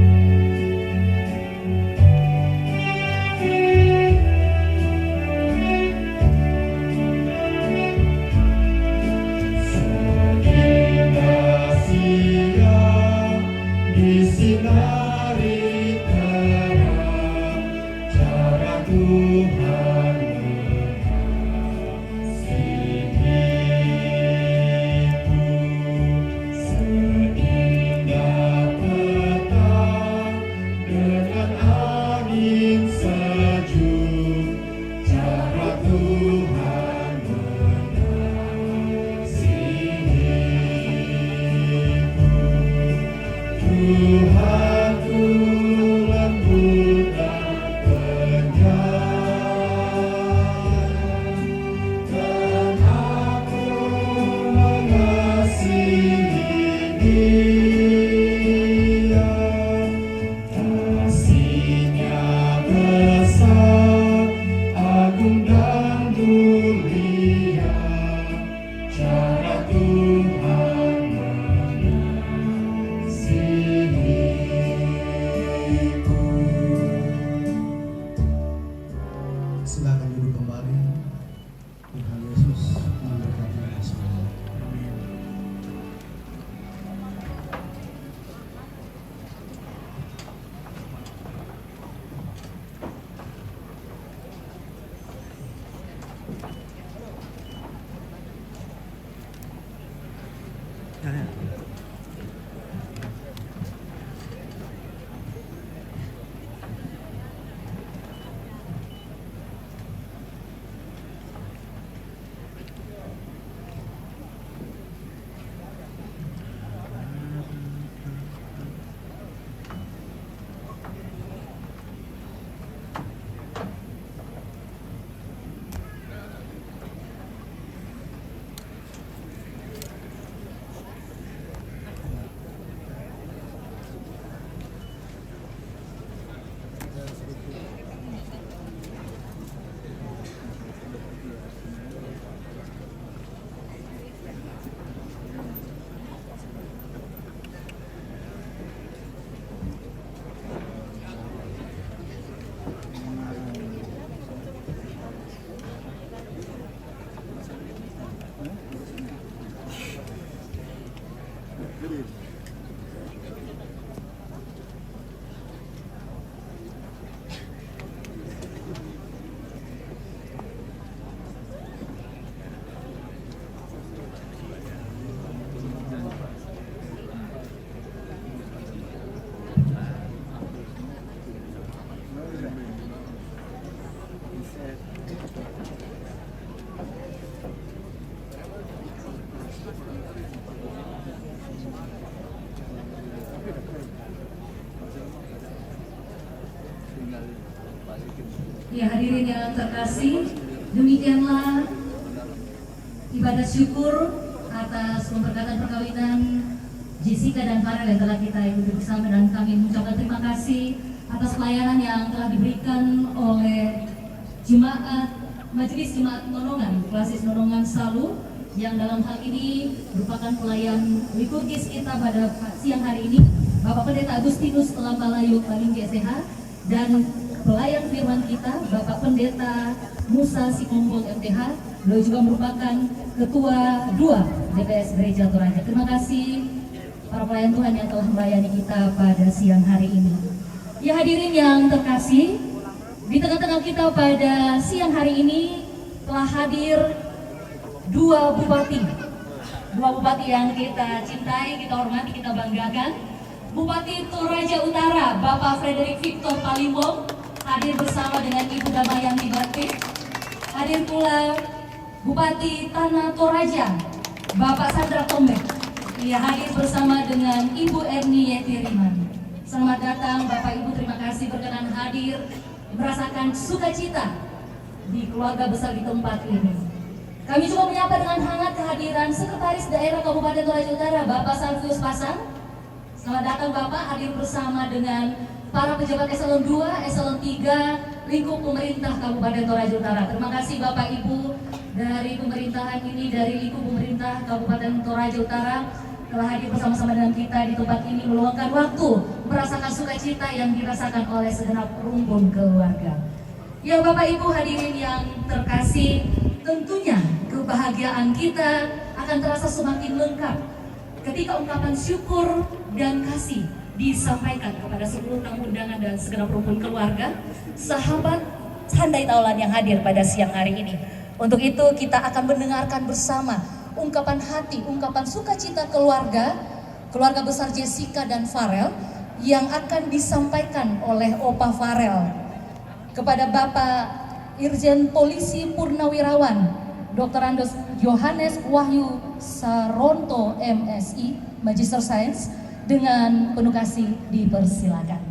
Seindah siang disinari terang, cara Tuhan Tuhan ku lembut dan penyayang. Ya hadirin yang terkasih, demikianlah ibadah syukur atas pemberkatan perkawinan Jessica dan Farel yang telah kita ikuti bersama, dan kami mengucapkan terima kasih atas pelayanan yang telah diberikan oleh jemaat Majelis Jemaat Nonongan, Klasis Nonongan Salu, yang dalam hal ini merupakan pelayan liturgis kita pada siang hari ini, Bapak Pendeta Agustinus Lambalayu Paling GSH, dan pelayan firman kita Bapak Pendeta Musa Sikombol MTH. Beliau juga merupakan Ketua 2 DPS Gereja Toraja. Terima kasih para pelayan Tuhan yang telah melayani kita pada siang hari ini. Ya hadirin yang terkasih, di tengah-tengah kita pada siang hari ini telah hadir dua bupati yang kita cintai, kita hormati, kita banggakan. Bupati Toraja Utara Bapak Frederick Victor Palimbong hadir bersama dengan Ibu Damayanti Bakti. Hadir pula Bupati Tanah Toraja Bapak Sandra Tombek. Ia hadir bersama dengan Ibu Erni Yetiriman. Selamat datang Bapak Ibu, terima kasih berkenan hadir merasakan sukacita di keluarga besar di tempat ini. Kami juga menyapa dengan hangat kehadiran Sekretaris Daerah Kabupaten Toraja Utara Bapak Salvius Pasang. Selamat datang Bapak, hadir bersama dengan para pejabat eselon 2, eselon 3 lingkup pemerintah Kabupaten Toraja Utara. Terima kasih Bapak Ibu dari pemerintahan ini, dari lingkup pemerintah Kabupaten Toraja Utara telah hadir bersama-sama dengan kita di tempat ini, meluangkan waktu merasakan sukacita yang dirasakan oleh segenap rumpun keluarga. Ya Bapak Ibu hadirin yang terkasih, tentunya kebahagiaan kita akan terasa semakin lengkap ketika ungkapan syukur dan kasih disampaikan kepada seluruh tamu undangan dan segenap rumpun keluarga, sahabat, handai taulan yang hadir pada siang hari ini. Untuk itu kita akan mendengarkan bersama ungkapan hati, ungkapan sukacita keluarga besar Jessica dan Farel yang akan disampaikan oleh Opa Farel kepada Bapak Irjen Polisi Purnawirawan Dr. Andos Yohanes Wahyu Saronto MSI, Magister Sains. Dengan penuh kasih dipersilakan.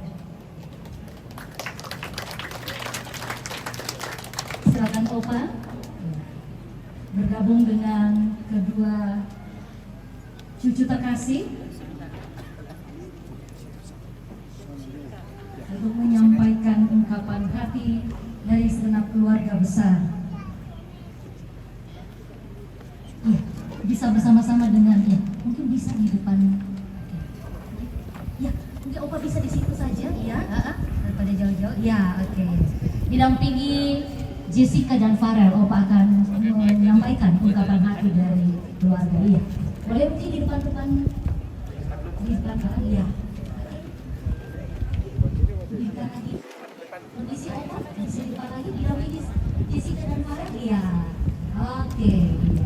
Silakan Opa bergabung dengan kedua cucu terkasih untuk menyampaikan ungkapan hati dari segenap keluarga besar. Ya, bisa bersama-sama dengan mungkin bisa di depan. Ya, mungkin Opa bisa di situ saja, ya, daripada jauh-jauh. Ya, oke. Didampingi Jessica dan Farel, Opa akan menyampaikan ungkapan hati dari keluarga. Iya. Boleh mungkin di depan-depan, di depan, ya. Di depan lagi. Kondisi Opa, di depan lagi, didampingi Jessica dan Farel. Iya. Oke. Iya.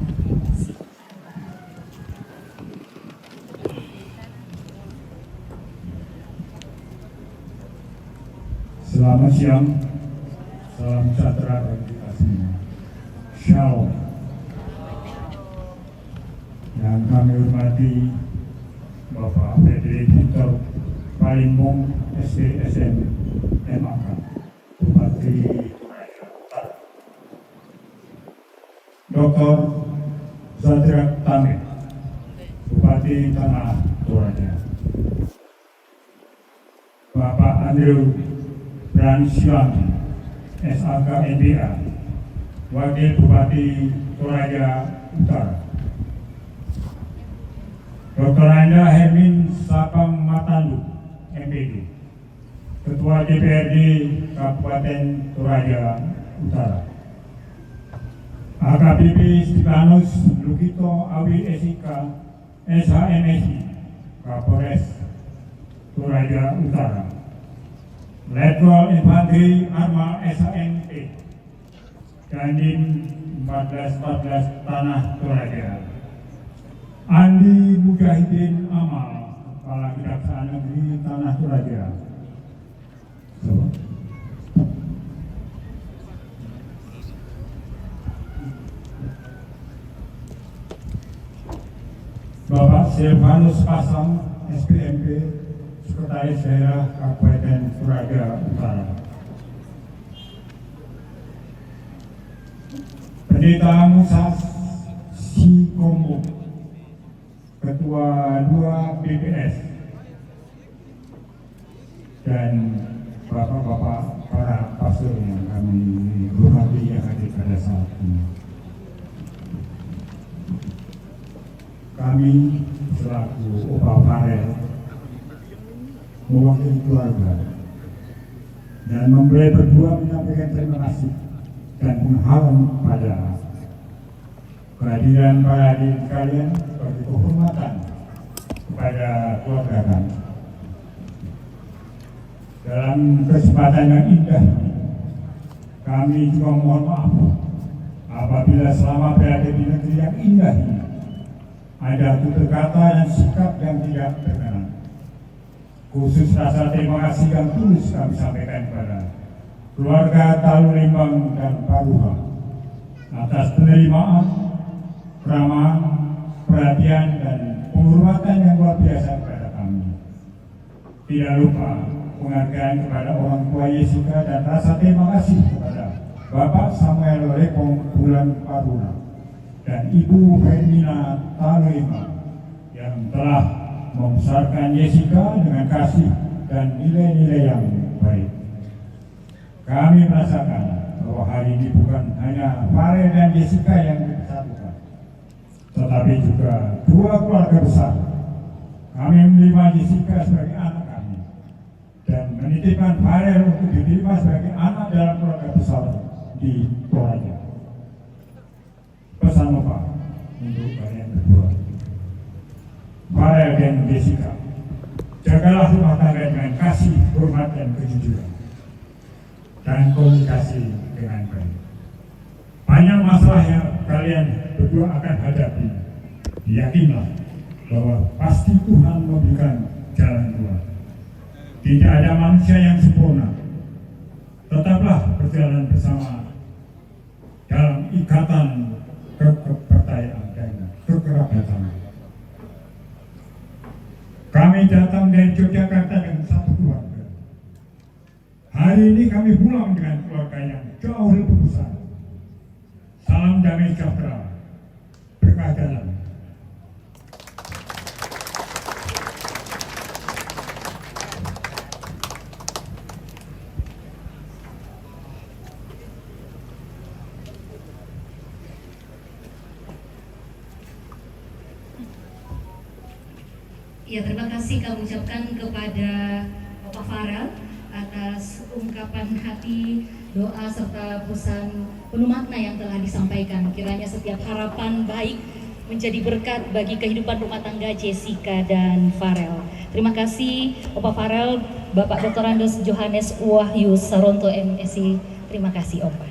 Selamat siang, salam sejahtera bagi kita semua. Shalom. Yang kami hormati Bapak Frederick Victor Palimbong SDSM MAK, Bupati Toraja Utara. Dr. Zadrak Tamik, Bupati Tanah Toraja. Bapak Andrew Bransian, SAK MBA, Wakil Bupati Toraja Utara. Dr. Anda Hermin Sapang Matandu, MPD, Ketua DPRD Kabupaten Toraja Utara. AKBP Stefanus Lukito Awi SIK, SHMSI, Kapolres Toraja Utara. Letwal Infanteri Arma SHMP, Dandim 1414 Tanah Toraja. Andi Mujahidin Amal, Kepala Kejaksaan Negeri Tanah Toraja. Bapak Silvanus Pasang, SPMP, Sekretaris Daerah Kabupaten Toraja Utara. Pendeta Musa Sikombo, Ketua 2 BPS, dan bapak-bapak para pastor yang kami hormati yang hadir pada saat ini. Kami selaku Opa Farel mewakili keluarga dan berdua menyampaikan terima kasih dan penghargaan pada kehadiran para hadirin sekalian sebagai kehormatan kepada keluarga kami. Dalam kesempatan yang indah ini, kami juga mohon maaf apabila selama berada di negeri yang indah ini ada tutur kata dan sikap yang tidak berkenan. Khusus rasa terima kasih yang tulus kami sampaikan kepada keluarga Talulimbang dan Paruha atas penerimaan, keramahan, perhatian, dan penghormatan yang luar biasa kepada kami. Tidak lupa penghargaan kepada orang tua Jessica dan rasa terima kasih kepada Bapak Samuel Repong Bulan Paruha dan Ibu Hermina Talulimbang yang telah membesarkan Jessica dengan kasih dan nilai-nilai yang baik. Kami merasakan bahwa hari ini bukan hanya Farel dan Jessica yang dipersatukan, tetapi juga dua keluarga besar. Kami menerima Jessica sebagai anak kami dan menitipkan Farel untuk diterima sebagai anak dalam keluarga besar di Toraja. Pesan Opa untuk kalian berdua, Farel dan Jessica, jagalah rumah tangga dengan kasih, hormat, dan kejujuran, dan komunikasi dengan baik. Banyak masalah yang kalian berdua akan hadapi. Yakinlah bahwa pasti Tuhan memberikan jalan keluar. Tidak ada manusia yang sempurna. Tetaplah berjalan bersama dalam ikatan kepercayaan dan kekerabatan. Kami datang dari Yogyakarta dengan satu keluarga. Hari ini kami pulang dengan keluarga yang jauh lebih besar. Salam damai sejahtera, berkah jalan. Ya, terima kasih kami ucapkan kepada Bapak Farel atas ungkapan hati, doa, serta pesan penuh makna yang telah disampaikan. Kiranya setiap harapan baik menjadi berkat bagi kehidupan rumah tangga Jessica dan Farel. Terima kasih Bapak Farel, Bapak Dr. Andes Johannes Wahyu Saronto MSI. Terima kasih Opa.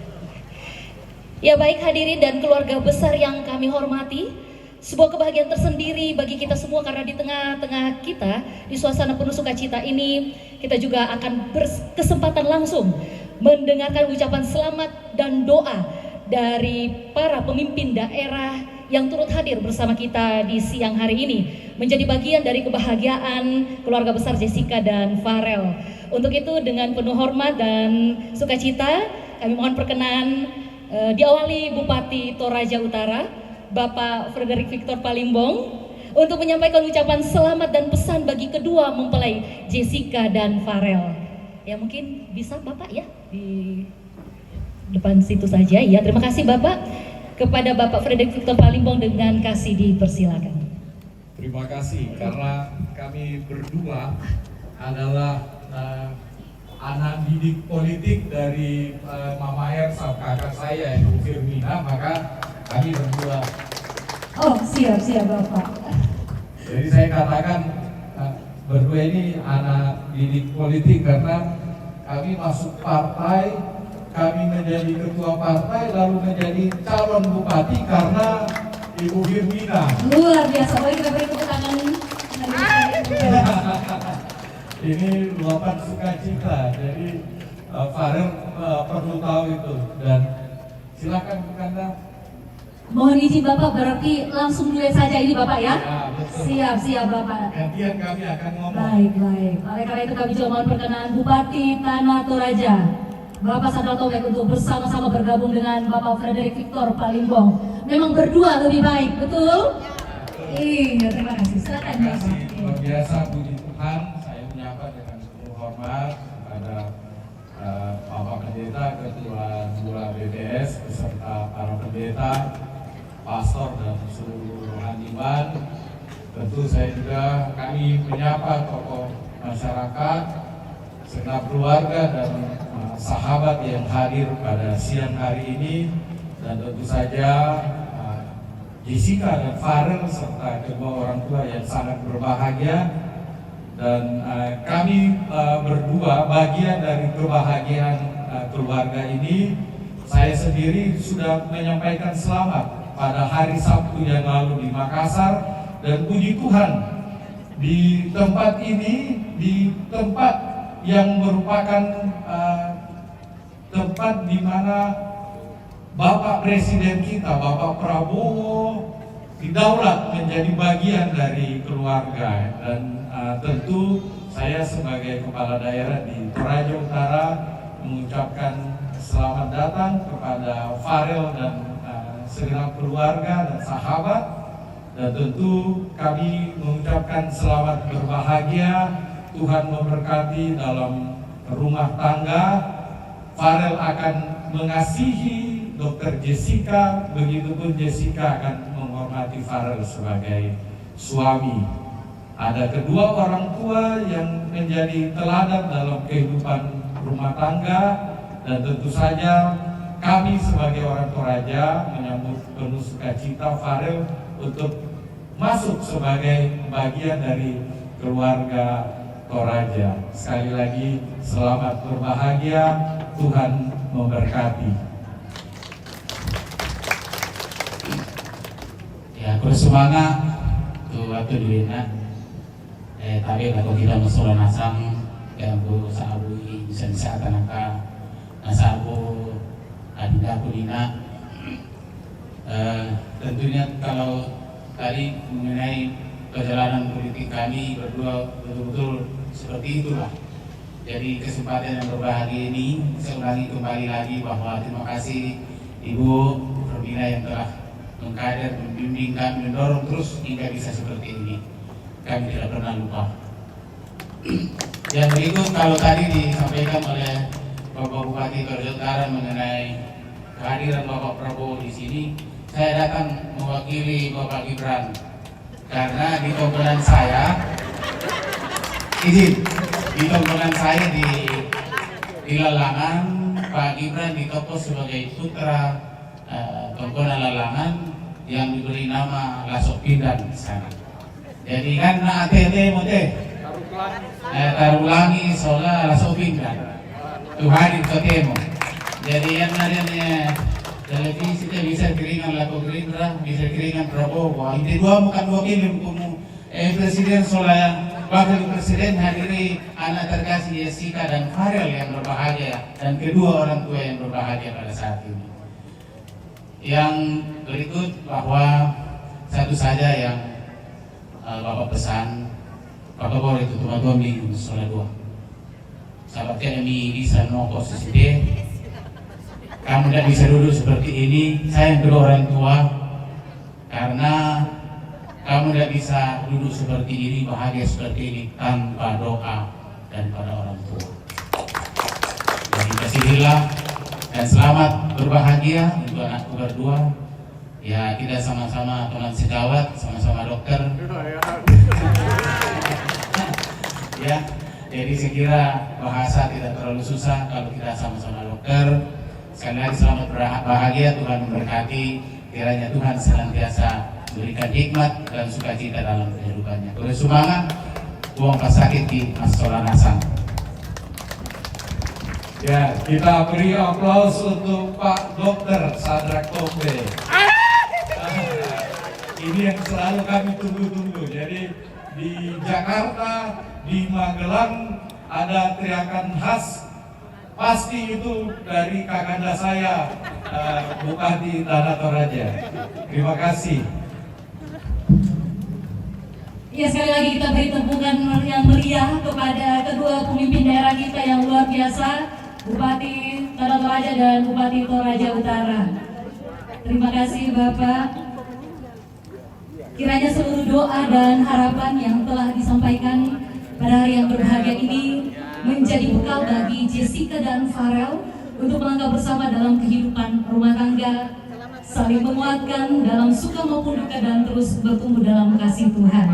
Ya baik hadirin dan keluarga besar yang kami hormati, sebuah kebahagiaan tersendiri bagi kita semua karena di tengah-tengah kita, di suasana penuh sukacita ini, kita juga akan berkesempatan langsung mendengarkan ucapan selamat dan doa dari para pemimpin daerah yang turut hadir bersama kita di siang hari ini, menjadi bagian dari kebahagiaan keluarga besar Jessica dan Farel. Untuk itu dengan penuh hormat dan sukacita, kami mohon perkenan diawali Bupati Toraja Utara, Bapak Frederick Victor Palimbong, untuk menyampaikan ucapan selamat dan pesan bagi kedua mempelai Jessica dan Farel. Ya mungkin bisa Bapak ya di depan situ saja ya. Terima kasih Bapak. Kepada Bapak Frederick Victor Palimbong dengan kasih dipersilakan. Terima kasih karena kami berdua adalah anak didik politik dari Mama Ersa, kakak saya Ibu Firmina, maka kami berdua. Oh siap Bapak. Jadi saya katakan berdua ini anak didik politik karena kami masuk partai, kami menjadi ketua partai, lalu menjadi calon bupati karena Ibu Firmina. Luar biasa, baik kita beri tepuk tangan. Ini luapan sukacita, jadi Farel perlu tahu itu dan silakan Bukanda. Mohon izin Bapak, berarti langsung mulai saja ini Bapak ya? Ya siap Bapak. Gantian kami akan ngomong. Baik. Oleh karena itu kami juga mohon perkenan Bupati Tanah Toraja, Bapak Sadra Tobek untuk bersama-sama bergabung dengan Bapak Frederick Victor Palimbong. Memang berdua lebih baik, betul? Iya, terima kasih. Silakan Bapak. Luar biasa, puji Tuhan, saya menyapa dengan penuh hormat kepada Bapak Pendeta, Ketua Lurah BPS, beserta para pendeta, pastor dan seluruh rohaniwan. Tentu saya juga kami menyapa tokoh masyarakat, segenap keluarga dan sahabat yang hadir pada siang hari ini, dan tentu saja Jessica dan Farel serta kedua orang tua yang sangat berbahagia, dan kami berdua bagian dari kebahagiaan keluarga ini. Saya sendiri sudah menyampaikan selamat pada hari Sabtu yang lalu di Makassar, dan puji Tuhan di tempat ini, di tempat yang merupakan tempat di mana Bapak Presiden kita, Bapak Prabowo, didaulat menjadi bagian dari keluarga. Dan tentu saya sebagai kepala daerah di Toraja Utara mengucapkan selamat datang kepada Farel dan segenap keluarga dan sahabat. Dan tentu kami mengucapkan selamat berbahagia, Tuhan memberkati dalam rumah tangga. Farel akan mengasihi Dr. Jessica, begitupun Jessica akan menghormati Farel sebagai suami. Ada kedua orang tua yang menjadi teladan dalam kehidupan rumah tangga, dan tentu saja kami sebagai orang Toraja menyambut penuh sukacita Farel untuk masuk sebagai bagian dari keluarga Toraja. Sekali lagi selamat berbahagia, Tuhan memberkati. Ya, bersemangat tu waktu duina. Tapi kalau kita masalah nasang, yang bu saabui bisa tanaka, nasabu adinda kulina. Tentunya kalau tadi mengenai perjalanan politik kami berdua betul-betul seperti itulah. Jadi kesempatan yang berbahagia ini saya ulangi kembali lagi bahwa terima kasih Ibu Robina yang telah mengkader, membimbing kami, mendorong terus hingga bisa seperti ini. Kami tidak pernah lupa. Yang berikut, kalau tadi disampaikan oleh Bapak Bupati Toraja Utara mengenai kehadiran Bapak Prabowo di sini, saya datang mewakili Bapak Gibran karena di tonggolan saya, di tonggolan saya di Lalangan, Pak Gibran ditopos sebagai putra tonggolan Lalangan yang diberi nama Lasok Pindan di sana. Jadi kan tarulangi soalnya Lasok Pindan Tuhan itu temo. Jadi yang namanya televisi itu bisa keringan laku Gerindra, bisa keringan Prabowo. Ini dua bukan wakil hukum presiden soalnya wakil presiden hadiri anak terkasih Jessica dan Farel yang berbahagia, dan kedua orang tua yang berbahagia pada saat ini. Yang berikut bahwa satu saja yang Bapak pesan, Bapak boleh itu teman-teman di soal dua. Sahabatnya ini bisa no posisi D. Kamu tidak bisa duduk seperti ini. Saya yang kedua orang tua, karena kamu tidak bisa duduk seperti ini, bahagia seperti ini tanpa doa daripada orang tua. Jadi kasihlah dan selamat berbahagia untuk anakku berdua. Ya, kita sama-sama teman sejawat, sama-sama dokter. Ya, jadi saya kira bahasa tidak terlalu susah kalau kita sama-sama dokter. Sekali lagi selamat berbahagia, Tuhan memberkati. Kiranya Tuhan senantiasa berikan hikmat dan sukacita dalam kehidupannya. Terus semangat, buang pasakit di Masola Nasang. Ya, kita beri aplaus untuk Pak Dr. Sadra Tobek. Ini yang selalu kami tunggu-tunggu. Jadi di Jakarta, di Magelang ada teriakan khas, pasti itu dari kakanda saya, Bupati Tanah Toraja. Terima kasih. Ya, sekali lagi kita beri tepukan yang meriah kepada kedua pemimpin daerah kita yang luar biasa, Bupati Kota Toraja dan Bupati Toraja Utara. Terima kasih Bapak. Kiranya seluruh doa dan harapan yang telah disampaikan pada hari yang berbahagia ini menjadi bekal bagi Jessica dan Farel untuk melangkah bersama dalam kehidupan rumah tangga, saling menguatkan dalam suka maupun duka dan terus bertumbuh dalam kasih Tuhan.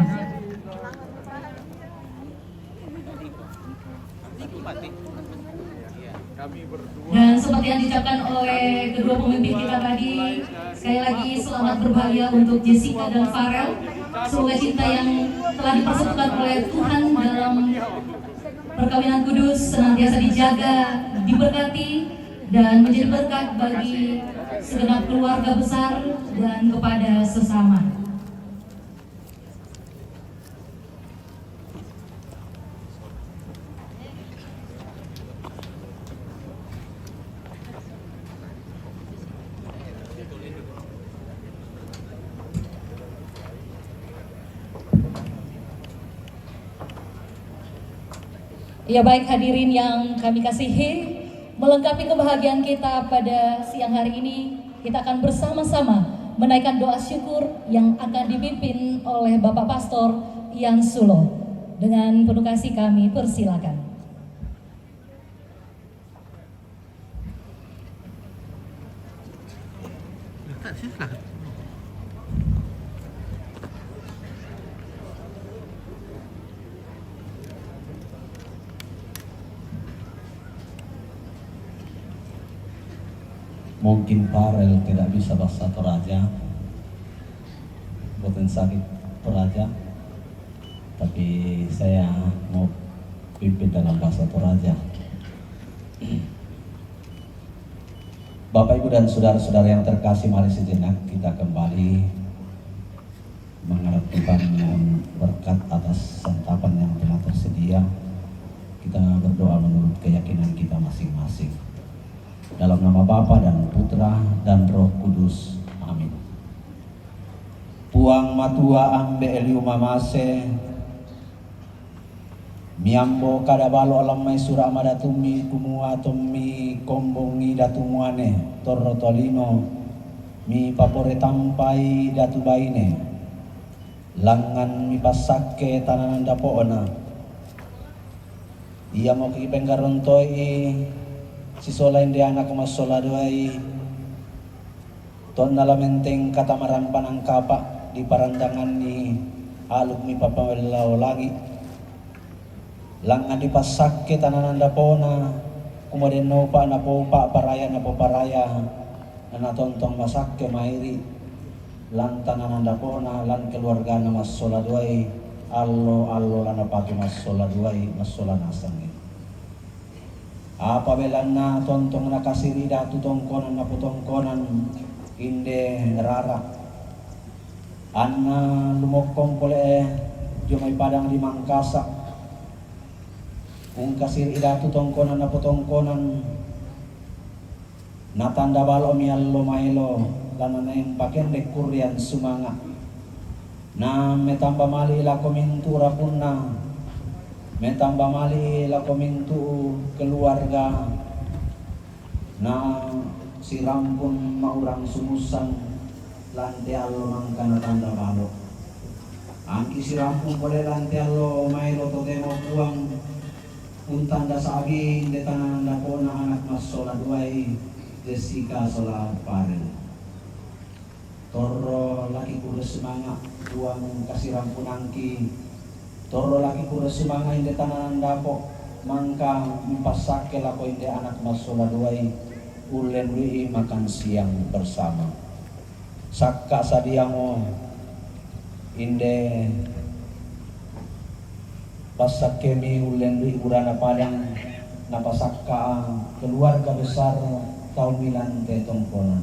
Dan seperti yang diucapkan oleh kedua pemimpin kita tadi, sekali lagi selamat berbahagia untuk Jessica dan Farel. Semoga cinta yang telah dipersatukan oleh Tuhan dalam perkawinan kudus senantiasa dijaga, diberkati, dan menjadi berkat bagi segenap keluarga besar dan kepada sesama. Ya baik hadirin yang kami kasihi, melengkapi kebahagiaan kita pada siang hari ini, kita akan bersama-sama menaikkan doa syukur yang akan dipimpin oleh Bapak Pastor Ian Sulo. Dengan penuh kasih kami persilakan. Mungkin Farel tidak bisa bahasa Toraja, bukan sakit Toraja, tapi saya mau pimpin dalam bahasa Toraja. Bapak Ibu dan saudara-saudara yang terkasih, mari sejenak kita kembali mengharap Tuhan dengan berkat atas santapan yang telah tersedia. Kita berdoa menurut keyakinan kita masing-masing. Dalam nama Bapa dan Putra dan Roh Kudus. Amin. Puang matua ambe eliu mamase miambo kadabalo alam mai sura madatumi kumua tomi kombongi datumuane torrotolino mi papore tampai datu baine langan mi pasakke tananan dapoona ia mau kipenggarontoi si sola indi anak mas sola duai ton nalamenteng katamaran panangkapa di parandangan ni aluk mi papawelau lagi langan di pasakke tananan dapona kemudian nopa napo paraya nana tontong masakke mairi lan tananan dapona lan keluarga na mas sola duai allo lana pagi mas sola duai mas sola nasangi apabila na tontong nakasiri datu tongkonan na putongkonan inde rara anna lumokong pole jomay padang di Mangkasa kung kasiri datu tongkonan na putongkonan natanda balo miallo mailo lana na yung pakendek kurian sumanga na metamba mali ila komintura punna metamba mali la komintu keluarga na si rampun maurang sumusan lante allo mangkana tanda balo angki si rampun boleh lante allo mailo totemo puang untanda sabi de tanan dapona anak mas sola duai Jessica sola Farel torro laki kuda semangat puang kasih rampun angki toro laki pura sumanga inde tanan dapo mangka mipasake lako inde anak masola duai ulen wi makan siang bersama sakka sadiamo inde pasake mi ulen wi urana padang napasakka keluarga besar tahun milan te tongkonan